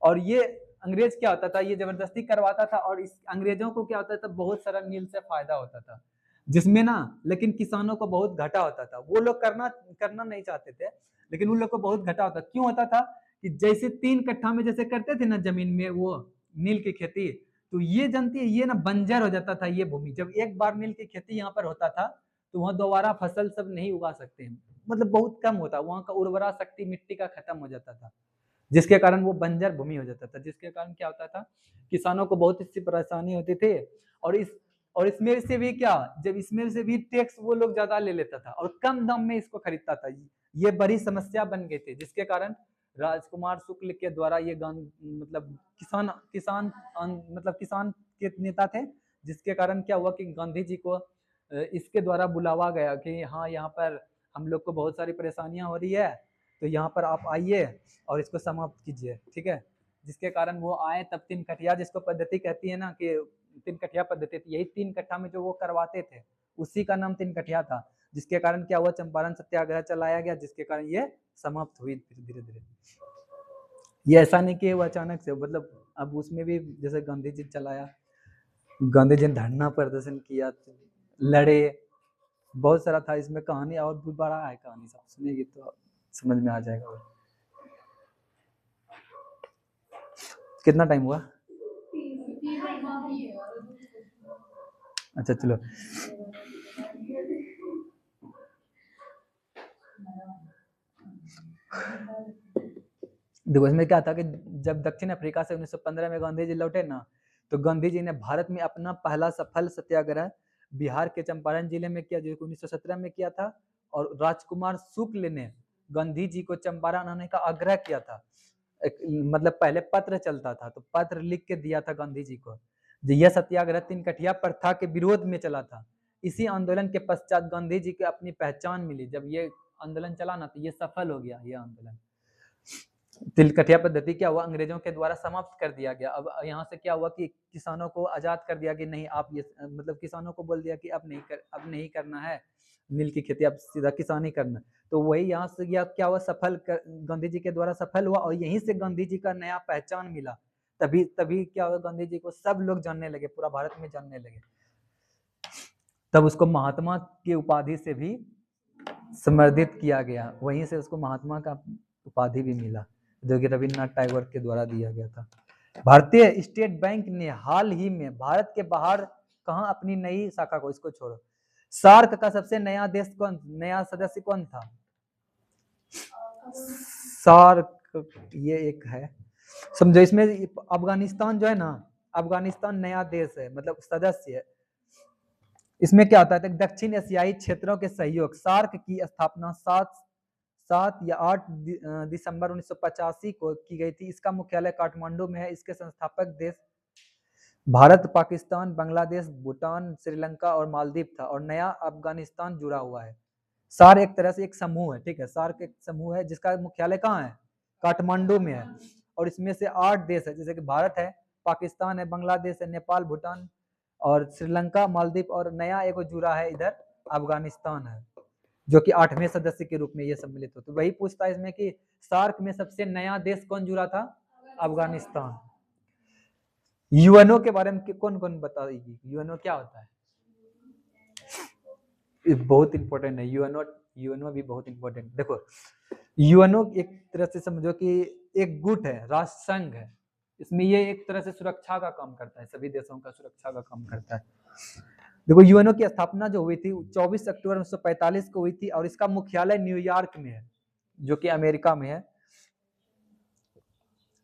और ये अंग्रेज क्या होता था, ये जबरदस्ती करवाता था, और इस अंग्रेजों को क्या होता था, बहुत सारा नील से फायदा होता था, जिसमें ना लेकिन किसानों को बहुत घाटा होता था। वो लोग करना नहीं चाहते थे, लेकिन उन लोग को बहुत घाटा होता। क्यों होता था कि जैसे 3 कट्ठा में जैसे करते थे ना जमीन में वो नील की खेती, तो ये जानती है, ये ना बंजर हो जाता था ये भूमि। जब एक बार नील की खेती यहाँ पर होता था तो वहाँ दोबारा फसल सब नहीं उगा सकते हैं, मतलब बहुत कम होता, वहाँ का उर्वरा शक्ति मिट्टी का खत्म हो जाता था, जिसके कारण वो बंजर भूमि हो जाता था, जिसके कारण क्या होता था, किसानों को बहुत इससे परेशानी होती थी। और इसमें से भी क्या, जब इसमें से भी टैक्स वो लोग ज्यादा ले लेता था और कम दाम में इसको खरीदता था, ये बड़ी समस्या बन गई थी, जिसके कारण राजकुमार शुक्ल के द्वारा ये मतलब किसान के नेता थे, जिसके कारण क्या हुआ कि गांधी जी को इसके द्वारा बुलावा गया कि हाँ, यहाँ पर हम लोग को बहुत सारी परेशानियां हो रही है, तो यहाँ पर आप आइए और इसको समाप्त कीजिए। ठीक है, जिसके कारण वो आए। तब 3 कठिया जिसको पद्धति कहती है ना, कि 3 कठिया पद्धति थी, यही 3 कट्ठा में जो वो करवाते थे उसी का नाम 3 कठिया था, जिसके कारण क्या हुआ, चंपारण सत्याग्रह चलाया गया, जिसके कारण ये समाप्त हुई धीरे धीरे। ये ऐसा नहीं कि वो अचानक से, मतलब अब उसमें भी जैसे गांधी जी चलाया, गांधी जी ने धरना प्रदर्शन किया, लड़े, बहुत सारा था इसमें कहानी, और भी बड़ा है कहानी, सब सुनेगी तो समझ में आ जाएगा। कितना टाइम हुआ? अच्छा चलो, देखो इसमें क्या था कि जब दक्षिण अफ्रीका से 1915 में गांधी जी लौटे ना, तो गांधी जी ने भारत में अपना पहला सफल सत्याग्रह बिहार के चंपारण जिले में किया, जो 1917 में किया था। और राजकुमार शुक्ल ने गांधी जी को चंपारण आने का आग्रह किया था। मतलब पहले पत्र चलता था, तो पत्र लिख के दिया था गांधी जी को। यह सत्याग्रह 3 कठिया प्रथा के विरोध में चला था। इसी आंदोलन के पश्चात गांधी जी को अपनी पहचान मिली। जब ये आंदोलन चला ना, तो ये सफल हो गया ये आंदोलन। 3 कठिया पद्धति क्या हुआ, अंग्रेजों के द्वारा समाप्त कर दिया गया। अब यहाँ से क्या हुआ कि किसानों को आजाद कर दिया कि नहीं, आप ये मतलब किसानों को बोल दिया कि अब नहीं करना है नील की खेती, अब सीधा किसानी करना। तो वही यहाँ से क्या हुआ, गांधी जी के द्वारा सफल हुआ, और यहीं से गांधी जी का नया पहचान मिला। तभी क्या हुआ, गांधी जी को सब लोग जानने लगे, पूरा भारत में जानने लगे। तब उसको महात्मा की उपाधि से भी संवर्धित किया गया, वहीं से उसको महात्मा का उपाधि भी मिला, जो कि रविन्द्रनाथ टैगोर के द्वारा दिया गया था। भारतीय स्टेट बैंक ने हाल ही में भारत के बाहर कहां अपनी नई शाखा को, इसको छोड़ो, सार्क का सबसे नया सदस्य कौन था? सार्क ये एक है, समझो इसमें अफगानिस्तान जो है ना, अफगानिस्तान नया देश है, मतलब सदस्य है। इसमें क्या होता है, दक्षिण एशियाई क्षेत्रों के सहयोग, सार्क की स्थापना 7 या 8 दिसंबर 1985 को की गई थी। इसका मुख्यालय काठमांडू में है। इसके संस्थापक देश भारत, पाकिस्तान, बांग्लादेश, भूटान, श्रीलंका और मालदीव था, और नया अफगानिस्तान जुड़ा हुआ है। सार्क एक तरह से एक समूह है, ठीक है, सार्क एक समूह है जिसका मुख्यालय कहाँ है, काठमांडू में है। और इसमें से 8 देश है, जैसे कि भारत है, पाकिस्तान है, बांग्लादेश है, नेपाल, भूटान और श्रीलंका, मालदीव और नया एक जुड़ा है इधर अफगानिस्तान है, जो कि 8वें सदस्य के रूप में ये सम्मिलित हो। तो वही पूछता है इसमें कि सार्क में सबसे नया देश कौन जुड़ा था, अफगानिस्तान। यूएनओ के बारे में कौन कौन बताएगी, यूएनओ क्या होता है, बहुत इंपॉर्टेंट है यूएनओ भी बहुत इंपॉर्टेंट। देखो यूएनओ एक तरह से समझो कि एक गुट है, राष्ट्र संघ है, इसमें ये एक तरह से सुरक्षा का काम करता है, सभी देशों का सुरक्षा का काम करता है। देखो यूएनओ की स्थापना जो हुई थी 24 अक्टूबर 1945 को हुई थी और इसका मुख्यालय न्यूयॉर्क में है, जो कि अमेरिका में है।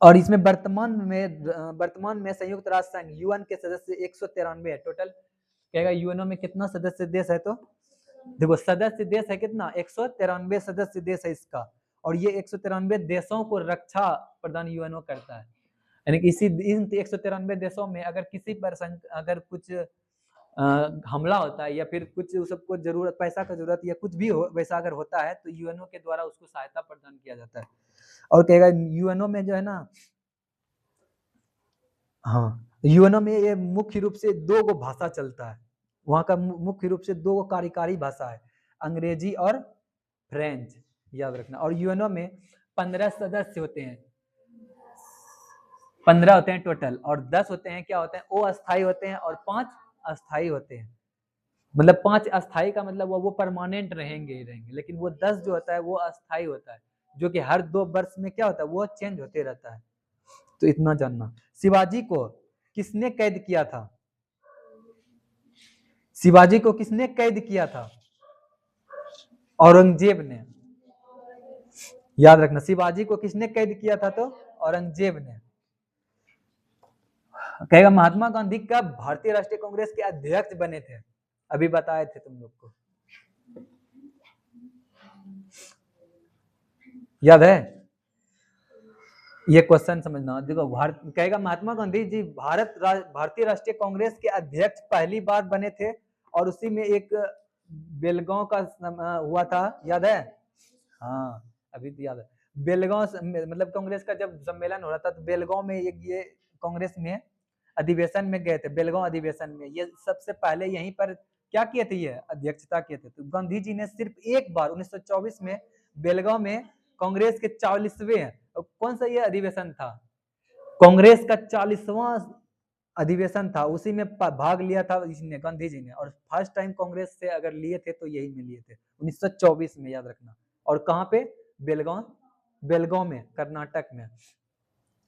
और इसमें वर्तमान में संयुक्त राष्ट्र संघ यूएन के सदस्य 193 है टोटल। कहेगा यूएनओ में कितना सदस्य देश है, तो देखो सदस्य देश है कितना, 193 सदस्य देश है इसका। और ये 193 देशों को रक्षा प्रदान यूएनओ करता है, यानी कि इसी इन 193 देशों में अगर किसी पर अगर कुछ हमला होता है या फिर कुछ सबको जरूरत, पैसा का जरूरत या कुछ भी हो वैसा अगर होता है तो यूएनओ के द्वारा उसको सहायता प्रदान किया जाता है। और कहेगा यूएनओ में जो है ना, हाँ यूएनओ में ये मुख्य रूप से 2 भाषा चलता है, वहाँ का मुख्य रूप से 2 कार्यकारी भाषा है, अंग्रेजी और फ्रेंच, याद रखना। और यूएनओ में 15 सदस्य होते हैं, 15 होते हैं टोटल, और 10 होते हैं क्या होते हैं, अस्थायी होते हैं और 5 अस्थायी होते हैं। मतलब 5 अस्थायी का मतलब वो परमानेंट रहेंगे ही रहेंगे, लेकिन वो 10 जो होता है वो अस्थायी होता है, जो कि हर 2 वर्ष में क्या होता है वो चेंज होते रहता है। तो इतना जानना। शिवाजी को किसने कैद किया था, शिवाजी को किसने कैद किया था, औरंगजेब ने, याद रखना। शिवाजी को किसने कैद किया था, तो औरंगजेब ने। कहेगा महात्मा गांधी कब भारतीय राष्ट्रीय कांग्रेस के अध्यक्ष बने थे, अभी बताए थे तुम लोग को, याद है, ये क्वेश्चन समझना। देखो कहेगा महात्मा गांधी जी भारतीय राष्ट्रीय कांग्रेस के अध्यक्ष पहली बार बने थे और उसी में एक बेलगांव का हुआ था, याद है, हाँ अभी तो याद है। बेलगांव मतलब कांग्रेस का जब सम्मेलन हो रहा था तो बेलगांव में एक ये कांग्रेस में अधिवेशन में गए थे, बेलगांव अधिवेशन में। ये सबसे पहले यहीं पर क्या किए थे, ये अध्यक्षता किए थे। तो गांधी जी ने सिर्फ एक बार 1924 में बेलगांव में कांग्रेस के 40वें, कौन सा ये अधिवेशन था, कांग्रेस का 40वां अधिवेशन था, उसी में भाग लिया था इसने, गांधी जी ने। और फर्स्ट टाइम कांग्रेस से अगर लिए थे तो यही में लिए थे 1924 में, याद रखना। और कहाँ पे, बेलगांव में, कर्नाटक में।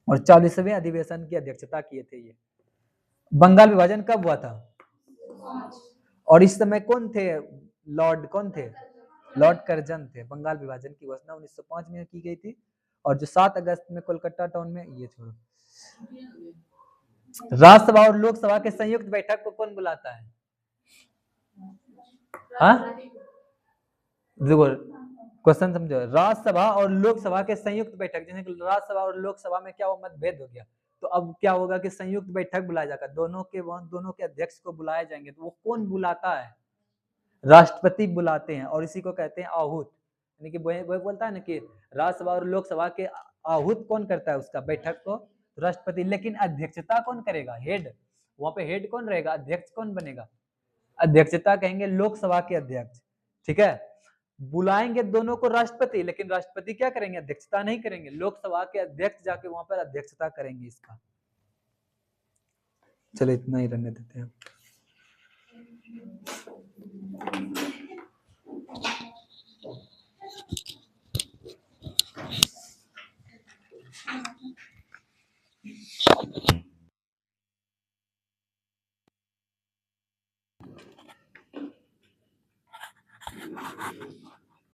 और 40वें अधिवेशन की अध्यक्षता किए थे ये। बंगाल विभाजन कब हुआ था, और इस समय कौन थे, कौन थे, लॉर्ड कर्जन थे। बंगाल विभाजन की घोषणा 1905 में की गई थी, और जो 7 अगस्त में कोलकाता टाउन में, ये छोड़ो। राज्यसभा और लोकसभा के संयुक्त बैठक को कौन बुलाता है, हाँ देखो क्वेश्चन समझो, राज्यसभा और लोकसभा के संयुक्त बैठक, जैसे राज्यसभा और लोकसभा में क्या वो मतभेद हो गया, तो अब क्या होगा कि संयुक्त बैठक बुलाया जाएगा, दोनों के अध्यक्ष को बुलाए जाएंगे। तो वो कौन बुलाता है, राष्ट्रपति बुलाते हैं, और इसी को कहते हैं आहूत। यानी कि वही बोलता है ना कि राज्यसभा और लोकसभा के आहूत कौन करता है उसका बैठक को, राष्ट्रपति। लेकिन अध्यक्षता कौन करेगा, हेड, वहां पे हेड कौन रहेगा, अध्यक्ष कौन बनेगा, अध्यक्षता कहेंगे लोकसभा के अध्यक्ष, ठीक है। बुलाएंगे दोनों को राष्ट्रपति, लेकिन राष्ट्रपति क्या करेंगे, अध्यक्षता नहीं करेंगे, लोकसभा के अध्यक्ष जाके वहां पर अध्यक्षता करेंगे इसका। चलो इतना ही रहने देते हैं।